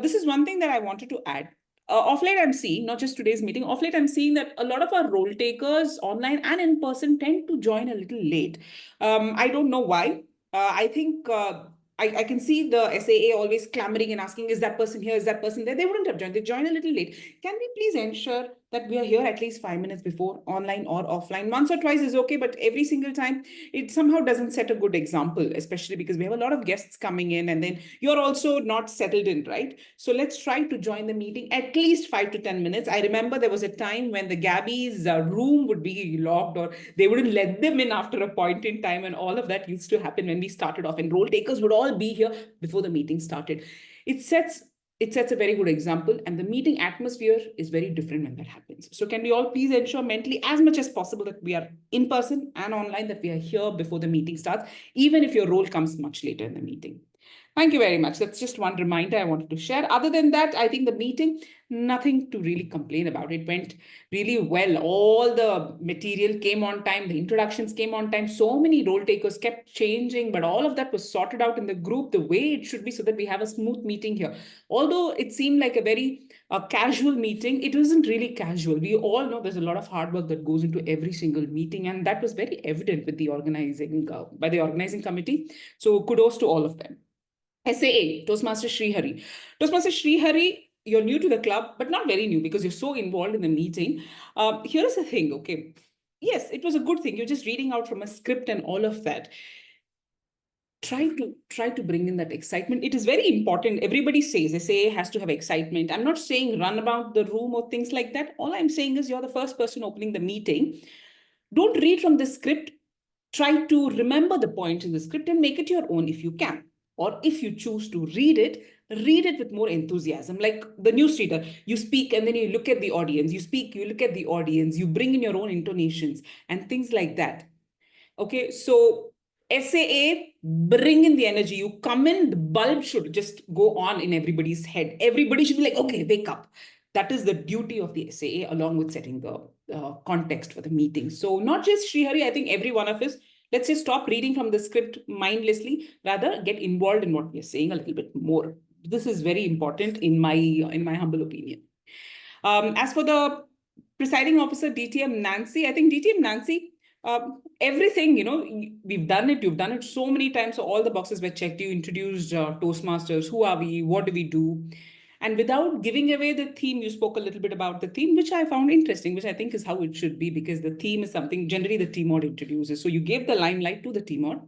This is one thing that I wanted to add. Off late, I'm seeing, not just today's meeting, off late, I'm seeing that a lot of our role takers online and in person tend to join a little late. I don't know why. I think I can see the SAA always clamoring and asking, is that person here? Is that person there? They wouldn't have joined. They joined a little late. Can we please ensure that we are here at least 5 minutes before, online or offline? Once or twice is okay, but every single time, it somehow doesn't set a good example, especially because we have a lot of guests coming in and then you're also not settled in, right? So let's try to join the meeting at least 5 to 10 minutes. I remember there was a time when the Gabbys room would be locked, or they wouldn't let them in after a point in time, and all of that used to happen when we started off, and role takers would all be here before the meeting started. It sets a very good example, and the meeting atmosphere is very different when that happens. So can we all please ensure mentally as much as possible that we are in person and online, that we are here before the meeting starts, even if your role comes much later in the meeting. Thank you very much. That's just one reminder I wanted to share. Other than that, I think the meeting, nothing to really complain about. It went really well. All the material came on time. The introductions came on time. So many role takers kept changing, but all of that was sorted out in the group the way it should be, so that we have a smooth meeting here. Although it seemed like a very casual meeting, it wasn't really casual. We all know there's a lot of hard work that goes into every single meeting, and that was very evident with the organizing by the organizing committee. So kudos to all of them. SAA, Toastmaster Sreehari. Toastmaster Sreehari, you're new to the club, but not very new because you're so involved in the meeting. Here's the thing, okay? Yes, it was a good thing. You're just reading out from a script and all of that. Try to bring in that excitement. It is very important. Everybody says SAA has to have excitement. I'm not saying run about the room or things like that. All I'm saying is you're the first person opening the meeting. Don't read from the script. Try to remember the points in the script and make it your own if you can. Or if you choose to read it with more enthusiasm. Like the newsreader, you speak and then you look at the audience. You speak, you look at the audience. You bring in your own intonations and things like that. Okay, so SAA, bring in the energy. You come in, the bulb should just go on in everybody's head. Everybody should be like, okay, wake up. That is the duty of the SAA, along with setting the context for the meeting. So not just Sreehari, I think every one of us, let's just stop reading from the script mindlessly, rather get involved in what we're saying a little bit more. This is very important in my humble opinion. As for the presiding officer, DTM Nancy, I think DTM Nancy, everything, we've done it, you've done it so many times. So all the boxes were checked. You introduced Toastmasters. Who are we? What do we do? And without giving away the theme, you spoke a little bit about the theme, which I found interesting, which I think is how it should be, because the theme is something generally the TMOD introduces. So you gave the limelight to the TMOD,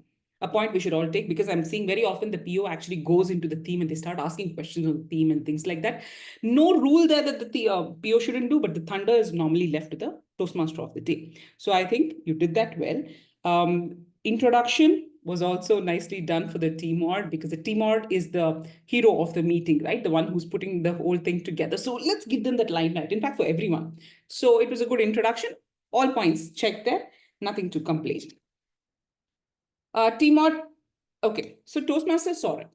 a point we should all take, because I'm seeing very often the PO actually goes into the theme and they start asking questions on the theme and things like that. No rule there that the PO shouldn't do, but the thunder is normally left to the Toastmaster of the day. So I think you did that well. Introduction was also nicely done for the TMOD, because the TMOD is the hero of the meeting, right? The one who's putting the whole thing together. So let's give them that limelight, in fact, for everyone. So it was a good introduction. All points checked there, nothing to complain. TMOD, okay, so Toastmasters Sourav.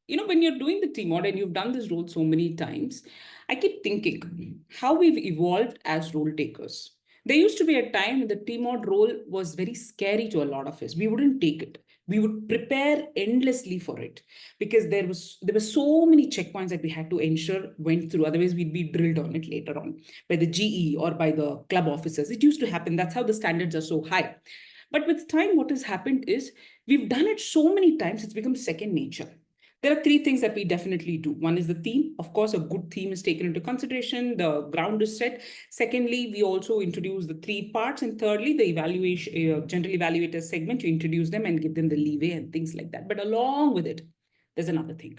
You know, when you're doing the TMOD and you've done this role so many times, I keep thinking how we've evolved as role takers. There used to be a time when the TMOD role was very scary to a lot of us. We wouldn't take it. We would prepare endlessly for it because there were so many checkpoints that we had to ensure went through. Otherwise, we'd be drilled on it later on by the GE or by the club officers. It used to happen. That's how the standards are so high. But with time, what has happened is we've done it so many times, it's become second nature. There are three things that we definitely do. One is the theme. Of course, a good theme is taken into consideration. The ground is set. Secondly, we also introduce the three parts. And thirdly, the evaluation, general evaluators segment, you introduce them and give them the leeway and things like that. But along with it, there's another thing.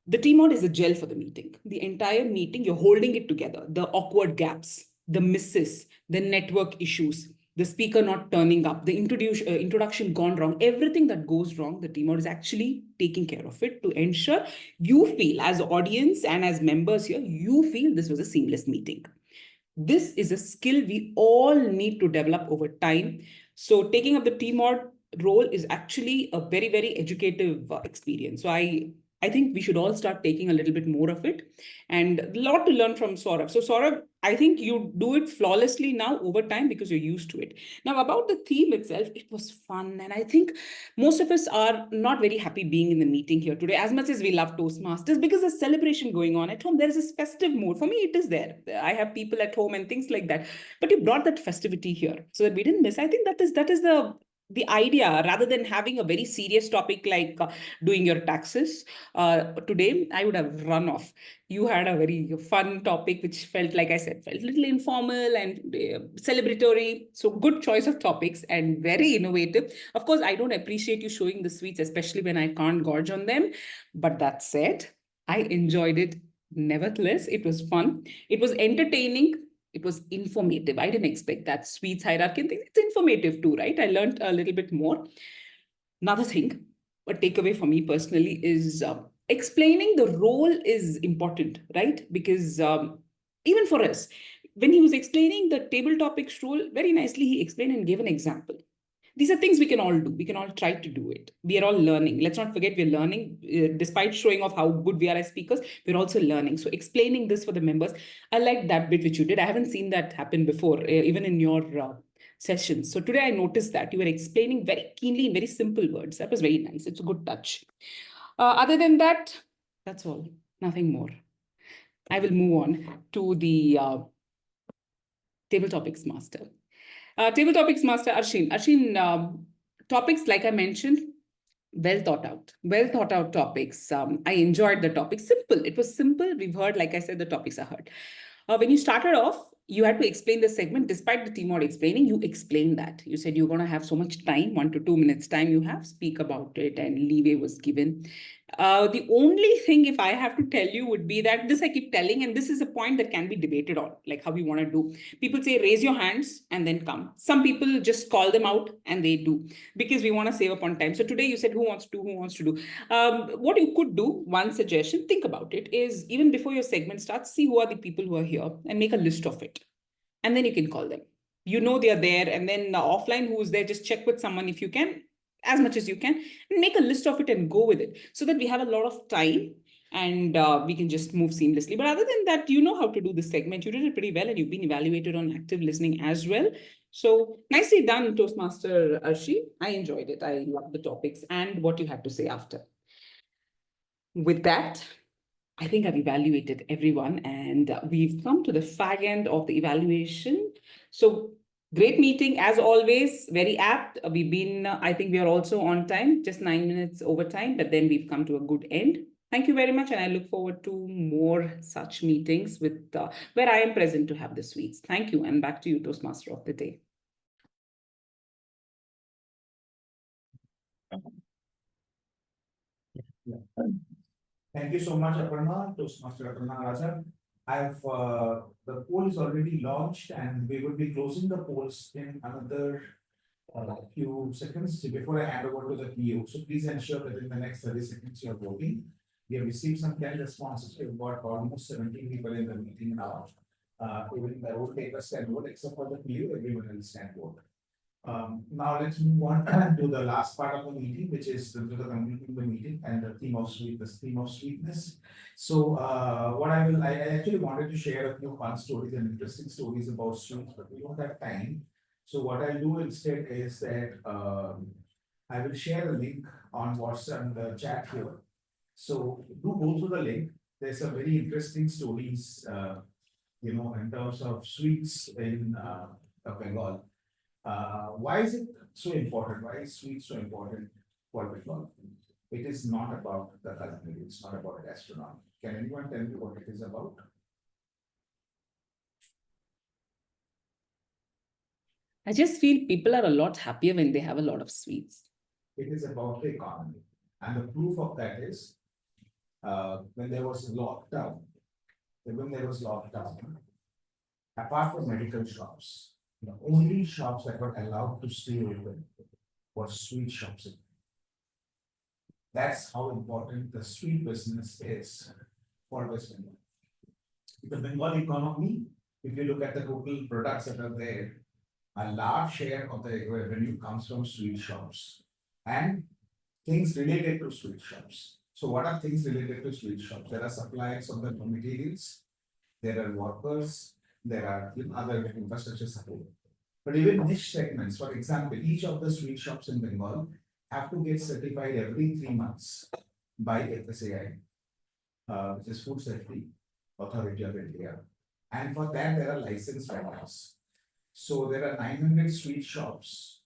The TMOD is a gel for the meeting. The entire meeting, you're holding it together. The awkward gaps, the misses, the network issues, the speaker not turning up, the introduction gone wrong, everything that goes wrong, the TMOD is actually taking care of it to ensure you feel as audience and as members here, you feel this was a seamless meeting. This is a skill we all need to develop over time. So taking up the TMOD role is actually a very, very educative experience. So I think we should all start taking a little bit more of it, and a lot to learn from Sourav. So Sourav, I think you do it flawlessly now over time because you're used to it. Now about the theme itself, it was fun. And I think most of us are not very happy being in the meeting here today, as much as we love Toastmasters, because there's celebration going on at home. There's this festive mood. For me, it is there. I have people at home and things like that. But you brought that festivity here so that we didn't miss. I think that is the idea, rather than having a very serious topic like doing your taxes. Today, I would have run off. You had a very fun topic, which felt, like I said, felt a little informal and celebratory. So good choice of topics and very innovative. Of course, I don't appreciate you showing the sweets, especially when I can't gorge on them. But that said, I enjoyed it. Nevertheless, it was fun. It was entertaining. It was informative. I didn't expect that sweets hierarchy thing. It's informative too, right? I learned a little bit more. Another thing, a takeaway for me personally is explaining the role is important, right? Because even for us, when he was explaining the table topics role, very nicely he explained and gave an example. These are things we can all do. We can all try to do it. We are all learning. Let's not forget we're learning. Despite showing off how good we are as speakers, we're also learning. So explaining this for the members, I like that bit which you did. I haven't seen that happen before, even in your sessions. So today I noticed that you were explaining very keenly in very simple words. That was very nice. It's a good touch. Other than that, that's all. Nothing more. I will move on to the table topics master. Table topics master Arshin. Arshin, topics, like I mentioned, well thought out topics. I enjoyed the topic. Simple. It was simple. We've heard, like I said, the topics are heard. When you started off, you had to explain the segment. Despite the TMOD explaining, you explained that. You said you're going to have so much time, 1 to 2 minutes time you have, speak about it, and leeway was given. The only thing, if I have to tell you, would be that this I keep telling, and this is a point that can be debated on, like how we want to do. People say, raise your hands and then come. Some people just call them out and they do, because we want to save up on time. So today you said, who wants to do? What you could do, one suggestion, think about it, is even before your segment starts, see who are the people who are here and make a list of it. And then you can call them. You know they are there, and then offline who is there, just check with someone if you can, as much as you can, and make a list of it and go with it, so that we have a lot of time and we can just move seamlessly. But other than that, you know how to do this segment. You did it pretty well, and you've been evaluated on active listening as well. So nicely done, Toastmaster Arshi. I enjoyed it. I loved the topics and what you had to say after. With that, I think I've evaluated everyone, and we've come to the fag end of the evaluation. So great meeting as always, very apt. We've been, I think we are also on time, just 9 minutes over time, but then we've come to a good end. Thank you very much, and I look forward to more such meetings with where I am present to have the sweets. Thank you, and back to you, Toastmaster of the day. Thank you so much, Aparna, Toastmaster Aparna Raja. The poll is already launched, and we will be closing the polls in another few seconds before I hand over to the PO. So please ensure that in the next 30 seconds you are voting. We have received some 10 responses. We've got almost 17 people in the meeting now. Even the role takers can vote, except for the PU, everyone else can vote. Now let's move on to the last part of the meeting, which is to the concluding the meeting and the theme of sweetness. So I actually wanted to share a few fun stories and interesting stories about sweets, but we don't have time. So what I'll do instead is that I will share a link on WhatsApp in the chat here. So do go to the link. There's some very interesting stories, in terms of sweets in Bengal. Why is it so important? Why is sweet so important for Bengal? It is not about the culinary, it's not about gastronomy. Can anyone tell me what it is about? I just feel people are a lot happier when they have a lot of sweets. It is about the economy. And the proof of that is when there was lockdown, apart from medical shops, the only shops that were allowed to stay open were sweet shops. That's how important the sweet business is for West Bengal. The Bengal economy, if you look at the total products that are there, a large share of the revenue comes from sweet shops and things related to sweet shops. So what are things related to sweet shops? There are suppliers of the materials, there are workers, there are other infrastructure support. But even niche segments, for example, each of the sweet shops in Bengal have to get certified every 3 months by FSAI, which is Food Safety Authority of India. And for that, there are licensed vendors. So there are 900 sweet shops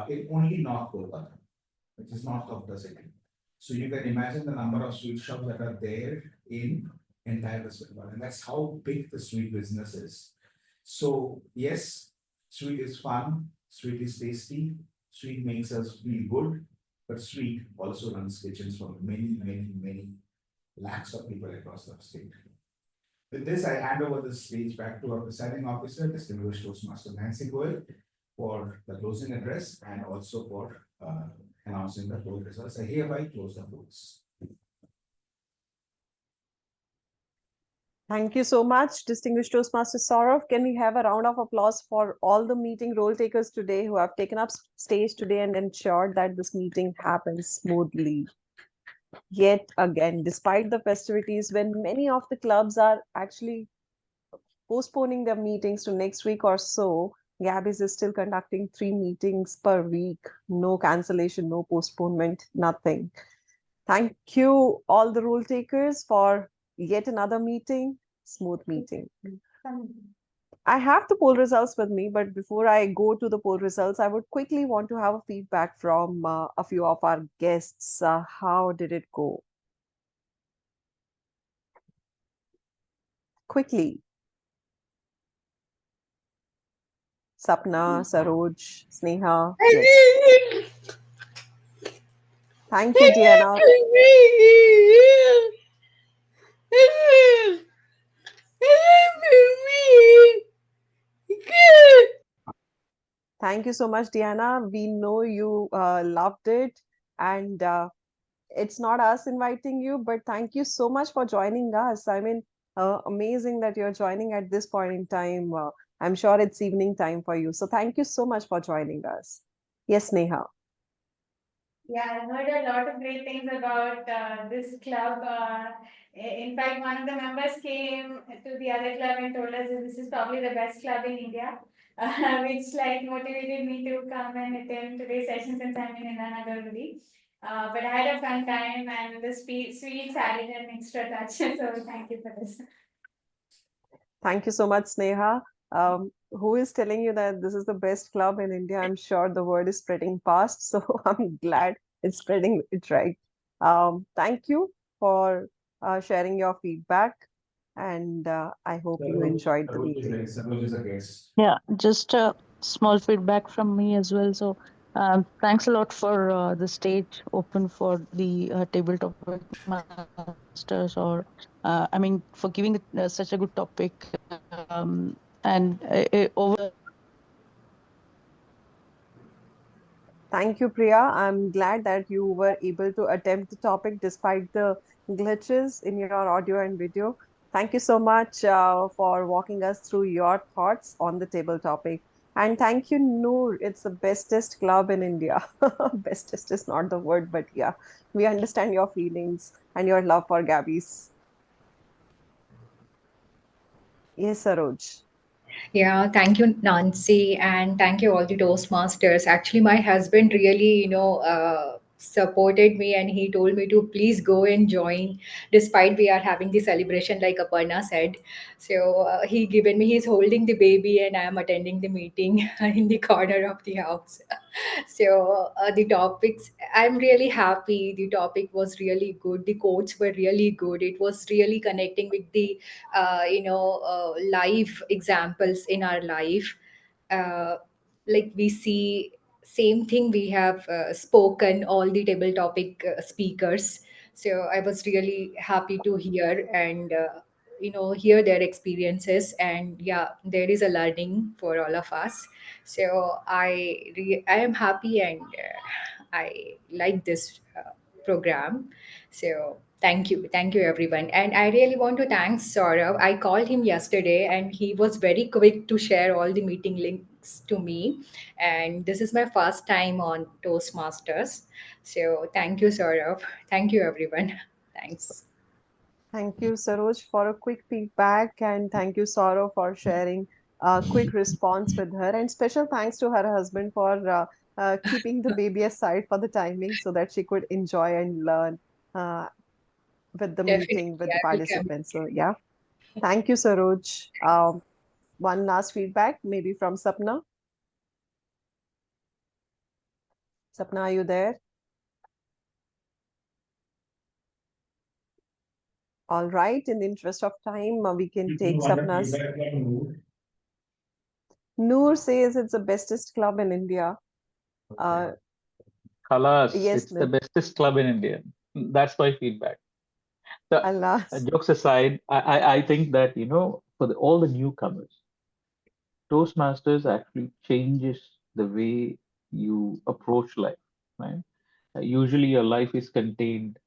in only North Kolkata, which is north of the city. So you can imagine the number of sweet shops that are there in entire West Bengal, and that's how big the sweet business is. So yes, sweet is fun, sweet is tasty, sweet makes us feel good, but sweet also runs kitchens for many lakhs of people across the state. With this, I hand over the stage back to our presiding officer, distinguished Toastmaster Nancy Goel, for the closing address and also for announcing the poll results. I hereby close the polls. Thank you so much, distinguished Toastmaster Sourav. Can we have a round of applause for all the meeting role takers today who have taken up stage today and ensured that this meeting happens smoothly? Yet again, despite the festivities, when many of the clubs are actually postponing their meetings to next week or so, Gabbys is still conducting 3 meetings per week. No cancellation, no postponement, nothing. Thank you, all the rule takers, for yet another meeting, smooth meeting. I have the poll results with me, but before I go to the poll results, I would quickly want to have a feedback from a few of our guests. How did it go? Quickly. Sapna, Saroj, Sneha. Yes. Thank you, Diana. Thank you so much, Diana. We know you loved it, and it's not us inviting you, but thank you so much for joining us. I mean, amazing that you're joining at this point in time. I'm sure it's evening time for you. So thank you so much for joining us. Yes, Neha. Yeah, I heard a lot of great things about this club. In fact, one of the members came to the other club and told us that this is probably the best club in India, which like motivated me to come and attend today's session since I'm in Inannagar already. But I had a fun time and the sweets added an extra touch. So thank you for this. Thank you so much, Sneha. Who is telling you that this is the best club in India? I'm sure the word is spreading fast, so I'm glad it's spreading it right. Thank you for sharing your feedback, and I hope you enjoyed the meeting. Yeah, just a small feedback from me as well. So, thanks a lot for the stage open for the table topic masters, or I mean, for giving such a good topic, and over. Thank you, Priya. I'm glad that you were able to attempt the topic despite the glitches in your audio and video. Thank you so much for walking us through your thoughts on the table topic. And thank you, Noor. It's the bestest club in India. Bestest is not the word, but yeah, we understand your feelings and your love for Gabbys. Yes, Saroj. Yeah, thank you, Nancy, and thank you all the Toastmasters. Actually, my husband really, supported me, and he told me to please go and join, despite we are having the celebration, like Aparna said. So he's holding the baby, and I am attending the meeting in the corner of the house. So the topics, I'm really happy. The topic was really good. The quotes were really good. It was really connecting with the live examples in our life. uh, like we see same thing we have spoken, all the table topic speakers. So I was really happy to hear and hear their experiences, and yeah, there is a learning for all of us. So I am happy, and I like this program. So thank you everyone, and I really want to thank Saurav. I called him yesterday, and he was very quick to share all the meeting links to me. And this is my first time on Toastmasters. So thank you, Saurav. Thank you everyone. Thanks. Thank you, Saroj, for a quick feedback, and thank you, Saurav, for sharing a quick response with her. And special thanks to her husband for keeping the baby aside for the timing so that she could enjoy and learn uh, with the Definitely, meeting with the I will come. participants. So, yeah, thank you, Saroj. One last feedback, maybe from Sapna. Sapna, are you there? All right, in the interest of time, we can take Sapna's. Noor says it's the bestest club in India. Khalas, Yes, it's the Noor. bestest club in India. That's my feedback. So, Alas. jokes aside, I think that, for all the newcomers, Toastmasters actually changes the way you approach life, right? Usually your life is contained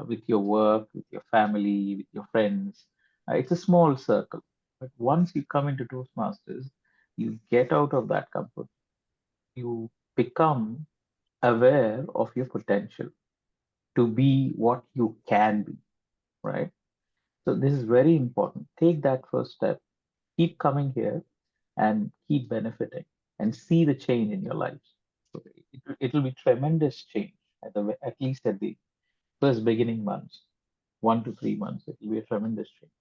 with your work, with your family, with your friends. It's a small circle. But once you come into Toastmasters, you get out of that comfort. You become aware of your potential to be what you can be, right? So this is very important. Take that first step. Keep coming here and keep benefiting and see the change in your lives. So it'll be tremendous change at least at the first beginning months, 1 to 3 months. It will be a tremendous change.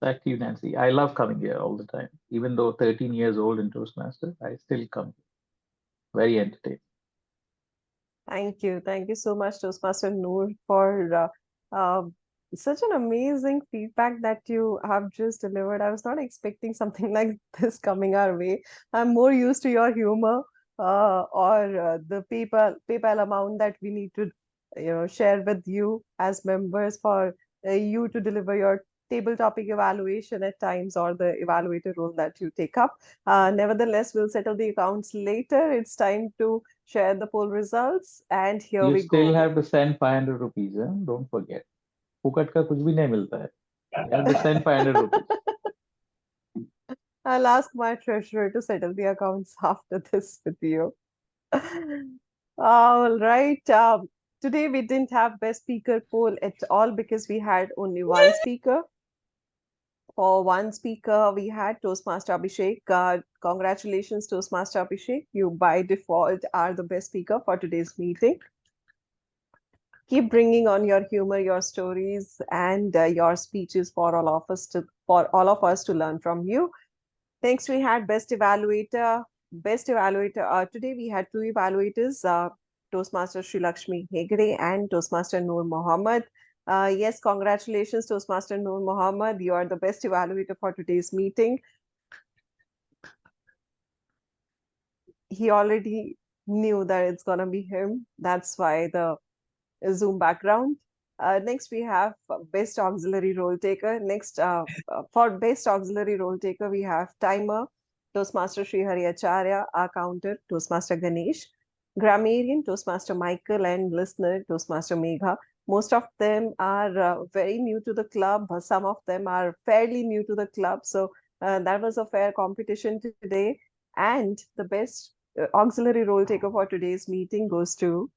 Back to you, Nancy. I love coming here all the time. Even though 13 years old in Toastmasters, I still come here. Very entertaining. Thank you. Thank you so much, Toastmaster Noor, for such an amazing feedback that you have just delivered. I was not expecting something like this coming our way. I'm more used to your humor or the PayPal amount that we need to, share with you as members for you to deliver your table topic evaluation at times or the evaluator role that you take up. Nevertheless, we'll settle the accounts later. It's time to share the poll results, and here You we still go. have to send 500 rupees. Don't forget. फुकट का कुछ भी नहीं मिलता है. You have to send 500 rupees. I'll ask my treasurer to settle the accounts after this with you. All right. Today we didn't have best speaker poll at all because we had only one speaker. For one speaker, we had Toastmaster Abhishek. Congratulations, Toastmaster Abhishek. You by default are the best speaker for today's meeting. Keep bringing on your humor, your stories, and your speeches for all of us to learn from you. Next, we had best evaluator. Today we had two evaluators, Toastmaster Shrilakshmi Hegde and Toastmaster Noor Mohammed. Yes, congratulations, Toastmaster Noor Mohammed. You are the best evaluator for today's meeting. He already knew that it's gonna be him. That's why the Zoom background. Next, we have best auxiliary role taker. Next, for best auxiliary role taker, we have timer, Toastmaster Sreehari Acharya, our counter, Toastmaster Ganesh, Grammarian, Toastmaster Micheal, and listener, Toastmaster Megha. Most of them are very new to the club. Some of them are fairly new to the club. So that was a fair competition today. And the best auxiliary role taker for today's meeting goes to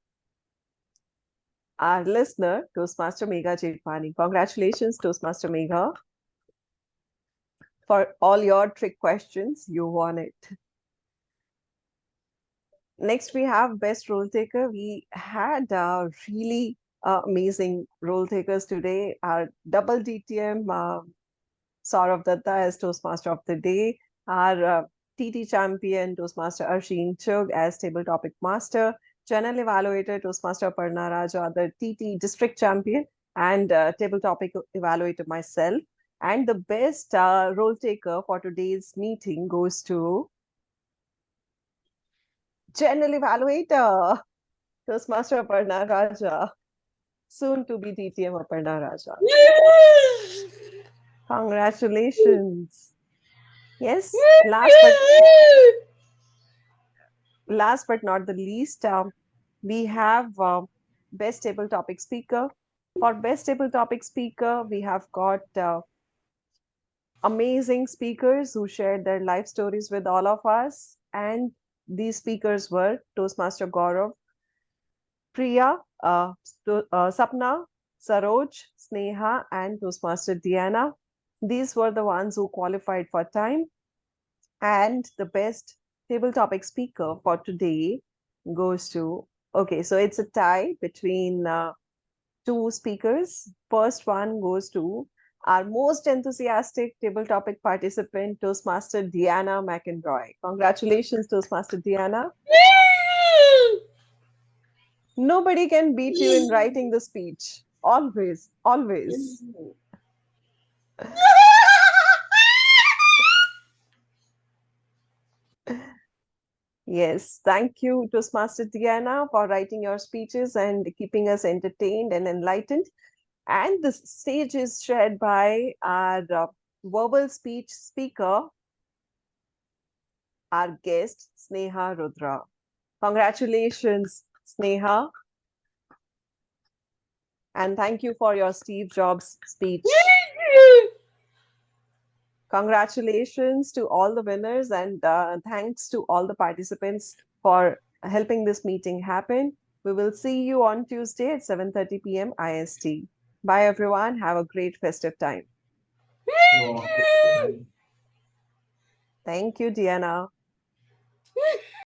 our listener, Toastmaster Megha J. Congratulations, Toastmaster Megha. For all your trick questions, you won it. Next, we have best role taker. We had really amazing role takers today. Our double DTM, Sourav Dutta as Toastmaster of the Day. Our TT champion, Toastmaster Arijit I as Table Topic Master. General Evaluator, Toastmaster Aparna Raja, the TT District Champion, and Table Topic Evaluator myself. And the best role taker for today's meeting goes to General Evaluator, Toastmaster Aparna Raja, soon to be TTM Aparna Raja. Congratulations. Yes, last but not the least, we have best table topic speaker. For best table topic speaker, we have got amazing speakers who shared their life stories with all of us. And these speakers were Toastmaster Gaurav, Priya, Sapna, Saroj, Sneha, and Toastmaster Diana. These were the ones who qualified for time. And the best table topic speaker for today goes to, okay, so it's a tie between two speakers. First one goes to our most enthusiastic table topic participant, Toastmaster Diana McEnroy. Congratulations, Toastmaster Diana. Nobody can beat you in writing the speech. Always, always. Yes, thank you, Toastmaster Diana, for writing your speeches and keeping us entertained and enlightened. And the stage is shared by our verbal speech speaker, our guest, Sneha Rudra. Congratulations, Sneha. And thank you for your Steve Jobs speech. Congratulations to all the winners, and thanks to all the participants for helping this meeting happen. We will see you on Tuesday at 7:30 p.m. IST. Bye, everyone. Have a great festive time. Thank you, Diana.